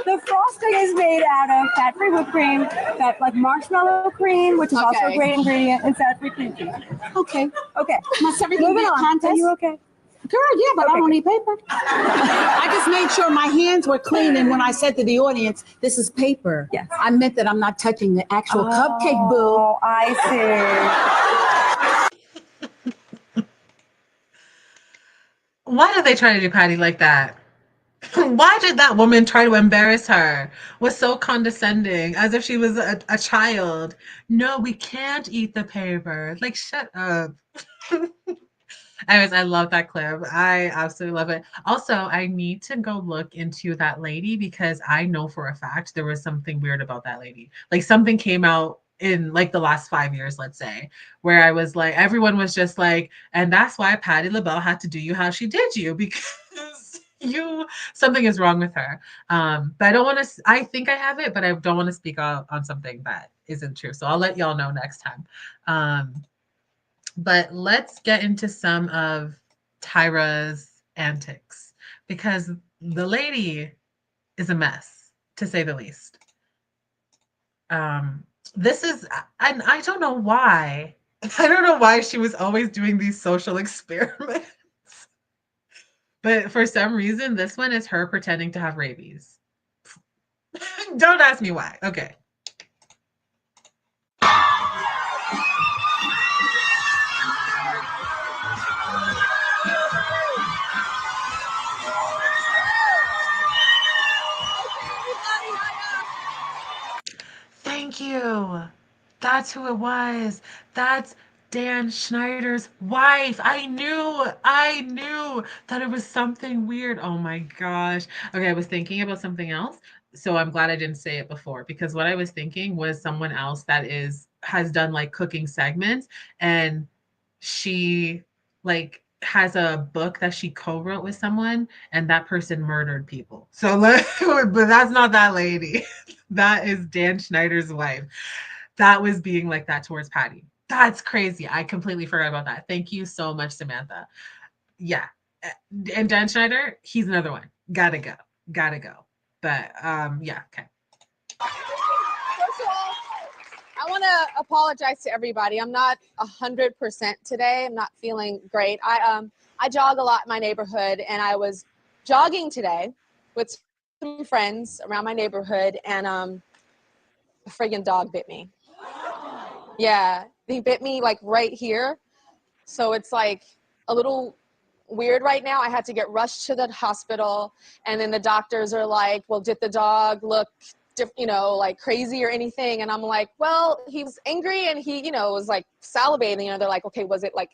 the frosting is made out of fat-free whipped cream, like marshmallow cream, which is also a great ingredient, and fat-free cream cheese.
Okay.
Okay.
Must everything be a contest?
Are you okay?
Girl, yeah, but I don't need paper. I just made sure my hands were clean, and when I said to the audience, this is paper,
yes.
I meant that I'm not touching the actual cupcake, boo.
Oh, I see.
Why did they try to do Patty like that? Why did that woman try to embarrass her? Was so condescending, as if she was a child. No, we can't eat the paper. Like, shut up. Anyways, I love that clip. I absolutely love it. Also, I need to go look into that lady because I know for a fact there was something weird about that lady. Like something came out in like the last 5 years, let's say, where I was like, everyone was just like, and that's why Patti LaBelle had to do you how she did you because something is wrong with her. But I don't want to, I think I have it, but I don't want to speak on something that isn't true. So I'll let y'all know next time. But let's get into some of Tyra's antics because the lady is a mess, to say the least. This is, and I don't know why. I don't know why she was always doing these social experiments. But for some reason, this one is her pretending to have rabies. Don't ask me why. Okay. Thank you. That's who it was. That's Dan Schneider's wife. I knew that it was something weird. Oh my gosh. Okay, I was thinking about something else. So I'm glad I didn't say it before because what I was thinking was someone else that has done like cooking segments and she like has a book that she co-wrote with someone and that person murdered people. So but that's not that lady. That is Dan Schneider's wife. That was being like that towards Patty. That's crazy. I completely forgot about that. Thank you so much, Samantha. Yeah. And Dan Schneider, he's another one. Gotta go. But yeah, okay.
First of all, I want to apologize to everybody. I'm not 100% today. I'm not feeling great. I jog a lot in my neighborhood, and I was jogging today with some friends around my neighborhood, and a friggin' dog bit me. Yeah, he bit me like right here. So it's like a little weird right now. I had to get rushed to the hospital, and then the doctors are like, well, did the dog look like crazy or anything? And I'm like, well, he was angry and he, was like salivating. They're like, okay, was it like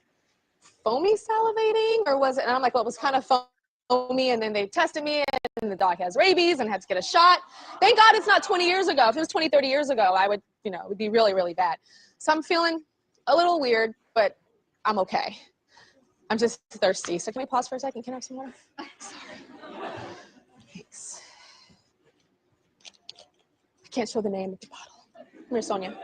foamy salivating or was it? And I'm like, well, it was kind of foamy. And then they tested me and the dog has rabies and had to get a shot. Thank God it's not 20 years ago. If it was 20, 30 years ago, I would, it would be really, really bad. So I'm feeling a little weird, but I'm okay. I'm just thirsty. So can we pause for a second? Can I have some water? Sorry. Thanks. I can't show the name of the bottle. Come here, Sonia.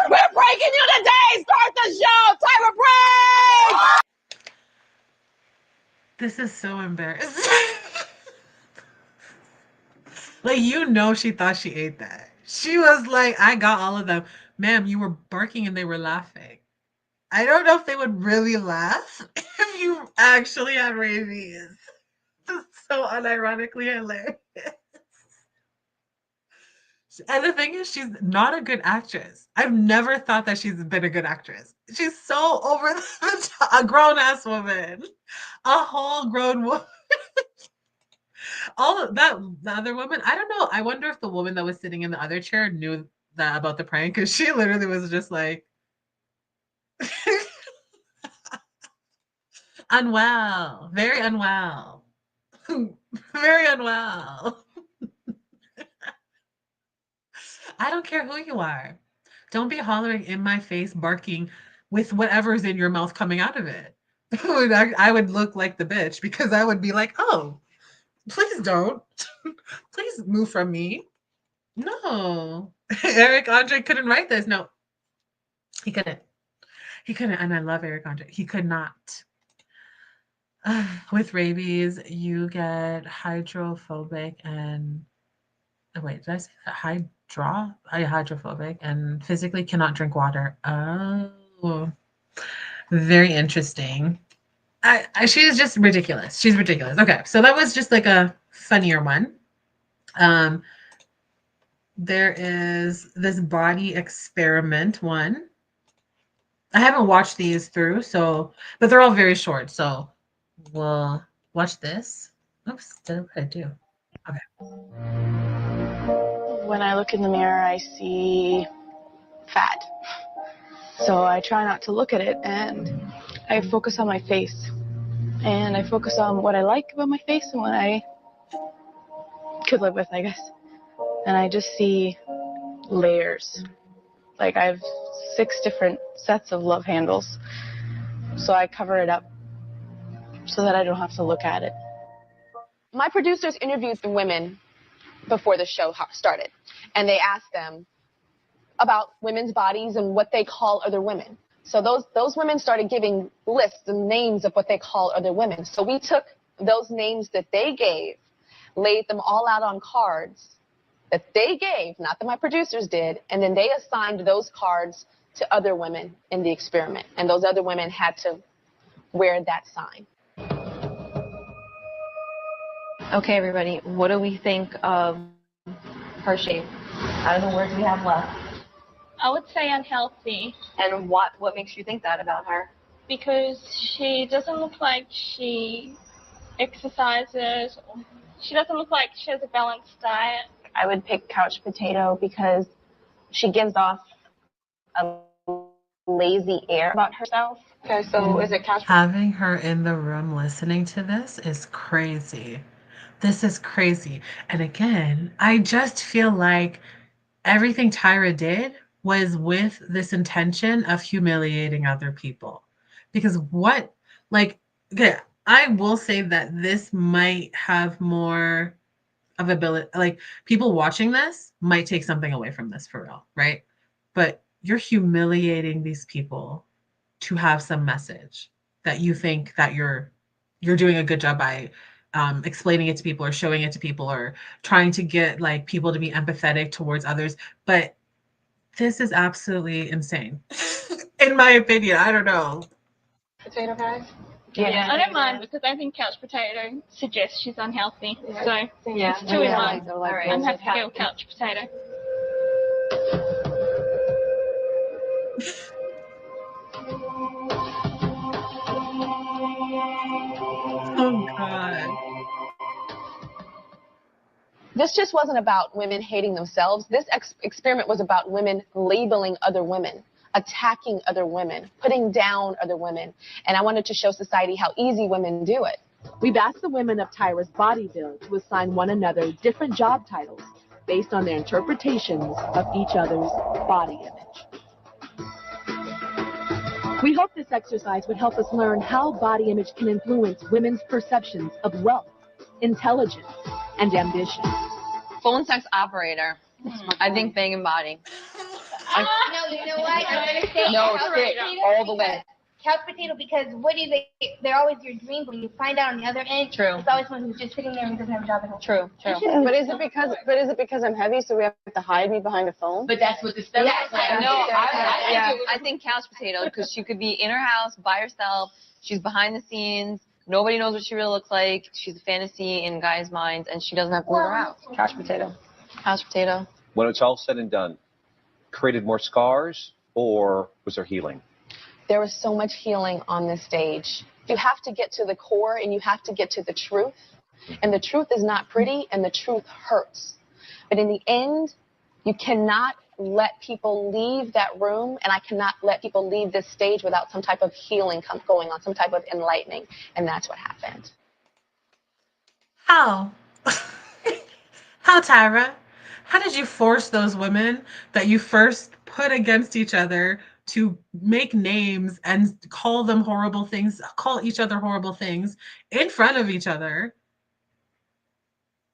We're breaking you today. Start the show. Tyra, break.
This is so embarrassing. Like, you know, she thought she ate that. She was like, I got all of them. Ma'am, you were barking and they were laughing. I don't know if they would really laugh if you actually had rabies. This is so unironically hilarious. And the thing is, she's not a good actress. I've never thought that she's been a good actress. She's so over the top, a grown-ass woman. A whole grown woman. All of that, the other woman, I don't know. I wonder if the woman that was sitting in the other chair knew that about the prank, because she literally was just like unwell, very unwell, very unwell. I don't care who you are. Don't be hollering in my face, barking with whatever's in your mouth coming out of it. I would look like the bitch, because I would be like, oh, please don't. Please move from me. No. Eric Andre couldn't write this. No, he couldn't. He couldn't. And I love Eric Andre. He could not. With rabies, you get hydrophobic and wait, did I say that? Hydrophobic and physically cannot drink water. Oh, very interesting. She's just ridiculous. She's ridiculous. Okay, so that was just like a funnier one. There is this body experiment one. I haven't watched these through, so but they're all very short. So we'll watch this. Oops, what did I do? Okay.
When I look in the mirror, I see fat. So I try not to look at it, and I focus on my face. And I focus on what I like about my face and what I could live with, I guess. And I just see layers. Like, I have 6 different sets of love handles. So I cover it up so that I don't have to look at it.
My producers interviewed the women before the show started, and they asked them about women's bodies and what they call other women. So those women started giving lists and names of what they call other women. So we took those names that they gave, laid them all out on cards that they gave, not that my producers did, and then they assigned those cards to other women in the experiment. And those other women had to wear that sign.
Okay, everybody, what do we think of her shape? Out of the words we have left.
I would say unhealthy.
And what makes you think that about her?
Because she doesn't look like she exercises. She doesn't look like she has a balanced diet.
I would pick couch potato because she gives off a lazy air about herself.
Okay, so is it couch potato?
Having her in the room listening to this is crazy. This is crazy. And again, I just feel like everything Tyra did was with this intention of humiliating other people. Because okay, I will say that this might have more of ability, like people watching this might take something away from this for real, right? But you're humiliating these people to have some message that you think that you're doing a good job by explaining it to people or showing it to people or trying to get like people to be empathetic towards others. But this is absolutely insane. In my opinion, I don't know.
Potato guys?
Yeah, I don't mind because I think couch potato suggests she's unhealthy. So it's 2 in 1. I'm happy to go with couch potato.
Oh God.
This just wasn't about women hating themselves. This experiment was about women labeling other women, attacking other women, putting down other women. And I wanted to show society how easy women do it.
We've asked the women of Tyra's body build to assign one another different job titles
based on their interpretations of each other's body image. We hope this exercise would help us learn how body image can influence women's perceptions of wealth, intelligence, and ambition.
Phone sex operator. I think banging body.
No, you know what? I'm gonna say
No,
couch
stick
potato
all the way.
Couch potato, because what do they're always your dream, but when you find out on the other end,
True.
it's always one who's just sitting there and doesn't have a job at home.
True.
But is it because I'm heavy, so we have to hide me behind a phone?
But that's what the stuff
Yes,
is. I know. I think couch potato,
potato
because she could be in her house by herself. She's behind the scenes. Nobody knows what she really looks like. She's a fantasy in guys' minds, and she doesn't have to leave her house.
Couch potato.
Couch potato.
When it's all said and done, created more scars, or was there healing?
There was so much healing on this stage. You have to get to the core and you have to get to the truth. And the truth is not pretty and the truth hurts. But in the end, you cannot let people leave that room, and I cannot let people leave this stage without some type of healing going on, some type of enlightening. And that's what happened.
How? How, Tyra? How did you force those women that you first put against each other to make names and call them horrible things, call each other horrible things in front of each other?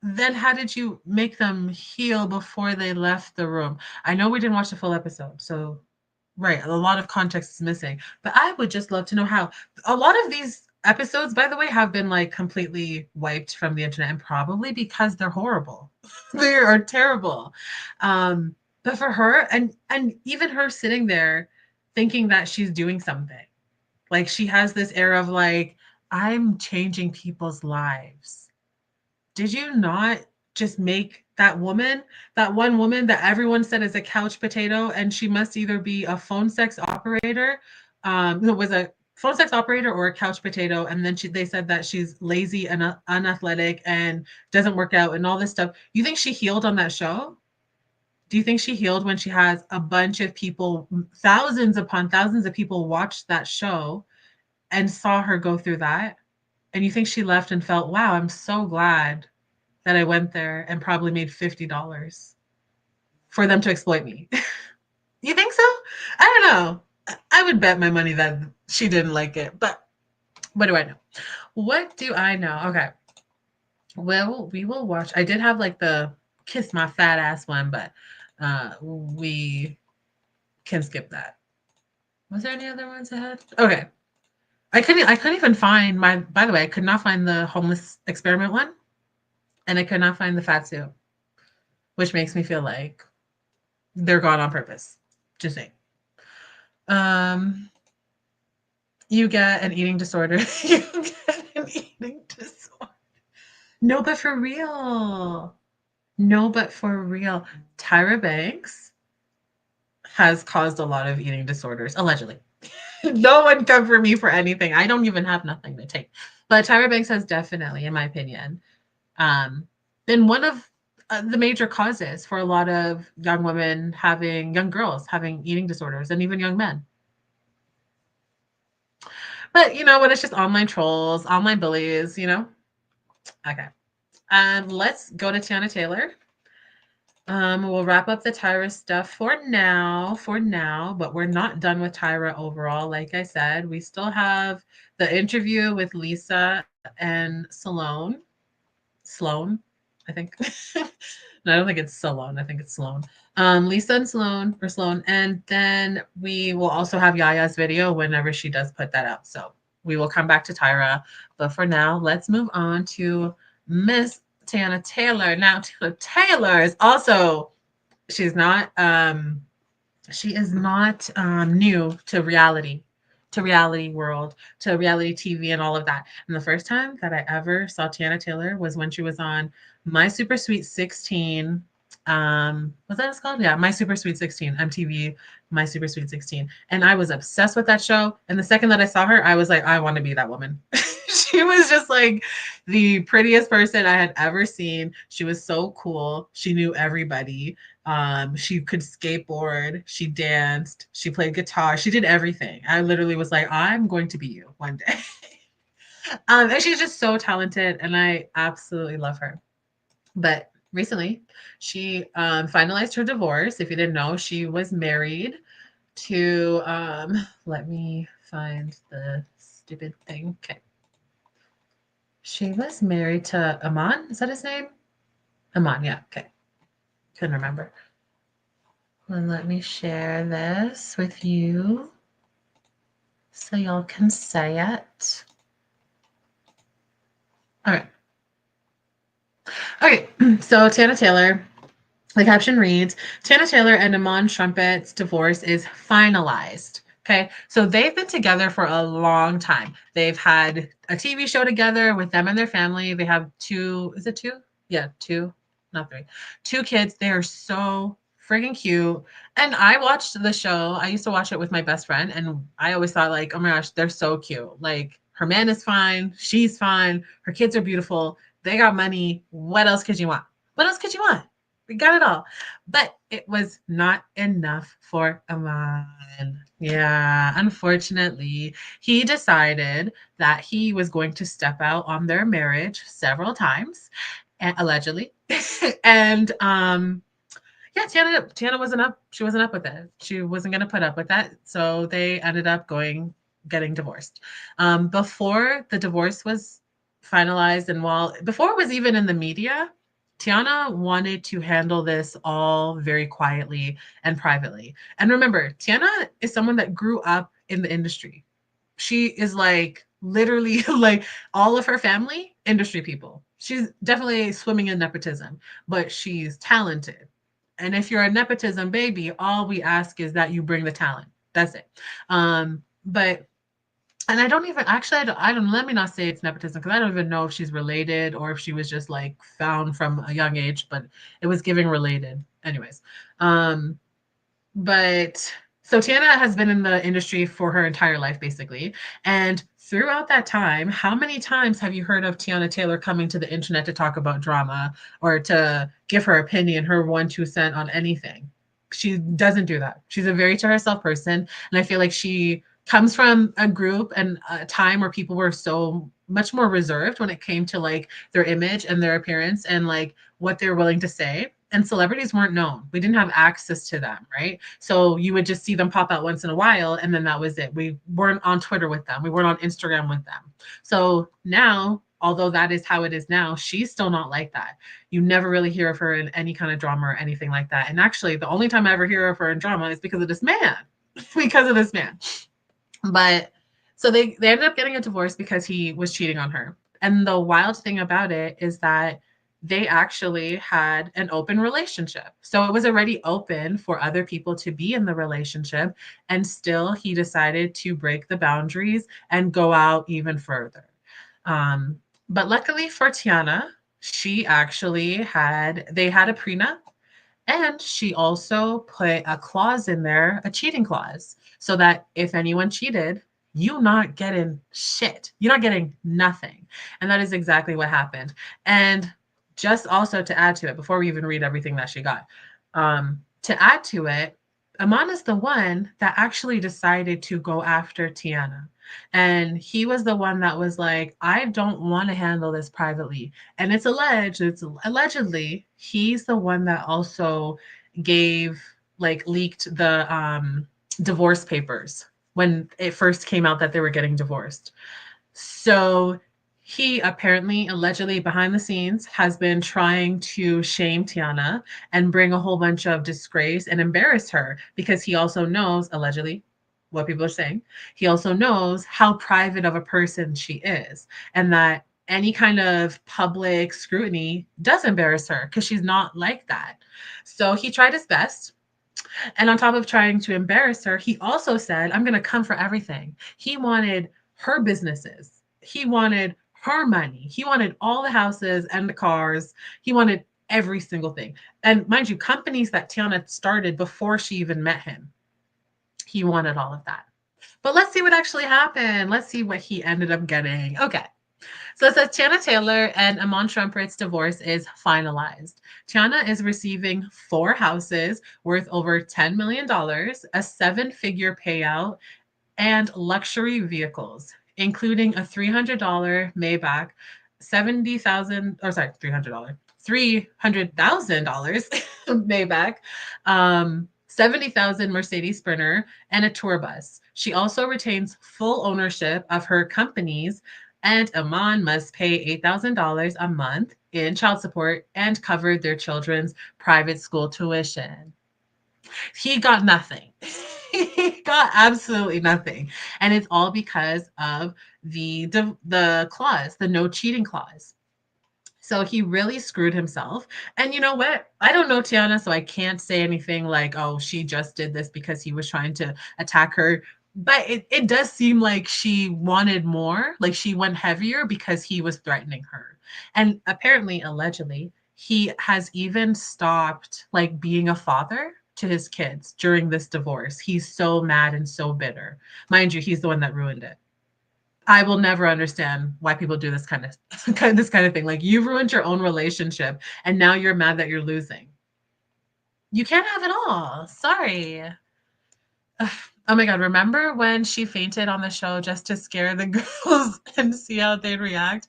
Then how did you make them heal before they left the room? I know we didn't watch the full episode, so right, a lot of context is missing, but I would just love to know how. A lot of these episodes, by the way, have been like completely wiped from the internet, and probably because they're horrible. They are terrible. But for her, and even her sitting there thinking that she's doing something, like she has this air of like, I'm changing people's lives. Did you not just make that woman, that one woman that everyone said is a couch potato, and she must either be a phone sex operator, was a phone sex operator or a couch potato, and then they said that she's lazy and unathletic and doesn't work out and all this stuff. You think she healed on that show? Do you think she healed when she has a bunch of people, thousands upon thousands of people watched that show and saw her go through that? And you think she left and felt, wow, I'm so glad that I went there and probably made $50 for them to exploit me? You think so? I don't know. I would bet my money that she didn't like it, but what do I know? What do I know? Okay. Well, we will watch. I did have like the kiss my fat ass one, but we can skip that. Was there any other ones ahead? Okay. I couldn't even find by the way, I could not find the homeless experiment one, and I could not find the fat suit, which makes me feel like they're gone on purpose. Just saying. You get an eating disorder. You get an eating disorder. No, but for real. Tyra Banks has caused a lot of eating disorders, allegedly. No one come for me for anything. I don't even have nothing to take. But Tyra Banks has definitely, in my opinion, been one of the major causes for a lot of young girls having eating disorders, and even young men. But when it's just online trolls, online bullies, Okay. Let's go to Tiana Taylor. We'll wrap up the Tyra stuff for now, but we're not done with Tyra overall. Like I said, we still have the interview with Lisa and Sloan, I think. No, I don't think it's Salone. I think it's Sloan. Lisa and Sloan, and then we will also have Yaya's video whenever she does put that out. So we will come back to Tyra, but for now, let's move on to Miss Tiana Taylor. Now, Tiana Taylor is also, she is not new to reality world, to reality TV and all of that. And the first time that I ever saw Tiana Taylor was when she was on My Super Sweet 16. Was that what it's called? Yeah, My Super Sweet 16, MTV, My Super Sweet 16. And I was obsessed with that show. And the second that I saw her, I was like, I want to be that woman. She was just like the prettiest person I had ever seen. She was so cool. She knew everybody. She could skateboard. She danced. She played guitar. She did everything. I literally was like, I'm going to be you one day. And she's just so talented, and I absolutely love her. But recently, she finalized her divorce. If you didn't know, she was married to, let me find the stupid thing. Okay. She was married to Aman. Is that his name? Aman, yeah. Okay. Couldn't remember. And let me share this with you so y'all can say it. All right. Okay. So Tana Taylor, the caption reads, Tana Taylor and Amon Trumpet's divorce is finalized. Okay. So they've been together for a long time. They've had a TV show together with them and their family. They have two, is it two? Yeah, two, not three. Two kids. They are so friggin' cute. And I watched the show. I used to watch it with my best friend, and I always thought, like, oh my gosh, they're so cute. Like, her man is fine. She's fine. Her kids are beautiful. They got money. What else could you want? What else could you want? We got it all. But it was not enough for Aman. Yeah, unfortunately, he decided that he was going to step out on their marriage several times, and allegedly. And yeah, Tiana wasn't up. She wasn't up with it. She wasn't going to put up with that. So they ended up getting divorced. Before the divorce was finalized, and before it was even in the media, Tiana wanted to handle this all very quietly and privately. And remember, Tiana is someone that grew up in the industry. She is like literally like all of her family, industry people. She's definitely swimming in nepotism, but she's talented. And if you're a nepotism baby, all we ask is that you bring the talent. That's it. But and I don't even actually I don't let me not say it's nepotism because I don't even know if she's related or if she was just like found from a young age, but it was giving related. Anyways. But so Tiana has been in the industry for her entire life, basically. And throughout that time, how many times have you heard of Tiana Taylor coming to the internet to talk about drama or to give her opinion, her 1-2 cent on anything? She doesn't do that. She's a very to herself person. And I feel like she comes from a group and a time where people were so much more reserved when it came to like their image and their appearance and like what they're willing to say. And celebrities weren't known. We didn't have access to them, right? So you would just see them pop out once in a while, and then that was it. We weren't on Twitter with them. We weren't on Instagram with them. So now, although that is how it is now, she's still not like that. You never really hear of her in any kind of drama or anything like that. And actually, the only time I ever hear of her in drama is because of this man. Because of this man. But so they ended up getting a divorce because he was cheating on her. And the wild thing about it is that they actually had an open relationship. So it was already open for other people to be in the relationship. And still, he decided to break the boundaries and go out even further. But luckily for Tiana, they had a prenup. And she also put a clause in there, a cheating clause, so that if anyone cheated, you're not getting shit. You're not getting nothing. And that is exactly what happened. And just also to add to it, before we even read everything that she got, to add to it, Aman is the one that actually decided to go after Tiana. And he was the one that was like, I don't want to handle this privately. And it's allegedly, he's the one that also leaked the divorce papers when it first came out that they were getting divorced. So he apparently, allegedly behind the scenes, has been trying to shame Tiana and bring a whole bunch of disgrace and embarrass her because he also knows, allegedly, what people are saying. He also knows how private of a person she is and that any kind of public scrutiny does embarrass her because she's not like that. So he tried his best. And on top of trying to embarrass her, he also said, I'm going to come for everything. He wanted her businesses. He wanted her money. He wanted all the houses and the cars. He wanted every single thing. And mind you, companies that Tiana started before she even met him. He wanted all of that. But let's see what actually happened. Let's see what he ended up getting. Okay. So it says Tiana Taylor and Amon Trumpet's divorce is finalized. Tiana is receiving 4 houses worth over $10 million, a 7-figure payout, and luxury vehicles, including a $300 Maybach, $70,000, or sorry, $300, $300,000 Maybach, 70,000 Mercedes Sprinter, and a tour bus. She also retains full ownership of her companies, and Iman must pay $8,000 a month in child support and cover their children's private school tuition. He got nothing. He got absolutely nothing. And it's all because of the clause, the no cheating clause. So he really screwed himself. And you know what? I don't know Tiana, so I can't say anything like, oh, she just did this because he was trying to attack her. But it does seem like she wanted more, like she went heavier because he was threatening her. And apparently, allegedly, he has even stopped like being a father to his kids during this divorce. He's so mad and so bitter. Mind you, he's the one that ruined it. I will never understand why people do this kind of thing. Like you ruined your own relationship and now you're mad that you're losing. You can't have it all. Sorry. Ugh. Oh my God. Remember when she fainted on the show just to scare the girls and see how they'd react?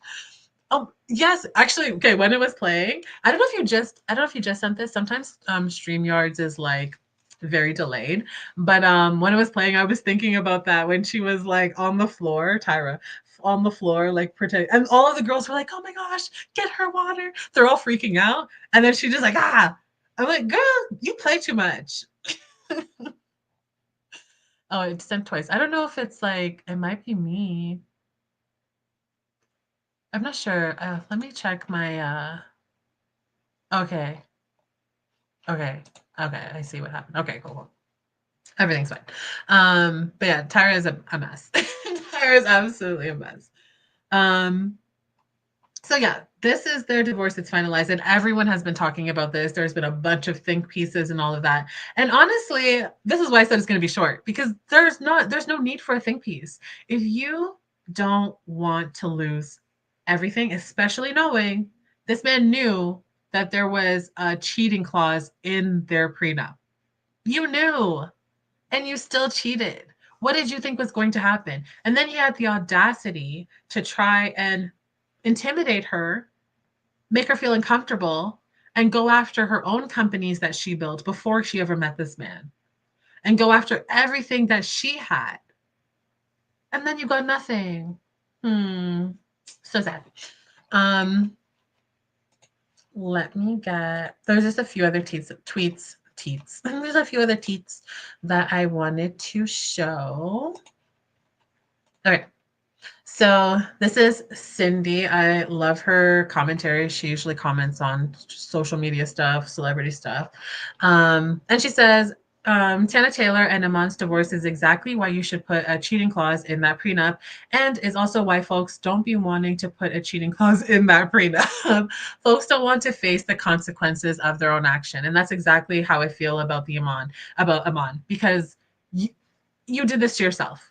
Oh, yes. Actually, okay, when it was playing, I don't know if you just sent this. Sometimes StreamYards is like very delayed. But when it was playing, I was thinking about that when she was like on the floor, Tyra, on the floor, like pretend, and all of the girls were like, "Oh my gosh, get her water!" They're all freaking out, and then she just like, "Ah!" I'm like, "Girl, you play too much." Oh, it's sent twice. I don't know if it's like it might be me. I'm not sure. Let me check my. Okay. Okay. Okay. I see what happened. Okay. Cool. Everything's fine. But yeah, Tyra is a mess. Tyra is absolutely a mess. So yeah, this is their divorce. It's finalized, and everyone has been talking about this. There's been a bunch of think pieces and all of that. And honestly, this is why I said it's going to be short because there's no need for a think piece. If you don't want to lose everything, especially knowing this man knew that there was a cheating clause in their prenup. You knew, and you still cheated. What did you think was going to happen? And then he had the audacity to try and intimidate her, make her feel uncomfortable, and go after her own companies that she built before she ever met this man, and go after everything that she had. And then you got nothing. So sad. Let me get, there's just a few other tweets. There's a few other tweets that I wanted to show. Okay. So this is Cindy. I love her commentary. She usually comments on social media stuff, celebrity stuff. And she says, Tana Taylor and Iman's divorce is exactly why you should put a cheating clause in that prenup, and is also why folks don't be wanting to put a cheating clause in that prenup. Folks don't want to face the consequences of their own action. And that's exactly how I feel about Iman, because you did this to yourself.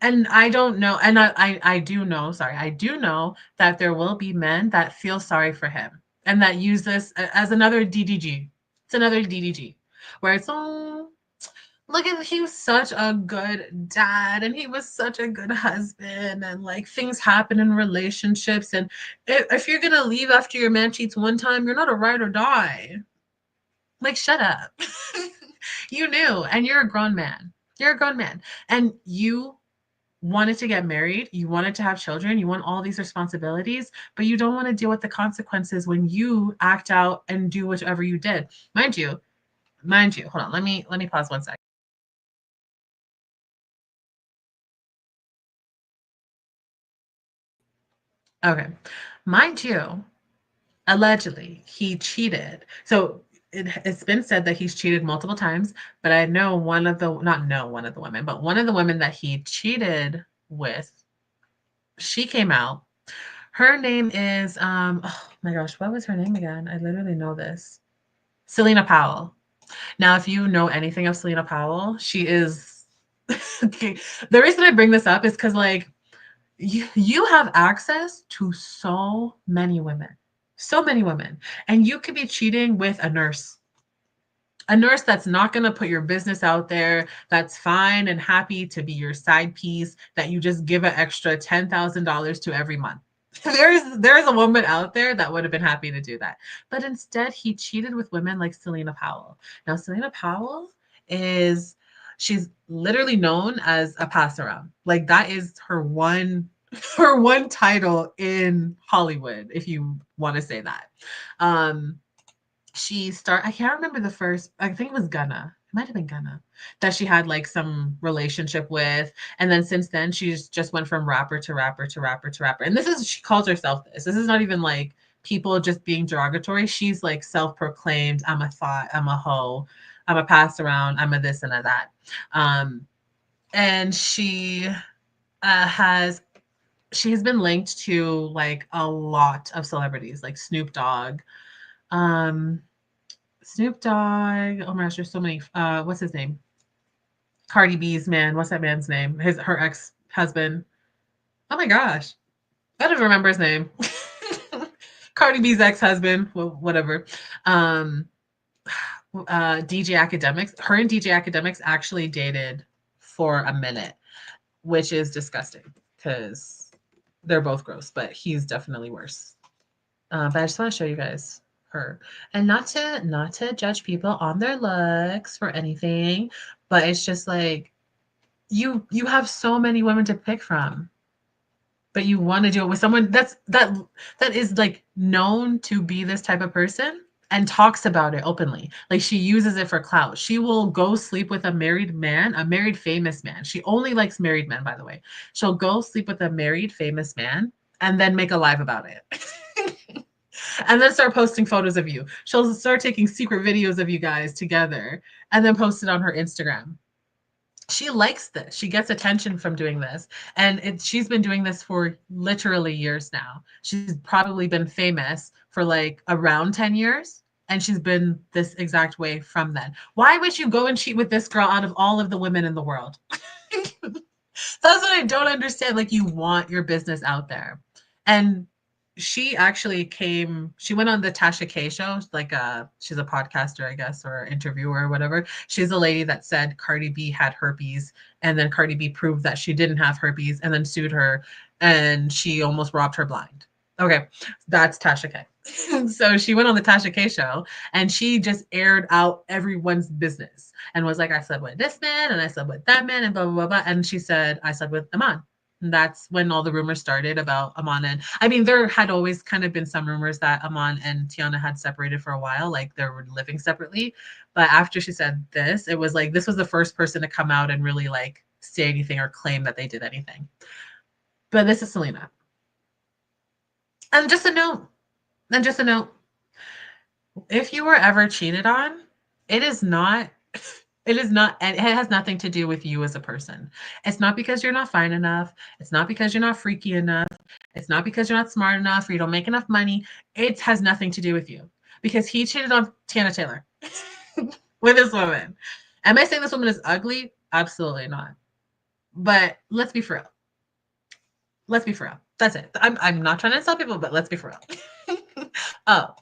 And I don't know, and I do know that there will be men that feel sorry for him and that use this as another DDG. It's another DDG where it's, oh, look at, he was such a good dad and he was such a good husband, and like things happen in relationships, and if you're gonna leave after your man cheats one time, you're not a ride or die. Like, shut up. You knew, and you're a grown man. You're a grown man, and you wanted to get married, you wanted to have children, you want all these responsibilities, but you don't want to deal with the consequences when you act out and do whatever you did. Mind you, hold on, let me pause 1 second. Okay. Mind you, allegedly he cheated. So it's been said that he's cheated multiple times, but I know one of the women, but one of the women that he cheated with, she came out. Her name is, oh my gosh, what was her name again? I literally know this. Selena Powell. Now, if you know anything of Selena Powell, she is, okay. The reason I bring this up is because like you have access to so many women, and you could be cheating with a nurse that's not going to put your business out there, that's fine and happy to be your side piece, that you just give an extra $10,000 to every month. There's a woman out there that would have been happy to do that. But instead he cheated with women like Selena Powell. Now Selena Powell she's literally known as a pass around. Like that is her one title in Hollywood, if you want to say that. I can't remember the first, I think it was Gunna. It might have been Gunna that she had like some relationship with. And then since then, she's just went from rapper to rapper to rapper to rapper. And she calls herself this. This is not even like people just being derogatory. She's like self-proclaimed, I'm a thought, I'm a hoe, I'm a pass around, I'm a this and a that. And she's been linked to like a lot of celebrities, like Snoop Dogg. Snoop Dogg. Oh my gosh, there's so many. What's his name? Cardi B's man. What's that man's name? Her ex-husband. Oh my gosh. I don't remember his name. Cardi B's ex-husband. Well, whatever. DJ Academics. Her and DJ Academics actually dated for a minute, which is disgusting because they're both gross, but he's definitely worse. But I just want to show you guys her, and not to judge people on their looks for anything, but it's just like you have so many women to pick from, but you want to do it with someone that is like known to be this type of person and talks about it openly. Like she uses it for clout. She will go sleep with a married man, a married famous man. She only likes married men, by the way. She'll go sleep with a married famous man and then make a live about it. And then start posting photos of you. She'll start taking secret videos of you guys together and then post it on her Instagram. She likes this. She gets attention from doing this. And she's been doing this for literally years now. She's probably been famous for like around 10 years. And she's been this exact way from then. Why would you go and cheat with this girl out of all of the women in the world? That's what I don't understand. Like you want your business out there. And she went on the Tasha K show, like she's a podcaster, I guess, or interviewer or whatever. She's a lady that said Cardi B had herpes, and then Cardi B proved that she didn't have herpes and then sued her, and she almost robbed her blind. Okay, that's Tasha K. So she went on the Tasha K show and she just aired out everyone's business and was like, I slept with this man and I slept with that man and blah, blah, blah, blah. And she said, I slept with Iman. And that's when all the rumors started about Iman. And I mean, there had always kind of been some rumors that Iman and Tiana had separated for a while, like they were living separately. But after she said this, it was like, this was the first person to come out and really like say anything or claim that they did anything. But this is Selena. And just a note, if you were ever cheated on, it has nothing to do with you as a person. It's not because you're not fine enough. It's not because you're not freaky enough. It's not because you're not smart enough or you don't make enough money. It has nothing to do with you because he cheated on Tiana Taylor with this woman. Am I saying this woman is ugly? Absolutely not. But let's be for real. Let's be for real. That's it. I'm not trying to insult people, but let's be for real. Oh.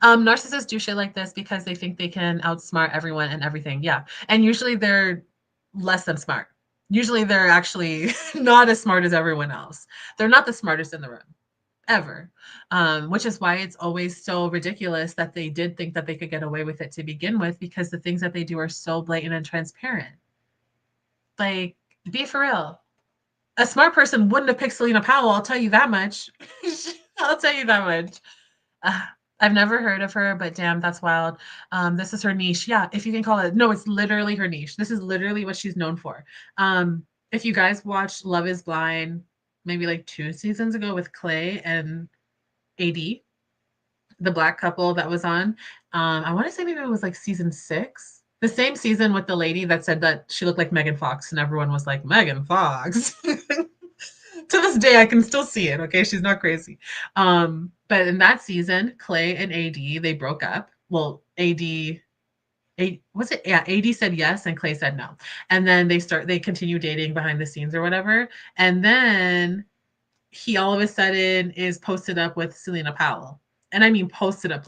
Narcissists do shit like this because they think they can outsmart everyone and everything. Yeah. And usually they're less than smart. Usually they're actually not as smart as everyone else. They're not the smartest in the room ever. Which is why it's always so ridiculous that they did think that they could get away with it to begin with, because the things that they do are so blatant and transparent. Like, be for real. A smart person wouldn't have picked Selena Powell. I'll tell you that much. I'll tell you that much. I've never heard of her, but damn, that's wild. This is her niche. Yeah, if you can call it. No, it's literally her niche. This is literally what she's known for. If you guys watched Love is Blind, maybe like 2 seasons ago with Clay and AD, the black couple that was on, I want to say maybe it was like season 6. The same season with the lady that said that she looked like Megan Fox, and everyone was like, Megan Fox. To this day, I can still see it. Okay, she's not crazy. But in that season, Clay and AD, they broke up. Well, AD was it? Yeah, AD said yes, and Clay said no. And then they continue dating behind the scenes or whatever. And then he all of a sudden is posted up with Selena Powell. And I mean posted up.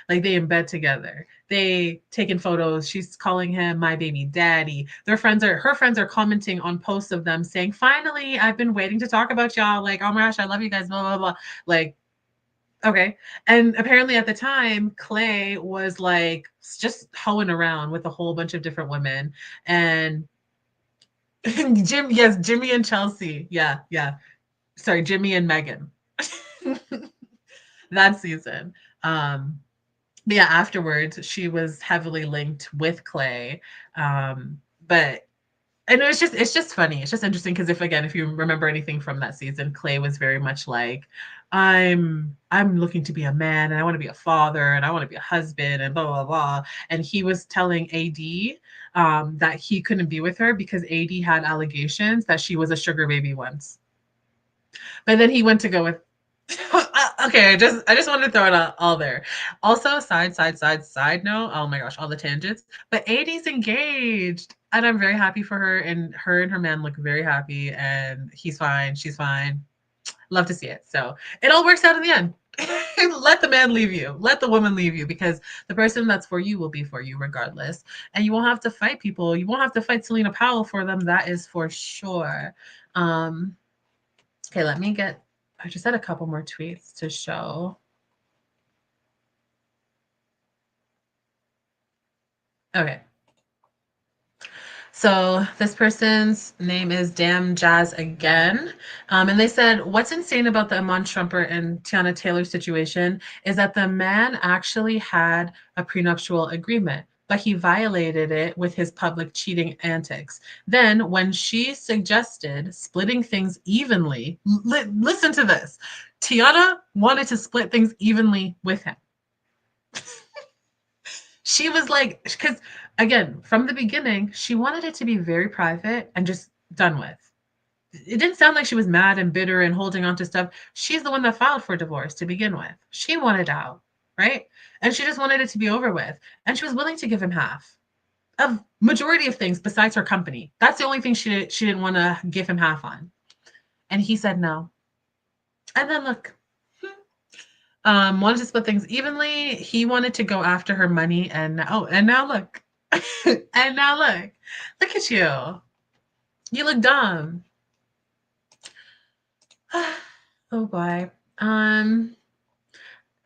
Like they in bed together. They taking photos. She's calling him my baby daddy. Her friends are commenting on posts of them saying, finally, I've been waiting to talk about y'all. Like, oh my gosh, I love you guys, blah, blah, blah. Like, okay. And apparently at the time, Clay was like just hoeing around with a whole bunch of different women. And Jimmy and Chelsea. Yeah. Sorry, Jimmy and Megan. That season. But yeah, afterwards she was heavily linked with Clay. But and it's just funny. It's just interesting because if you remember anything from that season, Clay was very much like, I'm looking to be a man and I want to be a father and I want to be a husband and blah blah blah. And he was telling AD that he couldn't be with her because AD had allegations that she was a sugar baby once. But then he went to go with okay, I just wanted to throw it out all there. Also, side note. Oh my gosh, all the tangents. But AD's engaged, and I'm very happy for her. And her man look very happy, and he's fine. She's fine. Love to see it. So it all works out in the end. Let the man leave you. Let the woman leave you because the person that's for you will be for you regardless. And you won't have to fight people. You won't have to fight Selena Powell for them. That is for sure. Okay, I just had a couple more tweets to show. Okay. So this person's name is Damn Jazz Again. And they said, what's insane about the Iman Shumpert and Tiana Taylor situation is that the man actually had a prenuptial agreement, but he violated it with his public cheating antics. Then when she suggested splitting things evenly, listen to this. Tiana wanted to split things evenly with him. She was like, because again, from the beginning, she wanted it to be very private and just done with. It didn't sound like she was mad and bitter and holding on to stuff. She's the one that filed for divorce to begin with. She wanted out, right? And she just wanted it to be over with. And she was willing to give him half of majority of things besides her company. That's the only thing she didn't want to give him half on. And he said no. And then look, wanted to split things evenly. He wanted to go after her money, and now look, and now look at you. You look dumb. Oh boy. And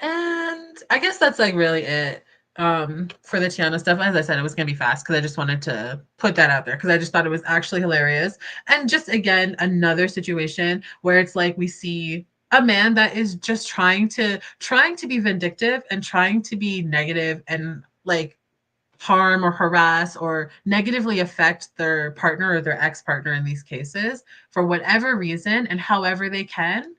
I guess that's like really it for the Tiana stuff. As I said, it was gonna be fast because I just wanted to put that out there because I just thought it was actually hilarious. And just again, another situation where it's like we see a man that is just trying to be vindictive and trying to be negative and like harm or harass or negatively affect their partner or their ex-partner in these cases for whatever reason and however they can.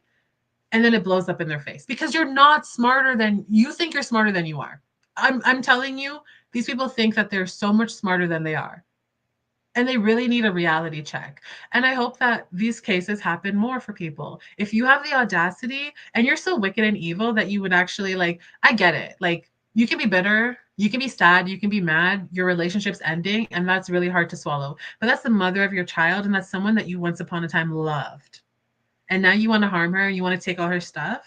And then it blows up in their face because you're not smarter than you think you're smarter than you are. I'm telling you, these people think that they're so much smarter than they are. And they really need a reality check. And I hope that these cases happen more for people. If you have the audacity and you're so wicked and evil that you would actually like, I get it. Like you can be bitter, you can be sad, you can be mad, your relationship's ending, and that's really hard to swallow. But that's the mother of your child, and that's someone that you once upon a time loved. And now you want to harm her, you want to take all her stuff.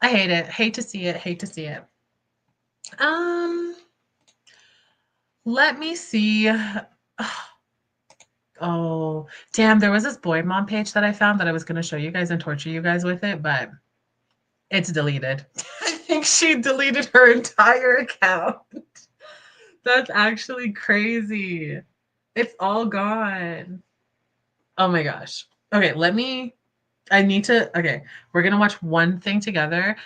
I hate it. Hate to see it. Hate to see it. Let me see. Oh, damn. There was this boy mom page that I found that I was going to show you guys and torture you guys with it, but it's deleted. I think she deleted her entire account. That's actually crazy. It's all gone. Oh my gosh. Okay, okay, we're going to watch one thing together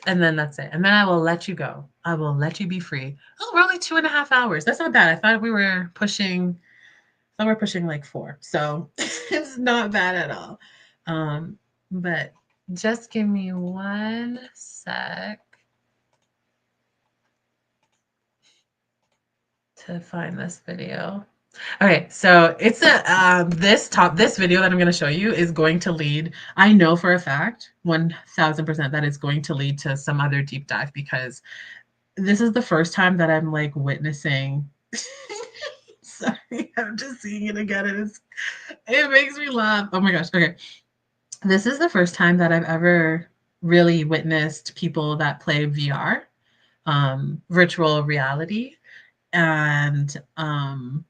and then that's it. And then I will let you go. I will let you be free. Oh, we're only 2.5 hours. That's not bad. I thought we were pushing like 4. So it's not bad at all. But just give me one sec to find this video. Okay, so it's this video that I'm going to show you is going to lead, I know for a fact, 1000% that it's going to lead to some other deep dive because this is the first time that I'm like witnessing. Sorry, I'm just seeing it again and it makes me laugh. Oh my gosh. Okay. This is the first time that I've ever really witnessed people that play VR, virtual reality. And I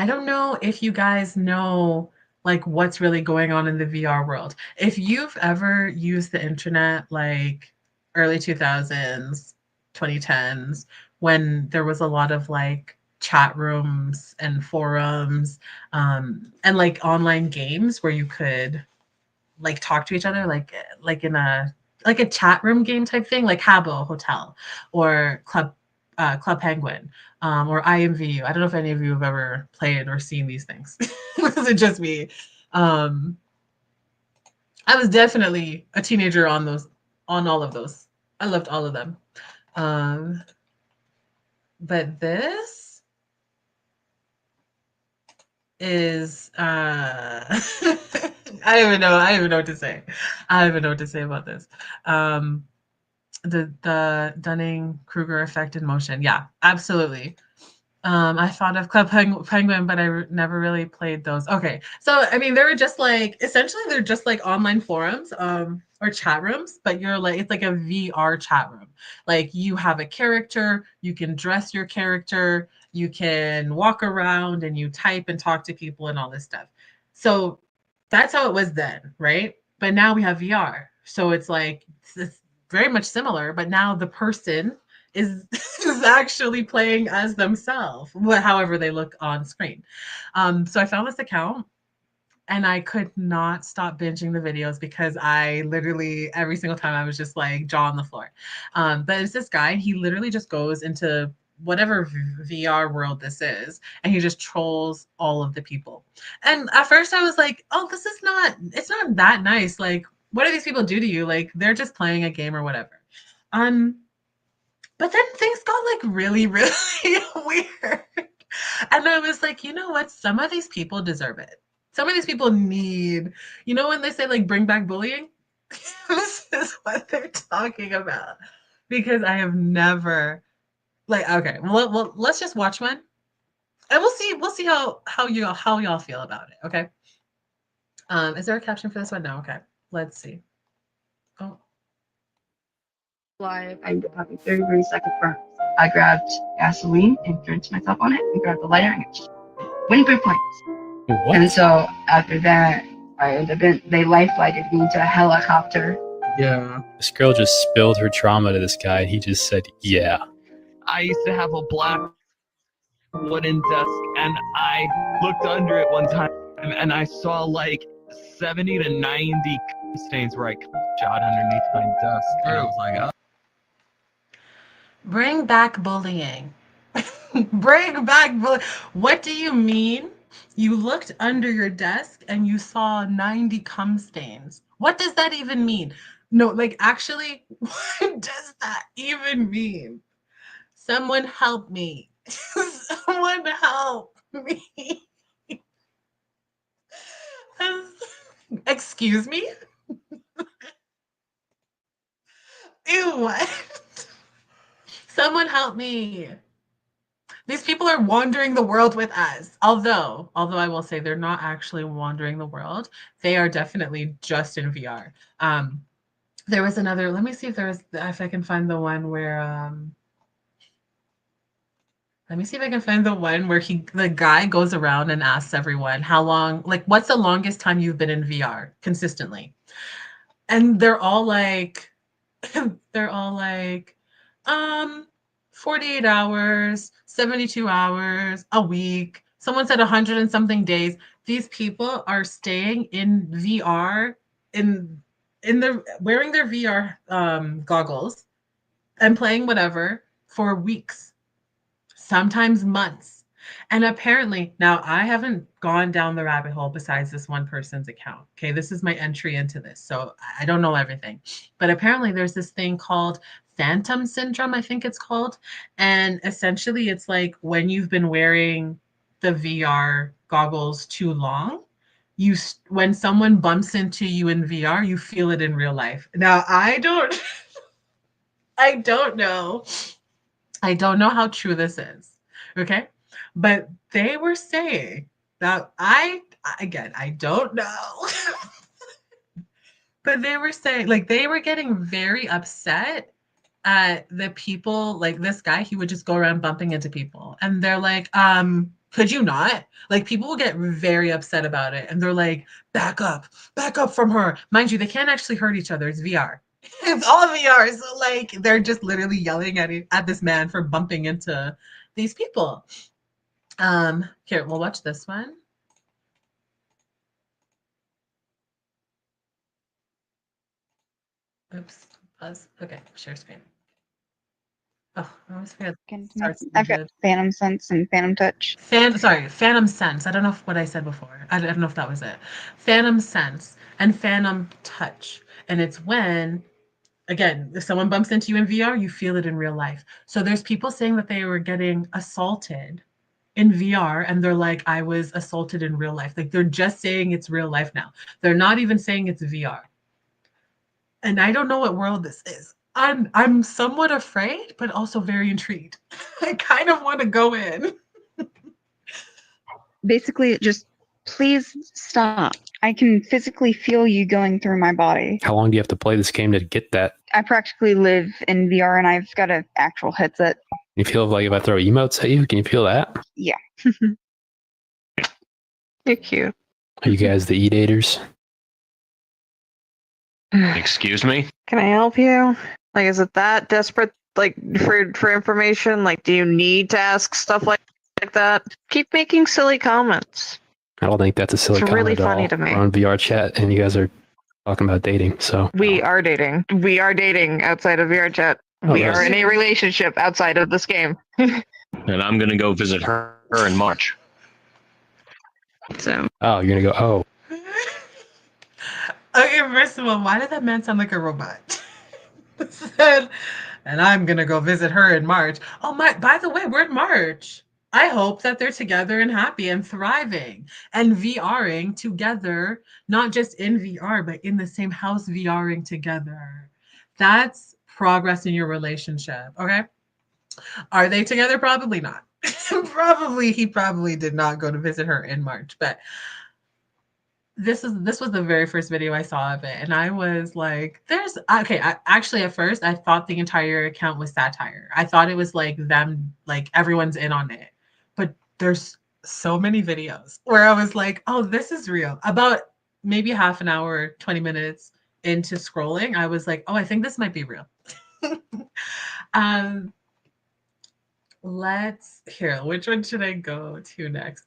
don't know if you guys know like what's really going on in the VR world. If you've ever used the internet like early 2000s, 2010s, when there was a lot of like chat rooms and forums, and like online games where you could like talk to each other like in a like a chat room game type thing, like Habbo Hotel or Club Penguin, or IMVU. I don't know if any of you have ever played or seen these things. Was it just me? I was definitely a teenager on all of those. I loved all of them. But this is I don't even know what to say. I don't even know what to say about this. The Dunning-Kruger effect in motion. Yeah, absolutely. I thought of Club Penguin, but I never really played those. Okay, so I mean, they were just like essentially they're just like online forums, or chat rooms, but you're like it's like a VR chat room. Like you have a character, you can dress your character, you can walk around, and you type and talk to people and all this stuff. So that's how it was then, right? But now we have VR, so it's like it's very much similar, but now the person is is actually playing as themselves, however they look on screen. So I found this account and I could not stop binging the videos because I literally every single time I was just like jaw on the floor. But it's this guy, he literally just goes into whatever VR world this is, and he just trolls all of the people. And at first I was like, oh, it's not that nice. Like, what do these people do to you? Like, they're just playing a game or whatever. But then things got like really, really weird. And I was like, you know what? Some of these people deserve it. Some of these people need, you know, when they say like bring back bullying, this is what they're talking about. Because I have never, like, okay, well, let's just watch one, and we'll see how y'all feel about it. Okay. Is there a caption for this one? No. Okay. Let's see. Oh.
Live, I have a 30-second burn. I grabbed gasoline and drenched myself on it and grabbed the lighter and it just went through flames.
What?
And so after that, they life flighted me to a helicopter.
Yeah. This girl just spilled her trauma to this guy, and he just said, yeah.
I used to have a black wooden desk, and I looked under it one time, and I saw like 70 to 90 stains where I shot underneath my desk. And I was like, oh.
Bring back bullying. Bring back bullying. What do you mean? You looked under your desk and you saw 90 cum stains. What does that even mean? No, like actually, what does that even mean? Someone help me. Someone help me. Excuse me? Ew, what? Someone help me. These people are wandering the world with us. Although I will say they're not actually wandering the world. They are definitely just in VR. There was another, let me see if I can find the one where let me see if I can find the one where the guy goes around and asks everyone how long, like what's the longest time you've been in VR consistently? And they're all like 48 hours, 72 hours, a week. Someone said 100 and something days. These people are staying in VR in their wearing their VR goggles and playing whatever for weeks, sometimes months. And apparently, now I haven't gone down the rabbit hole besides this one person's account. Okay, this is my entry into this. So I don't know everything. But apparently there's this thing called phantom syndrome, I think it's called. And essentially it's like when you've been wearing the VR goggles too long, when someone bumps into you in VR, you feel it in real life. Now I don't know. I don't know how true this is. Okay? But they were saying that I don't know. But they were saying, like, they were getting very upset at the people, like this guy, he would just go around bumping into people. And they're like, could you not? Like, people will get very upset about it. And they're like, back up from her. Mind you, they can't actually hurt each other. It's VR. It's all VR. So, like, they're just literally yelling at this man for bumping into these people. Here, we'll watch this one. Oops, pause. Okay, share screen. Oh, I always forget.
I've got Phantom Sense and Phantom Touch.
Phantom Sense. I don't know what I said before. I don't know if that was it. Phantom Sense and Phantom Touch. And it's when, again, if someone bumps into you in VR, you feel it in real life. So there's people saying that they were getting assaulted in VR, and they're like, I was assaulted in real life. Like, they're just saying it's real life now. They're not even saying it's VR. And I don't know what world this is. I'm somewhat afraid, but also very intrigued. I kind of want to go in.
Basically, just please stop. I can physically feel you going through my body.
How long do you have to play this game to get that?
I practically live in VR, and I've got an actual headset.
You feel like if I throw emotes at you, can you feel that?
Yeah. You're cute.
Are you guys the e-daters?
Excuse me?
Can I help you? Like, is it that desperate, like, for information? Like, do you need to ask stuff like that? Keep making silly comments.
I don't think that's a silly
It's
comment
really
at
funny
all.
to me.
We're on VR chat, and you guys are talking about dating, so...
We are dating. We are dating outside of VR chat.
Oh,
We
nice.
are in a relationship outside of this game.
And I'm gonna go visit her in March.
So.
Oh, you're gonna go, oh.
Okay, first of all, why did that man sound like a robot? Said, and I'm gonna go visit her in March. Oh my, by the way, we're in March. I hope that they're together and happy and thriving and VRing together, not just in VR, but in the same house VRing together. That's progress in your relationship, okay? Are they together? Probably not. He probably did not go to visit her in March, but this was the very first video I saw of it, and I was like, there's okay. Actually, at first, I thought the entire account was satire. I thought it was like them, like everyone's in on it. But there's so many videos where I was like, oh, this is real. About maybe half an hour, 20 minutes into scrolling, I was like, oh, I think this might be real. Let's here. Which one should I go to next?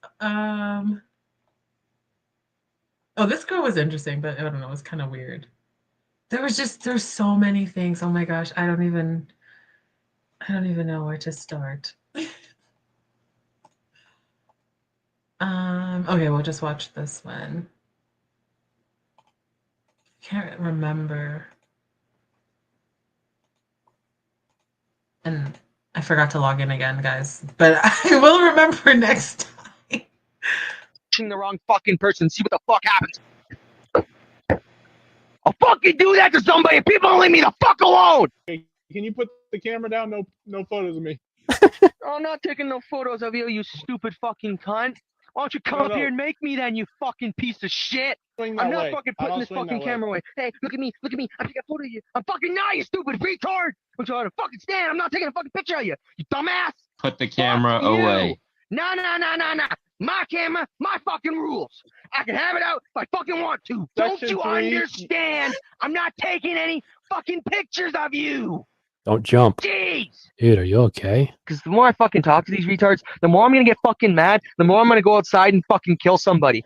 Oh, this girl was interesting, but I don't know, it was kind of weird. There's so many things. Oh my gosh, I don't even know where to start. Okay, we'll just watch this one. Can't remember. And I forgot to log in again, guys, but I will remember next time.
The wrong fucking person, see what the fuck happens. I'll fucking do that to somebody. People don't leave me the fuck alone.
Hey, can you put the camera down? No photos of me.
I'm not taking no photos of you stupid fucking cunt. Why don't you come up here and make me then, you fucking piece of shit? I'm not fucking putting this fucking camera away. Hey, look at me. I'm taking a photo of you. I'm fucking not, you stupid retard. I'm trying to fucking stand. I'm not taking a fucking picture of you, you dumbass.
Put the camera away.
Nah. My camera, my fucking rules. I can have it out if I fucking want to. Don't you understand? I'm not taking any fucking pictures of you.
Don't jump.
Jeez.
Dude, are you okay?
Because the more I fucking talk to these retards, the more I'm gonna get fucking mad, the more I'm gonna go outside and fucking kill somebody.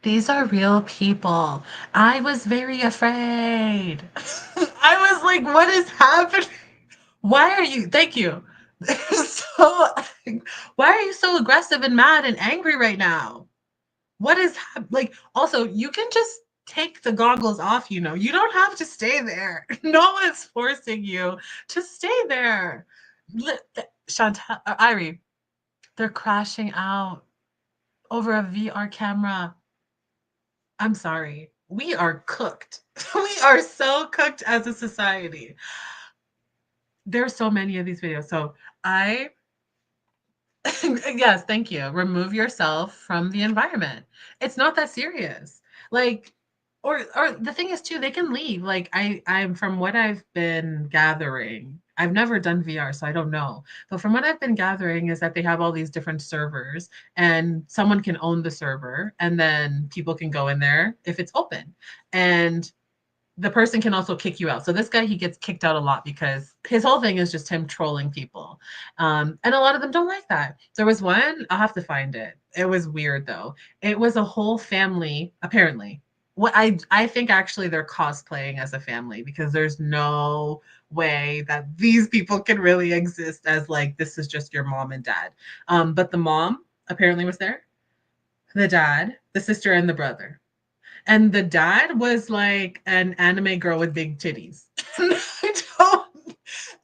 These are real people. I was very afraid. I was like, what is happening? Why are you, thank you. Why are you so aggressive and mad and angry right now? What is like, also, you can just take the goggles off, you know. You don't have to stay there. No one's forcing you to stay there. Chantal, Irie, they're crashing out over a VR camera. I'm sorry. We are cooked. We are so cooked as a society. There's so many of these videos. So yes, thank you. Remove yourself from the environment. It's not that serious. Like, or the thing is too, they can leave. Like I'm from what I've been gathering. I've never done VR, so I don't know. But from what I've been gathering is that they have all these different servers and someone can own the server and then people can go in there if it's open. And the person can also kick you out. So this guy, he gets kicked out a lot because his whole thing is just him trolling people. And a lot of them don't like that. There was one, I'll have to find it. It was weird though. It was a whole family, apparently. What I think actually they're cosplaying as a family because there's no way that these people can really exist as like this is just your mom and dad. But the mom apparently was there, the dad, the sister, and the brother. And the dad was like an anime girl with big titties.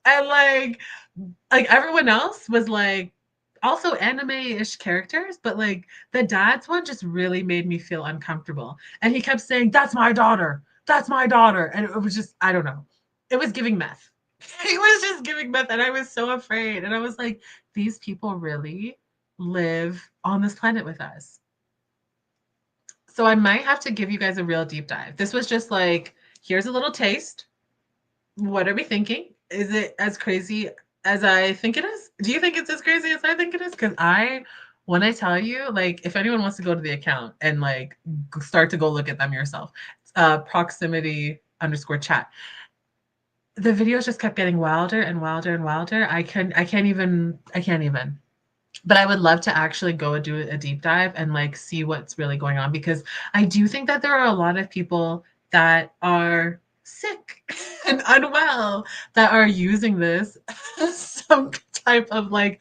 And like everyone else was like also anime-ish characters, but like the dad's one just really made me feel uncomfortable. And he kept saying, "That's my daughter. That's my daughter." And it was just, I don't know. It was giving meth. It was just giving meth. And I was so afraid. And I was like, these people really live on this planet with us. So I might have to give you guys a real deep dive. This was just like, here's a little taste. What are we thinking? Is it as crazy as I think it is? Do you think it's as crazy as I think it is? Because when I tell you, like, if anyone wants to go to the account and like start to go look at them yourself, proximity_chat. The videos just kept getting wilder and wilder and wilder. I can't even. But I would love to actually go and do a deep dive and like see what's really going on because I do think that there are a lot of people that are sick and unwell that are using this as some type of like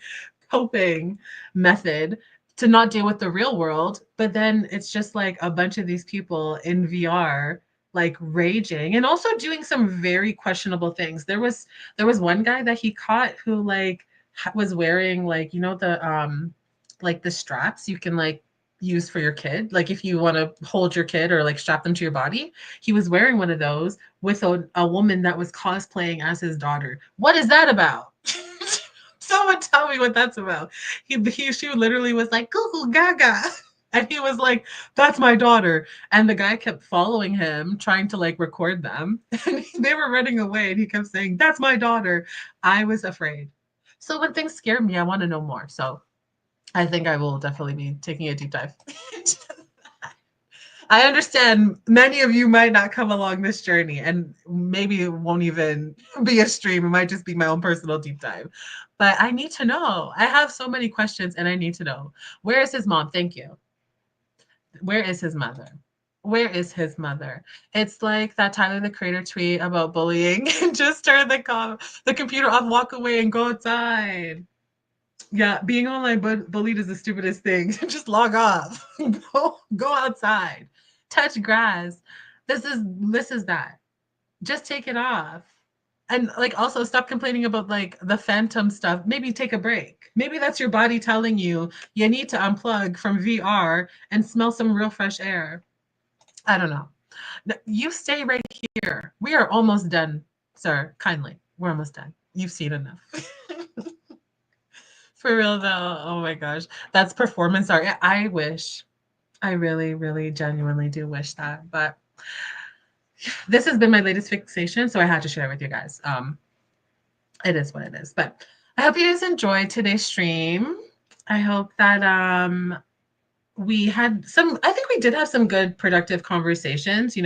coping method to not deal with the real world. But then it's just like a bunch of these people in VR like raging and also doing some very questionable things. There was one guy that he caught who like was wearing like the straps you can like use for your kid, like if you want to hold your kid or like strap them to your body. He was wearing one of those with a woman that was cosplaying as his daughter. What is that about? Someone tell me what that's about. She literally was like goo gaga. And he was like, "That's my daughter." And the guy kept following him, trying to like record them. And they were running away. And he kept saying, "That's my daughter." I was afraid. So when things scare me, I want to know more. So I think I will definitely be taking a deep dive. I understand many of you might not come along this journey, and maybe it won't even be a stream. It might just be my own personal deep dive. But I need to know. I have so many questions, and I need to know. Where is his mom? Thank you. Where is his mother? Where is his mother? It's like that Tyler the Creator tweet about bullying. Just turn the computer off, walk away, and go outside. Yeah, being online bullied is the stupidest thing. Just log off. Go outside. Touch grass. This is that. Just take it off. And like also stop complaining about like the phantom stuff. Maybe take a break. Maybe that's your body telling you you need to unplug from VR and smell some real fresh air. I don't know. You stay right here. We are almost done, sir. Kindly. We're almost done. You've seen enough. For real though. Oh my gosh. That's performance art. I wish. I really, really genuinely do wish that. But this has been my latest fixation, so I had to share it with you guys. It is what it is. But I hope you guys enjoyed today's stream. I hope that we had I think we did have some good productive conversations,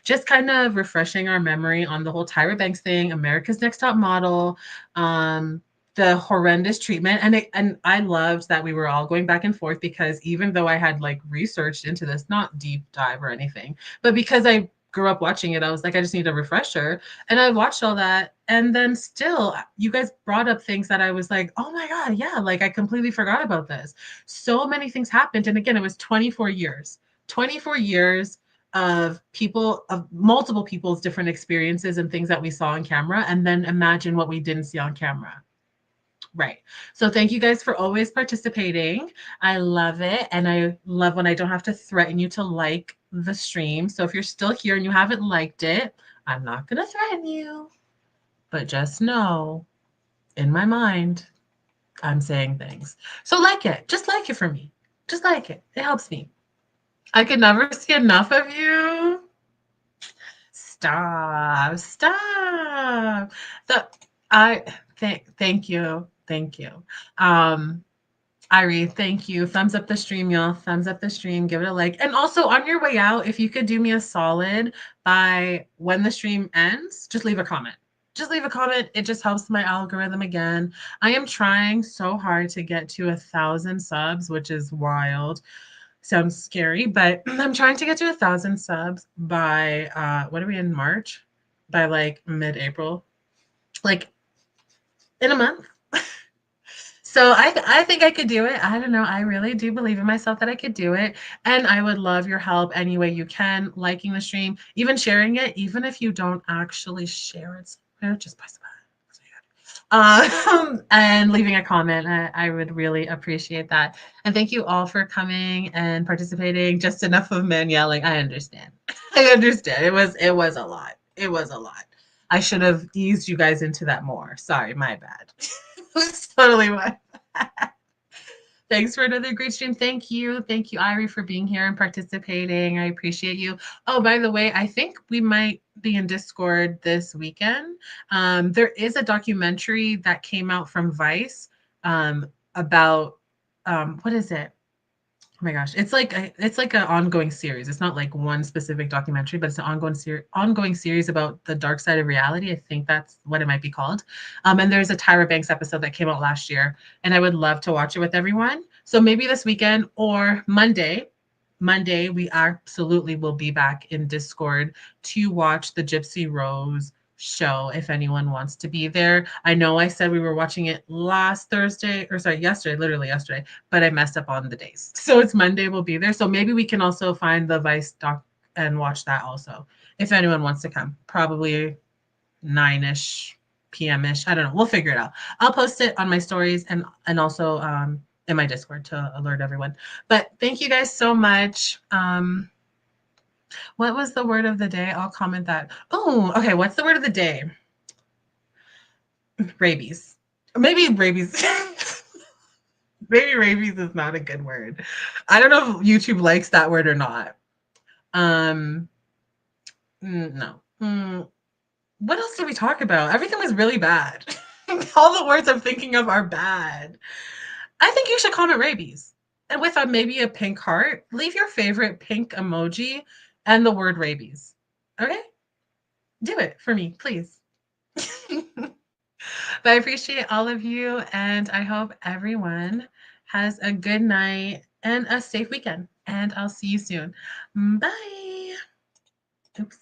just kind of refreshing our memory on the whole Tyra Banks thing, America's Next Top Model, the horrendous treatment. And I loved that we were all going back and forth because even though I had like researched into this, not deep dive or anything, but because I grew up watching it, I was like, I just need a refresher. And I watched all that. And then still, you guys brought up things that I was like, oh my God, yeah, like I completely forgot about this. So many things happened. And again, it was 24 years of multiple people's different experiences and things that we saw on camera. And then imagine what we didn't see on camera. Right. So thank you guys for always participating. I love it. And I love when I don't have to threaten you to like the stream. So if you're still here and you haven't liked it, I'm not going to threaten you. But just know, in my mind, I'm saying things. So like it. Just like it for me. Just like it. It helps me. I could never see enough of you. Stop. Thank you. Irie, thank you. Thumbs up the stream, y'all. Thumbs up the stream. Give it a like. And also on your way out, if you could do me a solid by when the stream ends, just leave a comment. Just leave a comment. It just helps my algorithm again. I am trying so hard to get to 1,000 subs, which is wild. Sounds scary, but I'm trying to get to 1,000 subs by what are we in March? By like mid-April. Like in a month. So I think I could do it. I don't know. I really do believe in myself that I could do it. And I would love your help any way you can, liking the stream, even sharing it, even if you don't actually share it somewhere, just press the button. And leaving a comment. I would really appreciate that. And thank you all for coming and participating. Just enough of men yelling. I understand. I understand. It was a lot. It was a lot. I should have eased you guys into that more. Sorry, my bad. It was totally my bad. Thanks for another great stream. Thank you, Irie, for being here and participating. I appreciate you. Oh, by the way, I think we might be in Discord this weekend. There is a documentary that came out from Vice about what is it? Oh my gosh, it's like an ongoing series. It's not like one specific documentary, but it's an ongoing series about the dark side of reality. I think that's what it might be called. And there's a Tyra Banks episode that came out last year, and I would love to watch it with everyone. So maybe this weekend or Monday, we absolutely will be back in Discord to watch the Gypsy Rose show if anyone wants to be there. I know I said we were watching it yesterday, literally yesterday, but I messed up on the days. So it's Monday, we'll be there. So maybe we can also find the Vice doc and watch that also if anyone wants to come. Probably 9-ish p.m.ish. I don't know. We'll figure it out. I'll post it on my stories and also in my Discord to alert everyone. But thank you guys so much. What was the word of the day? I'll comment that. Oh, okay. What's the word of the day? Rabies. Maybe rabies. Maybe rabies is not a good word. I don't know if YouTube likes that word or not. No. What else did we talk about? Everything was really bad. All the words I'm thinking of are bad. I think you should comment rabies. And with maybe a pink heart, leave your favorite pink emoji and the word rabies. Okay? Do it for me, please. But I appreciate all of you, and I hope everyone has a good night and a safe weekend. And I'll see you soon. Bye. Oops.